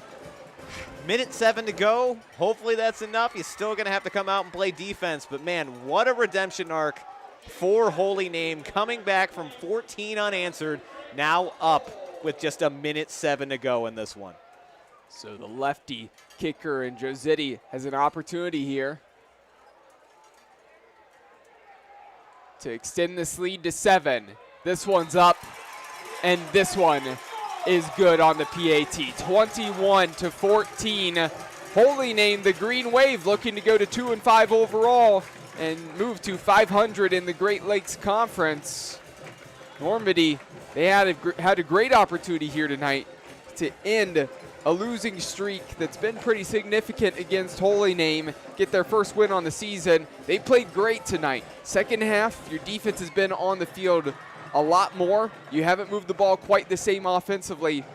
Minute 7 to go. Hopefully that's enough. You're still going to have to come out and play defense. But man, what a redemption arc for Holy Name, coming back from 14 unanswered, now up with just a minute 7 to go in this one. So the lefty kicker and Josetti has an opportunity here to extend this lead to 7. This one's up, and this one is good on the PAT. 21-14. Holy Name, the Green Wave, looking to go to 2-5 overall and move to 500 in the Great Lakes Conference. Normandy, they had a great opportunity here tonight to end a losing streak that's been pretty significant against Holy Name, get their first win on the season. They played great tonight. Second half, your defense has been on the field a lot more. You haven't moved the ball quite the same offensively,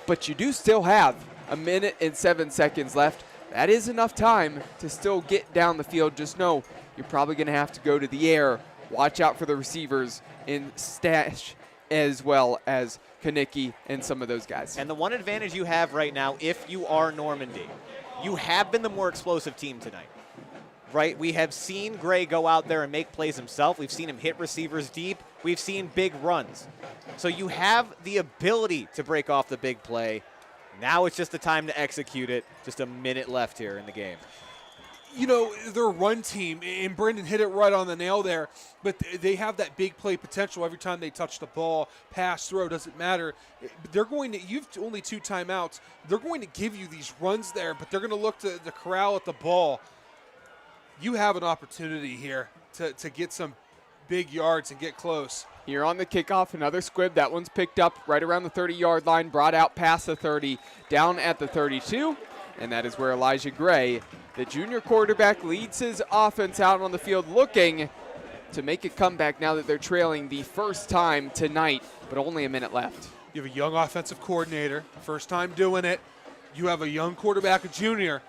but you do still have a minute and 7 seconds left. That is enough time to still get down the field. Just know you're probably going to have to go to the air. Watch out for the receivers in Stash as well as Kanicki and some of those guys. And the one advantage you have right now, if you are Normandy, you have been the more explosive team tonight, right? We have seen Gray go out there and make plays himself. We've seen him hit receivers deep. We've seen big runs. So you have the ability to break off the big play. Now it's just the time to execute it. Just a minute left here in the game. You know, they're a run team, and Brendan hit it right on the nail there, but they have that big play potential every time they touch the ball, pass, throw, doesn't matter. They're going to, you've only 2 timeouts, they're going to give you these runs there, but they're going to look to corral at the ball. You have an opportunity here to get some big yards and get close. Here on the kickoff, another squib. That one's picked up right around the 30-yard line, brought out past the 30, down at the 32, and that is where Elijah Gray, the junior quarterback, leads his offense out on the field, looking to make a comeback now that they're trailing the first time tonight, but only a minute left. You have a young offensive coordinator, first time doing it. You have a young quarterback, a junior.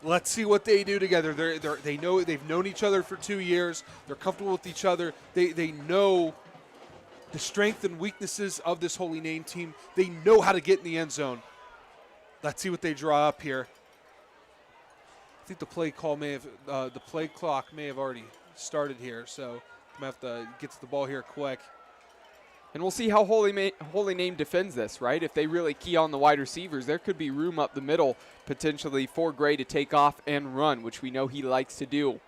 Let's see what they do together. They know, they've known each other for 2 years. They're comfortable with each other. They know the strengths and weaknesses of this Holy Name team. They know how to get in the end zone. Let's see what they draw up here. I think the play clock may have already started here, so I'm gonna have to get to the ball here quick. And we'll see how Holy Name defends this, right? If they really key on the wide receivers, there could be room up the middle potentially for Gray to take off and run, which we know he likes to do.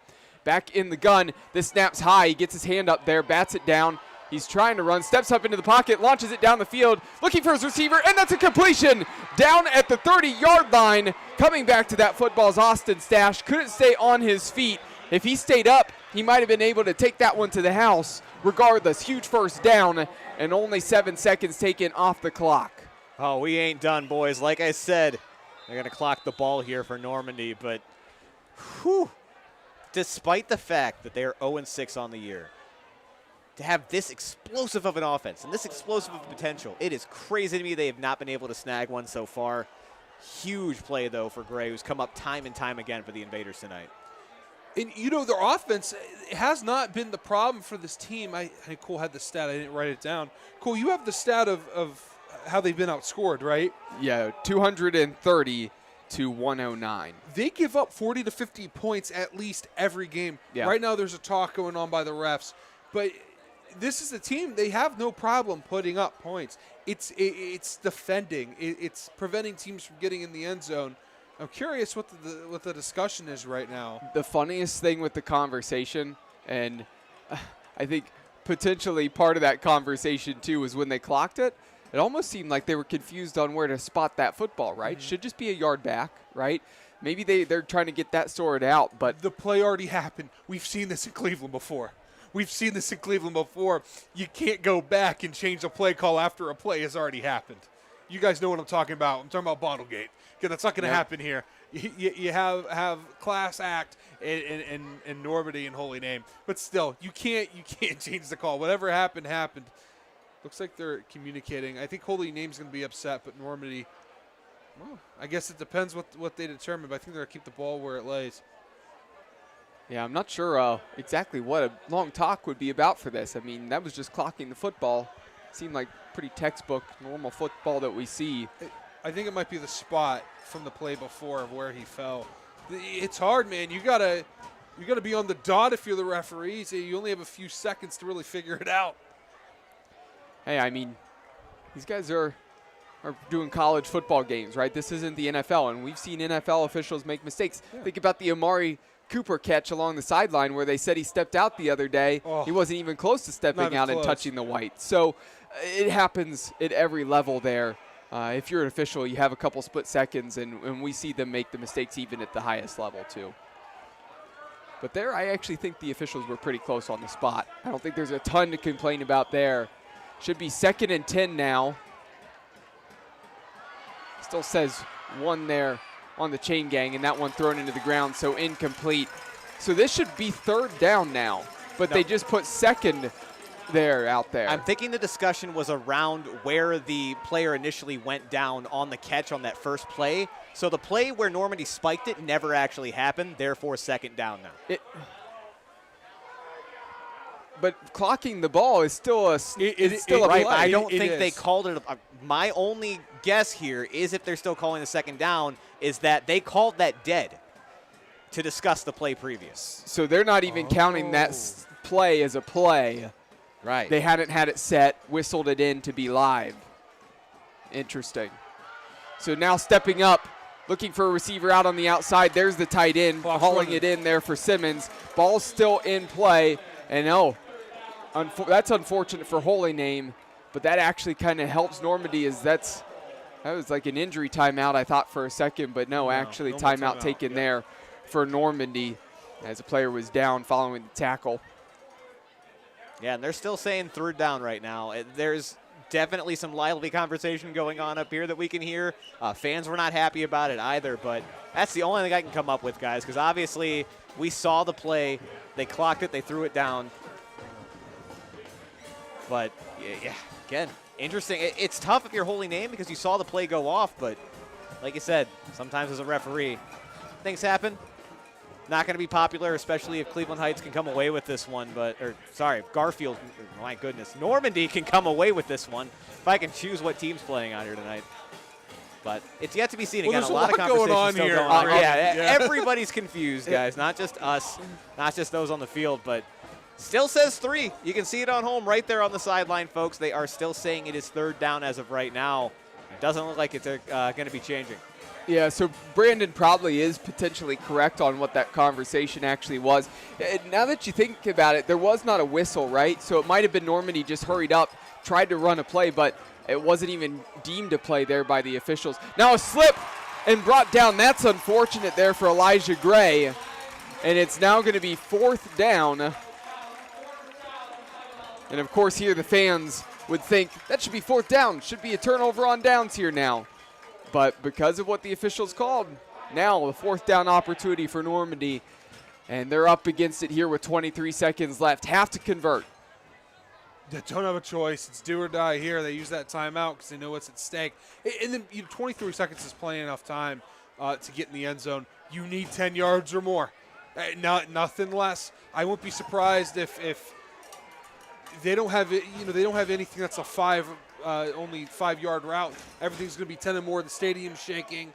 Back in the gun, this snap's high. He gets his hand up there, bats it down. He's trying to run, steps up into the pocket, launches it down the field, looking for his receiver, and that's a completion down at the 30-yard line. Coming back to that football is Austin Stash. Couldn't stay on his feet. If he stayed up, he might have been able to take that one to the house. Regardless, huge first down and only 7 seconds taken off the clock. Oh, we ain't done, boys. Like I said, they're going to clock the ball here for Normandy, but whew, despite the fact that they are 0-6 on the year, to have this explosive of an offense and this explosive of potential, it is crazy to me they have not been able to snag one so far. Huge play, though, for Gray, who's come up time and time again for the Invaders tonight. And, you know, their offense has not been the problem for this team. I think Cole had the stat. I didn't write it down. Cole, you have the stat of how they've been outscored, right? Yeah, 230 to 109. They give up 40 to 50 points at least every game. Yeah. Right now there's a talk going on by the refs. But this is a team, they have no problem putting up points. It's defending. It's preventing teams from getting in the end zone. I'm curious what the discussion is right now. The funniest thing with the conversation, and I think potentially part of that conversation too, was when they clocked it, it almost seemed like they were confused on where to spot that football, right? Should just be a yard back, right? maybe they're trying to get that sorted out. But the play already happened. We've seen this in Cleveland before. You can't go back and change a play call after a play has already happened. You guys know what I'm talking about. I'm talking about Bottlegate. Okay, that's not going to happen here. You have class act in Normandy and Holy Name, but still, you can't change the call. Whatever happened. Looks like they're communicating. I think Holy Name's going to be upset, but Normandy, well, I guess it depends what they determine, but I think they're going to keep the ball where it lays. Yeah, I'm not sure exactly what a long talk would be about for this. I mean, that was just clocking the football. Seemed like pretty textbook, normal football that we see. I think it might be the spot from the play before of where he fell. It's hard, man. You gotta be on the dot if you're the referees. You only have a few seconds to really figure it out. Hey, I mean, these guys are doing college football games, right? This isn't the NFL, and we've seen NFL officials make mistakes. Yeah. Think about the Amari Cooper catch along the sideline where they said he stepped out the other day. Oh, he wasn't even close to stepping out and touching the white. So it happens at every level there. If you're an official, you have a couple split seconds, and we see them make the mistakes even at the highest level too. But there, I actually think the officials were pretty close on the spot. I don't think there's a ton to complain about there. Should be 2nd and 10 now. Still says 1 there on the chain gang, and that one thrown into the ground, so incomplete. So this should be 3rd down now, but they just put 2nd there out there. I'm thinking the discussion was around where the player initially went down on the catch on that first play. So the play where Normandy spiked it never actually happened, therefore 2nd down now. But clocking the ball is still a play. I don't think they called it. My only guess here is, if they're still calling the 2nd down, is that they called that dead to discuss the play previous. So they're not even counting that play as a play. Right. They hadn't had it set, whistled it in to be live. Interesting. So now stepping up, looking for a receiver out on the outside. There's the tight end, hauling it in there for Simmons. Ball's still in play, and that's unfortunate for Holy Name, but that actually kind of helps Normandy, as that was like an injury timeout, I thought, for a second, but no timeout taken there for Normandy as a player was down following the tackle. Yeah, and they're still saying 3rd down right now. There's definitely some lively conversation going on up here that we can hear. Fans were not happy about it either, but that's the only thing I can come up with, guys, because obviously we saw the play. They clocked it. They threw it down. But, yeah, again, interesting. It's tough if you're Holy Name because you saw the play go off, but like you said, sometimes as a referee, things happen. Not going to be popular, especially if Cleveland Heights can come away with this one. Garfield, my goodness. Normandy can come away with this one if I can choose what team's playing out here tonight. But it's yet to be seen. Again, a lot of conversation still going on. Everybody's confused, guys. Not just us, not just those on the field, but still says 3. You can see it on home right there on the sideline, folks. They are still saying it is 3rd down as of right now. It doesn't look like it's going to be changing. Yeah, so Brandon probably is potentially correct on what that conversation actually was. Now that you think about it, there was not a whistle, right? So it might have been Normandy just hurried up, tried to run a play, but it wasn't even deemed a play there by the officials. Now a slip and brought down. That's unfortunate there for Elijah Gray. And it's now going to be 4th down. And, of course, here the fans would think that should be 4th down. Should be a turnover on downs here now. But because of what the officials called, now the 4th down opportunity for Normandy. And they're up against it here with 23 seconds left. Have to convert. They don't have a choice. It's do or die here. They use that timeout because they know what's at stake. And then 23 seconds is plenty enough time to get in the end zone. You need 10 yards or more. Nothing less. I wouldn't be surprised if they don't have it. They don't have anything that's a only 5-yard route. Everything's going to be 10 and more. The stadium's shaking.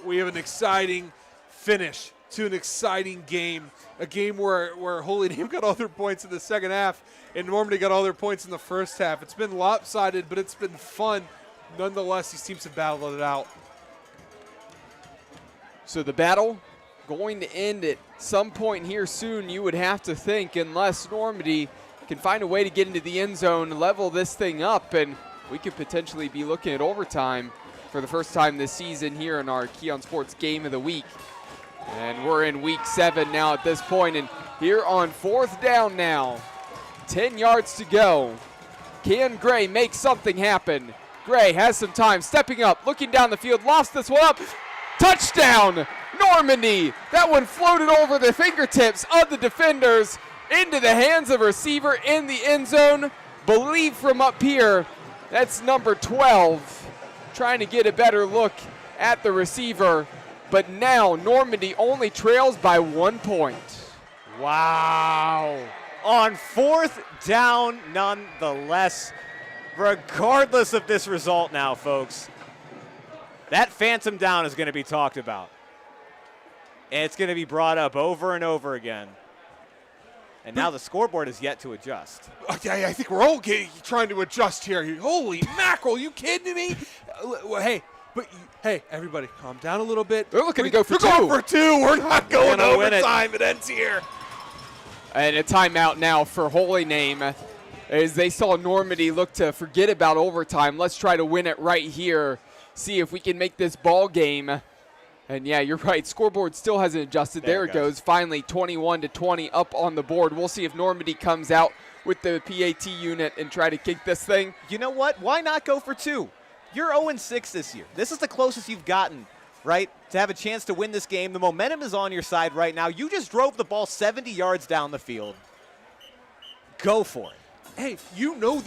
We have an exciting finish to an exciting game. A game where Holy Name got all their points in the second half and Normandy got all their points in the first half. It's been lopsided, but it's been fun. Nonetheless, these teams have battled it out. So the battle going to end at some point here soon, you would have to think, unless Normandy can find a way to get into the end zone, level this thing up, and we could potentially be looking at overtime for the first time this season here in our Key on Sports Game of the Week. And we're in week 7 now at this point, and here on 4th down now, 10 yards to go. Can Gray make something happen? Gray has some time, stepping up, looking down the field, lost this one up. Touchdown, Normandy! That one floated over the fingertips of the defenders into the hands of a receiver in the end zone. Believe from up here, that's number 12, trying to get a better look at the receiver. But now Normandy only trails by 1 point. Wow. On 4th down, nonetheless, regardless of this result now, folks, that phantom down is going to be talked about. And it's going to be brought up over and over again. And now the scoreboard is yet to adjust. Okay, I think we're all trying to adjust here. Holy mackerel, you kidding me? Hey, everybody, calm down a little bit. They're looking to go for 2. We're going for 2. We're not going gonna win it. overtime. It ends here. And a timeout now for Holy Name as they saw Normandy look to forget about overtime. Let's try to win it right here. See if we can make this ball game. And yeah, you're right. Scoreboard still hasn't adjusted. There it goes. Finally, 21-20 up on the board. We'll see if Normandy comes out with the PAT unit and try to kick this thing. You know what? Why not go for 2? You're 0-6 this year. This is the closest you've gotten, right, to have a chance to win this game. The momentum is on your side right now. You just drove the ball 70 yards down the field. Go for it. Hey, you know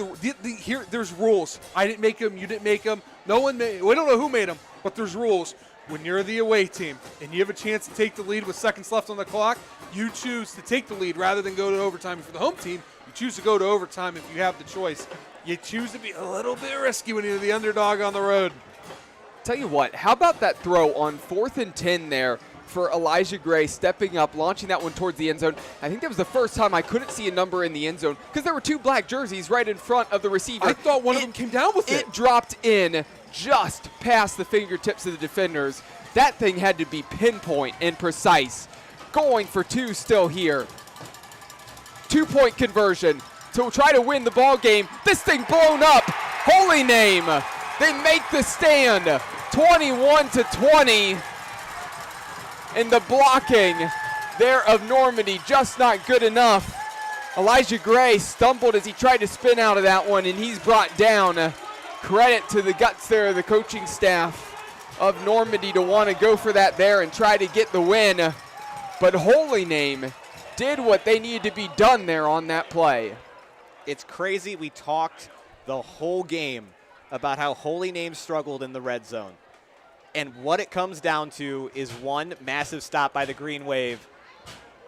here. There's rules. I didn't make them. You didn't make them. No one made. We don't know who made them, but there's rules. When you're the away team and you have a chance to take the lead with seconds left on the clock, you choose to take the lead rather than go to overtime. For the home team, you choose to go to overtime if you have the choice. You choose to be a little bit risky when you're the underdog on the road. Tell you what, how about that throw on 4th and 10 there for Elijah Gray, stepping up, launching that one towards the end zone. I think that was the first time I couldn't see a number in the end zone because there were 2 black jerseys right in front of the receiver. I thought one of them came down with it. It dropped in just past the fingertips of the defenders. That thing had to be pinpoint and precise. Going for 2 still here. 2-point conversion to try to win the ball game. This thing blown up. Holy Name. They make the stand. 21-20. And the blocking there of Normandy just not good enough. Elijah Gray stumbled as he tried to spin out of that one, and he's brought down. Credit to the guts there of the coaching staff of Normandy to want to go for that there and try to get the win. But Holy Name did what they needed to be done there on that play. It's crazy. We talked the whole game about how Holy Name struggled in the red zone. And what it comes down to is one massive stop by the Green Wave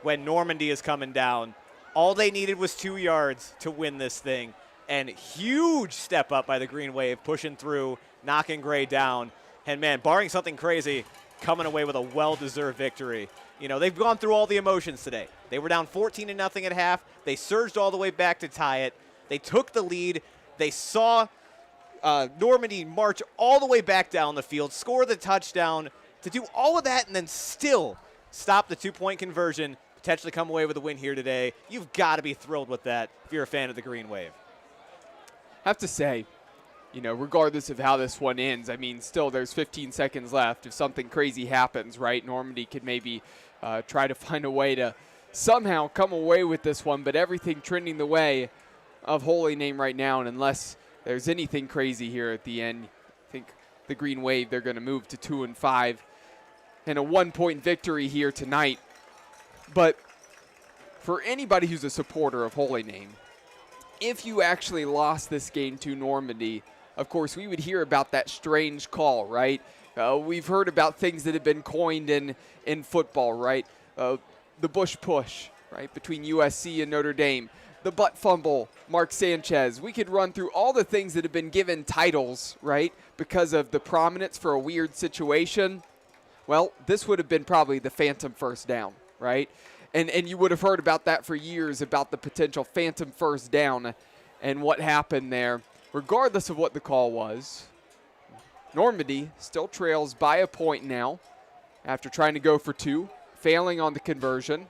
when Normandy is coming down. All they needed was 2 yards to win this thing. And huge step up by the Green Wave, pushing through, knocking Gray down. And, man, barring something crazy, coming away with a well-deserved victory. You know, they've gone through all the emotions today. They were down 14-0 at half. They surged all the way back to tie it. They took the lead. They saw Normandy march all the way back down the field, score the touchdown, to do all of that and then still stop the 2-point conversion, potentially come away with a win here today. You've got to be thrilled with that if you're a fan of the Green Wave. I have to say, you know, regardless of how this one ends, I mean, still there's 15 seconds left. If something crazy happens, right, Normandy could maybe try to find a way to somehow come away with this one, but everything trending the way of Holy Name right now, and unless there's anything crazy here at the end, I think the Green Wave, they're going to move to 2-5 and a 1-point victory here tonight. But for anybody who's a supporter of Holy Name, if you actually lost this game to Normandy, of course, we would hear about that strange call, right? We've heard about things that have been coined in football, right? The Bush push, right, between USC and Notre Dame. The butt fumble, Mark Sanchez. We could run through all the things that have been given titles, right, because of the prominence for a weird situation. Well, this would have been probably the phantom first down, right? And you would have heard about that for years, about the potential phantom first down and what happened there. Regardless of what the call was, Normandy still trails by a point now after trying to go for 2, failing on the conversion.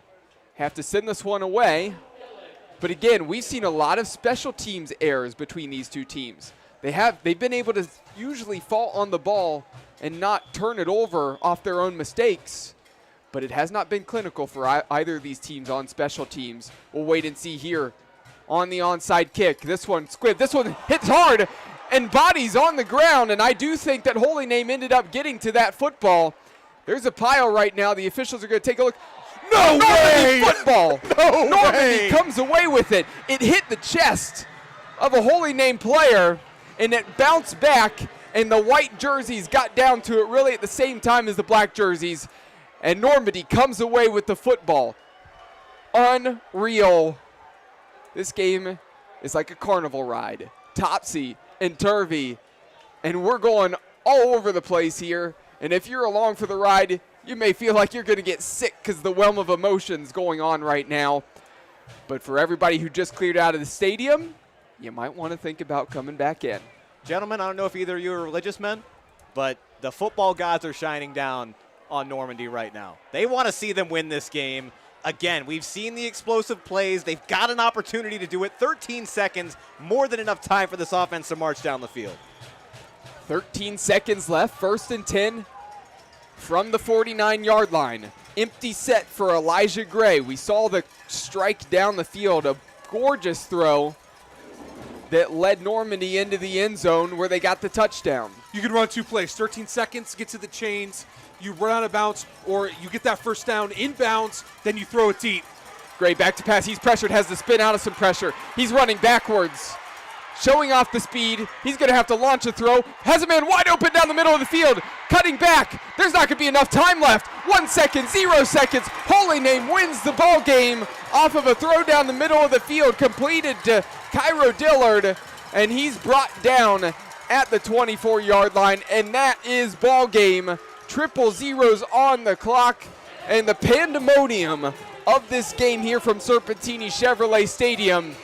Have to send this one away. But again, we've seen a lot of special teams errors between these two teams. they've been able to usually fall on the ball and not turn it over off their own mistakes, but it has not been clinical for either of these teams on special teams. We'll wait and see here on the onside kick. This one hits hard and bodies on the ground, and I do think that Holy Name ended up getting to that football. There's a pile right now. The officials are going to take a look. No way! Football. No Normandy way! comes away with it. It hit the chest of a Holy Name player, and it bounced back, and the white jerseys got down to it really at the same time as the black jerseys, and Normandy comes away with the football. Unreal. This game is like a carnival ride. Topsy and turvy, and we're going all over the place here, and if you're along for the ride, you may feel like you're going to get sick because the whelm of emotions going on right now. But for everybody who just cleared out of the stadium, you might want to think about coming back in. Gentlemen, I don't know if either of you are religious men, but the football gods are shining down on Normandy right now. They want to see them win this game. Again, we've seen the explosive plays. They've got an opportunity to do it. 13 seconds, more than enough time for this offense to march down the field. 13 seconds left, 1st and 10 from the 49-yard line. Empty set for Elijah Gray. We saw the strike down the field, a gorgeous throw that led Normandy into the end zone where they got the touchdown. You can run 2 plays, 13 seconds, get to the chains, you run out of bounds, or you get that first down in bounds, then you throw it deep. Gray back to pass. He's pressured, has to spin out of some pressure. He's running backwards, showing off the speed. He's going to have to launch a throw. Has a man wide open down the middle of the field. Cutting back. There's not going to be enough time left. 1 second, 0 seconds. Holy Name wins the ball game off of a throw down the middle of the field completed to Cairo Dillard, and he's brought down at the 24-yard line, and that is ball game. Triple zeros on the clock, and the pandemonium of this game here from Serpentini Chevrolet Stadium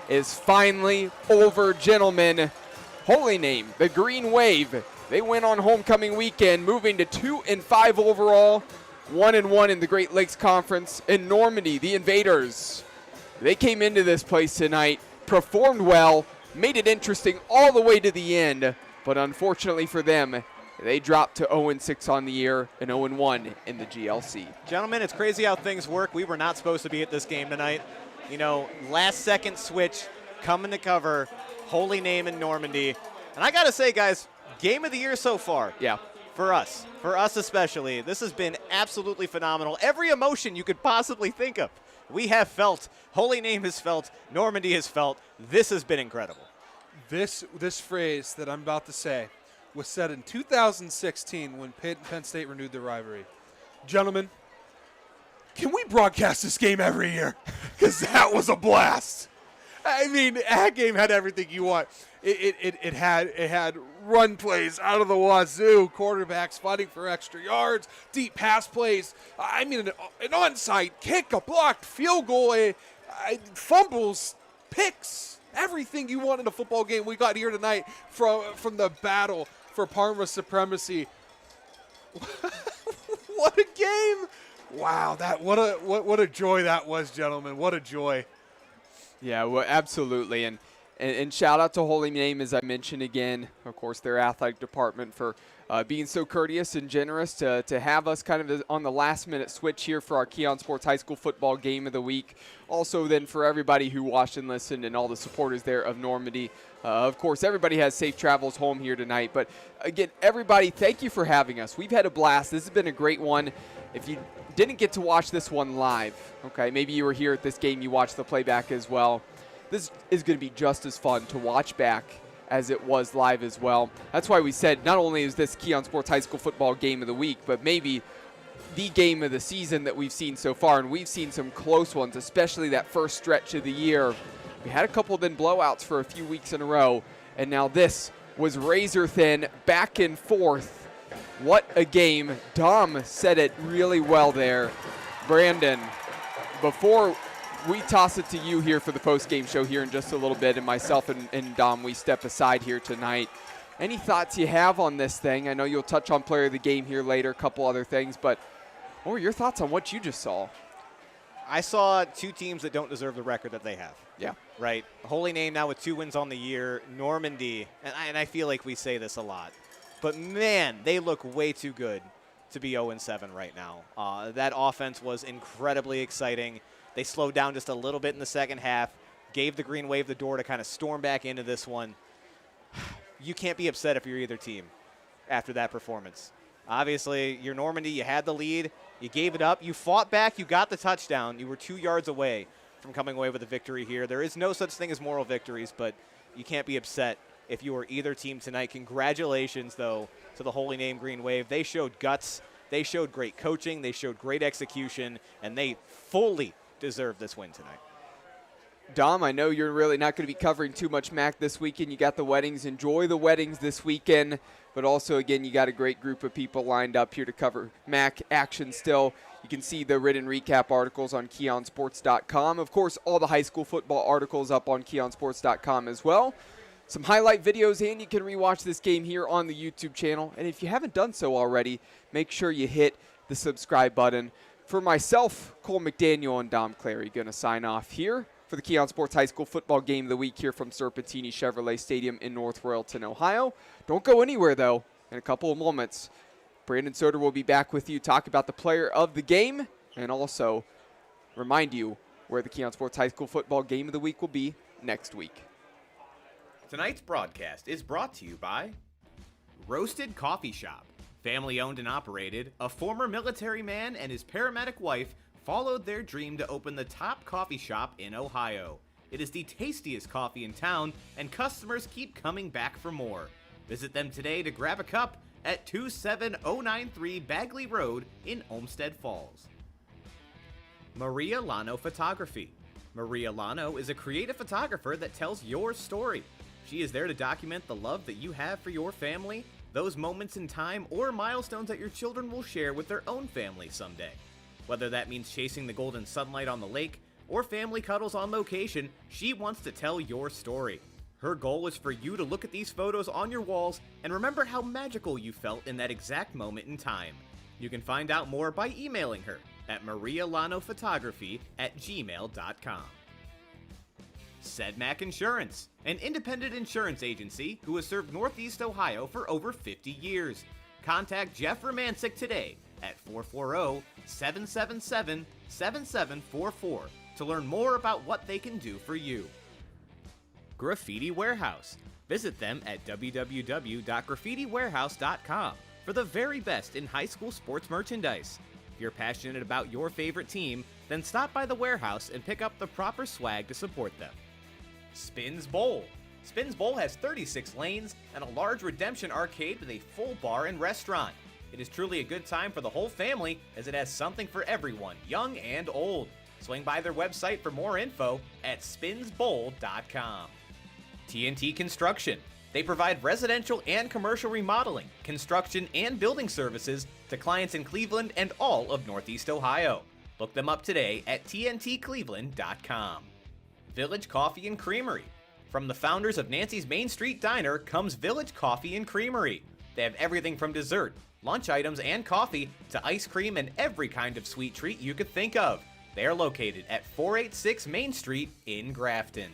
is finally over, gentlemen. Holy Name, the Green Wave, they went on homecoming weekend, moving to 2-5 overall, 1-1 in the Great Lakes Conference. In Normandy, the Invaders, they came into this place tonight, performed well, made it interesting all the way to the end, but unfortunately for them, they dropped to 0-6 on the year and 0-1 in the GLC. Gentlemen, it's crazy how things work. We were not supposed to be at this game tonight. You know, last second switch, coming to cover, Holy Name in Normandy. And I got to say, guys, game of the year so far. Yeah. For us especially. This has been absolutely phenomenal. Every emotion you could possibly think of, we have felt. Holy Name has felt. Normandy has felt. This has been incredible. This phrase that I'm about to say was said in 2016 when Penn State renewed their rivalry. Gentlemen, can we broadcast this game every year? Because that was a blast. I mean, that game had everything you want. It had run plays out of the wazoo, quarterbacks fighting for extra yards, deep pass plays. I mean, an onside kick, a blocked field goal, fumbles, picks, everything you want in a football game we got here tonight from the battle for Parma supremacy. What a game! Wow, what a joy that was, gentlemen. What a joy. Yeah, well, absolutely. And shout out to Holy Name, as I mentioned again, of course, their athletic department for being so courteous and generous to have us kind of on the last-minute switch here for our Keon Sports High School Football Game of the Week. Also then for everybody who watched and listened and all the supporters there of Normandy. Of course, everybody has safe travels home here tonight. But again, everybody, thank you for having us. We've had a blast. This has been a great one. If you didn't get to watch this one live, okay, maybe you were here at this game, you watched the playback as well. This is going to be just as fun to watch back as it was live as well. That's why we said not only is this Keon Sports High School Football Game of the Week, but maybe the game of the season that we've seen so far, and we've seen some close ones, especially that first stretch of the year. We had a couple then blowouts for a few weeks in a row, and now this was razor thin, back and forth. What a game. Dom said it really well there. Brandon, before we toss it to you here for the post-game show here in just a little bit, and myself and Dom, we step aside here tonight. Any thoughts you have on this thing? I know you'll touch on player of the game here later, a couple other things, but what were your thoughts on what you just saw? I saw two teams that don't deserve the record that they have. Yeah. right? Holy Name now with 2 wins on the year. Normandy, and I feel like we say this a lot, but man, they look way too good to be 0-7 right now. That offense was incredibly exciting. They slowed down just a little bit in the second half, gave the Green Wave the door to kind of storm back into this one. You can't be upset if you're either team after that performance. Obviously, you're Normandy, you had the lead, you gave it up, you fought back, you got the touchdown, you were 2 yards away from coming away with a victory here. There is no such thing as moral victories, but you can't be upset if you were either team tonight. Congratulations, though, to the Holy Name Green Wave. They showed guts, they showed great coaching, they showed great execution, and they fully deserve this win tonight. Dom, I know you're really not going to be covering too much MAC this weekend. You got the weddings. Enjoy the weddings this weekend. But also, again, you got a great group of people lined up here to cover MAC action still. You can see the written recap articles on KeonSports.com. Of course, all the high school football articles up on KeonSports.com as well. Some highlight videos, and you can rewatch this game here on the YouTube channel. And if you haven't done so already, make sure you hit the subscribe button. For myself, Cole McDaniel and Dom Clary, going to sign off here for the Keon Sports High School Football Game of the Week here from Serpentini Chevrolet Stadium in North Royalton, Ohio. Don't go anywhere, though. In a couple of moments, Brandon Soder will be back with you, talk about the player of the game, and also remind you where the Keon Sports High School Football Game of the Week will be next week. Tonight's broadcast is brought to you by Roasted Coffee Shop. Family owned and operated, a former military man and his paramedic wife followed their dream to open the top coffee shop in Ohio. It is the tastiest coffee in town, and customers keep coming back for more. Visit them today to grab a cup at 27093 Bagley Road in Olmsted Falls. Maria Lano Photography. Maria Lano is a creative photographer that tells your story. She is there to document the love that you have for your family, those moments in time, or milestones that your children will share with their own family someday. Whether that means chasing the golden sunlight on the lake or family cuddles on location, she wants to tell your story. Her goal is for you to look at these photos on your walls and remember how magical you felt in that exact moment in time. You can find out more by emailing her at marialanophotography@gmail.com. Sedmac Insurance, an independent insurance agency who has served Northeast Ohio for over 50 years. Contact Jeff Romancic today at 440-777-7744 to learn more about what they can do for you. Graffiti Warehouse. Visit them at www.graffitiwarehouse.com for the very best in high school sports merchandise. If you're passionate about your favorite team, then stop by the warehouse and pick up the proper swag to support them. Spins Bowl. Spins Bowl has 36 lanes and a large redemption arcade with a full bar and restaurant. It is truly a good time for the whole family as it has something for everyone, young and old. Swing by their website for more info at spinsbowl.com. TNT Construction. They provide residential and commercial remodeling, construction, and building services to clients in Cleveland and all of Northeast Ohio. Look them up today at tntcleveland.com. Village Coffee and Creamery. From the founders of Nancy's Main Street Diner comes Village Coffee and Creamery. They have everything from dessert, lunch items, and coffee to ice cream and every kind of sweet treat you could think of. They are located at 486 Main Street in Grafton.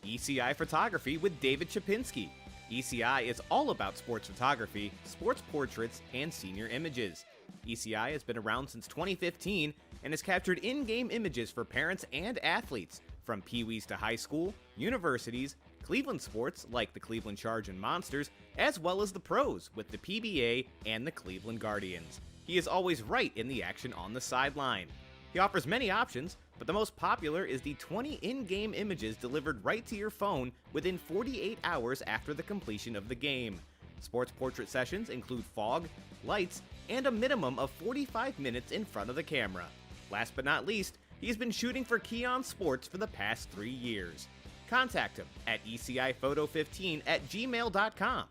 ECI Photography with David Chapinski. ECI is all about sports photography, sports portraits, and senior images. ECI has been around since 2015 and has captured in-game images for parents and athletes, from Pee-wees to high school, universities, Cleveland sports like the Cleveland Charge and Monsters, as well as the pros with the PBA and the Cleveland Guardians. He is always right in the action on the sideline. He offers many options, but the most popular is the 20 in-game images delivered right to your phone within 48 hours after the completion of the game. Sports portrait sessions include fog, lights, and a minimum of 45 minutes in front of the camera. Last but not least, he has been shooting for Keon Sports for the past 3 years. Contact him at eciphoto15@gmail.com,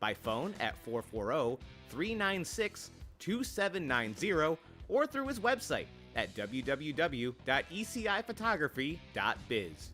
by phone at 440-396-2790, or through his website at www.eciphotography.biz.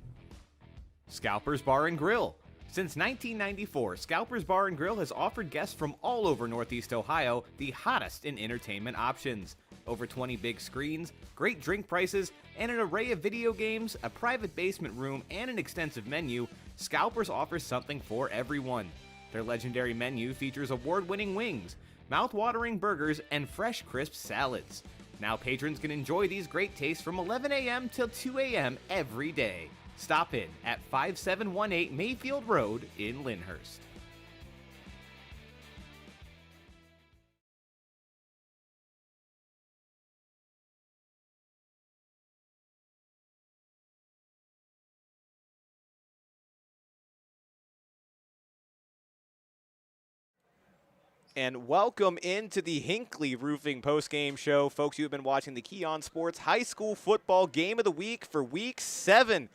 Scalpers Bar and Grill. Since 1994, Scalpers Bar and Grill has offered guests from all over Northeast Ohio the hottest in entertainment options. Over 20 big screens, great drink prices, and an array of video games, a private basement room, and an extensive menu, Scalpers offers something for everyone. Their legendary menu features award-winning wings, mouth-watering burgers, and fresh, crisp salads. Now patrons can enjoy these great tastes from 11 a.m. till 2 a.m. every day. Stop in at 5718 Mayfield Road in Lyndhurst. And welcome into the Hinckley Roofing postgame show. Folks, you've been watching the Keon Sports High School Football Game of the Week for Week 7.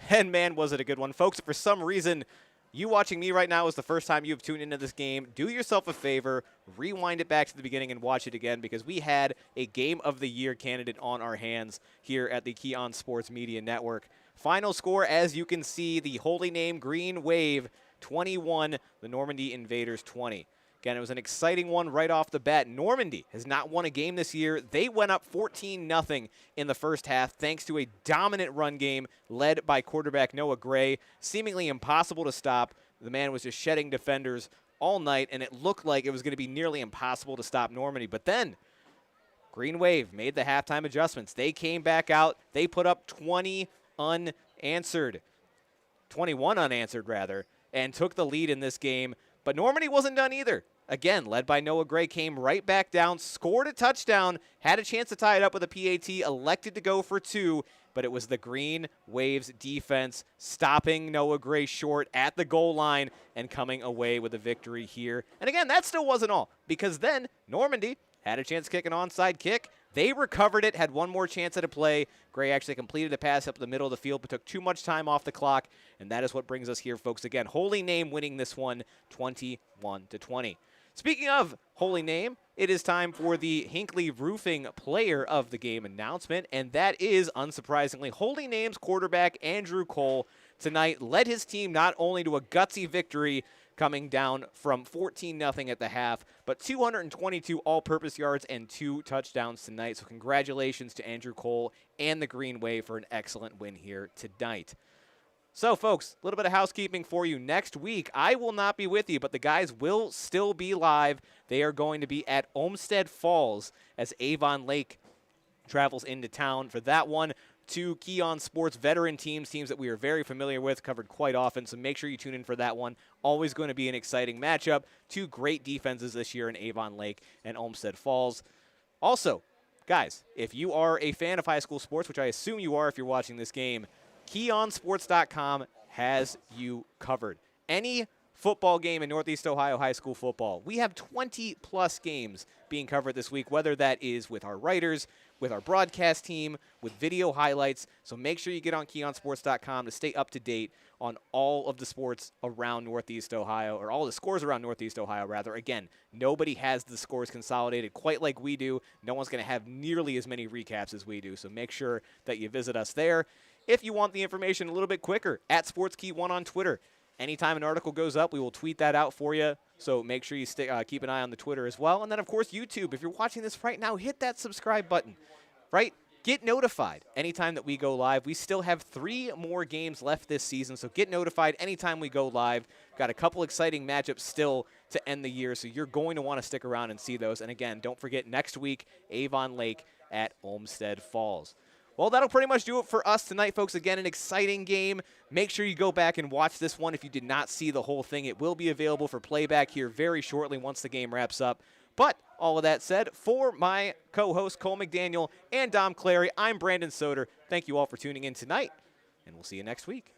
And man, was it a good one. Folks, if for some reason you watching me right now is the first time you've tuned into this game, do yourself a favor, rewind it back to the beginning and watch it again, because we had a Game of the Year candidate on our hands here at the Keon Sports Media Network. Final score, as you can see, the Holy Name Green Wave 21, the Normandy Invaders 20. Again, it was an exciting one right off the bat. Normandy has not won a game this year. They went up 14-0 in the first half thanks to a dominant run game led by quarterback Noah Gray. Seemingly impossible to stop. The man was just shedding defenders all night, and it looked like it was going to be nearly impossible to stop Normandy. But then Green Wave made the halftime adjustments. They came back out. They put up 21 unanswered, and took the lead in this game. But Normandy wasn't done either. Again, led by Noah Gray, came right back down, scored a touchdown, had a chance to tie it up with a PAT, elected to go for 2, but it was the Green Waves defense stopping Noah Gray short at the goal line and coming away with a victory here. And again, that still wasn't all, because then Normandy had a chance to kick an onside kick. They recovered it, had one more chance at a play. Gray actually completed a pass up the middle of the field, but took too much time off the clock, and that is what brings us here, folks. Again, Holy Name winning this one 21-20. Speaking of Holy Name, it is time for the Hinckley Roofing Player of the Game announcement, and that is, unsurprisingly, Holy Name's quarterback Andrew Cole tonight led his team not only to a gutsy victory coming down from 14-0 at the half, but 222 all-purpose yards and 2 touchdowns tonight. So congratulations to Andrew Cole and the Green Wave for an excellent win here tonight. So, folks, a little bit of housekeeping for you. Next week, I will not be with you, but the guys will still be live. They are going to be at Olmsted Falls as Avon Lake travels into town for that one. 2 Keon Sports veteran teams that we are very familiar with, covered quite often, so make sure you tune in for that one. Always going to be an exciting matchup. 2 great defenses this year in Avon Lake and Olmsted Falls. Also, guys, if you are a fan of high school sports, which I assume you are if you're watching this game, KeonSports.com has you covered. Any football game in Northeast Ohio high school football, we have 20-plus games being covered this week, whether that is with our writers, with our broadcast team, with video highlights. So make sure you get on KeonSports.com to stay up to date on all of the sports around Northeast Ohio, or all the scores around Northeast Ohio, rather. Again, nobody has the scores consolidated quite like we do. No one's going to have nearly as many recaps as we do, so make sure that you visit us there. If you want the information a little bit quicker, at SportsKey1 on Twitter. Anytime an article goes up, we will tweet that out for you. So make sure you keep an eye on the Twitter as well. And then, of course, YouTube. If you're watching this right now, hit that subscribe button, right? Get notified anytime that we go live. We still have 3 more games left this season, so get notified anytime we go live. Got a couple exciting matchups still to end the year, so you're going to want to stick around and see those. And, again, don't forget, next week, Avon Lake at Olmsted Falls. Well, that'll pretty much do it for us tonight, folks. Again, an exciting game. Make sure you go back and watch this one if you did not see the whole thing. It will be available for playback here very shortly once the game wraps up. But all of that said, for my co-host Cole McDaniel and Dom Clary, I'm Brandon Soder. Thank you all for tuning in tonight, and we'll see you next week.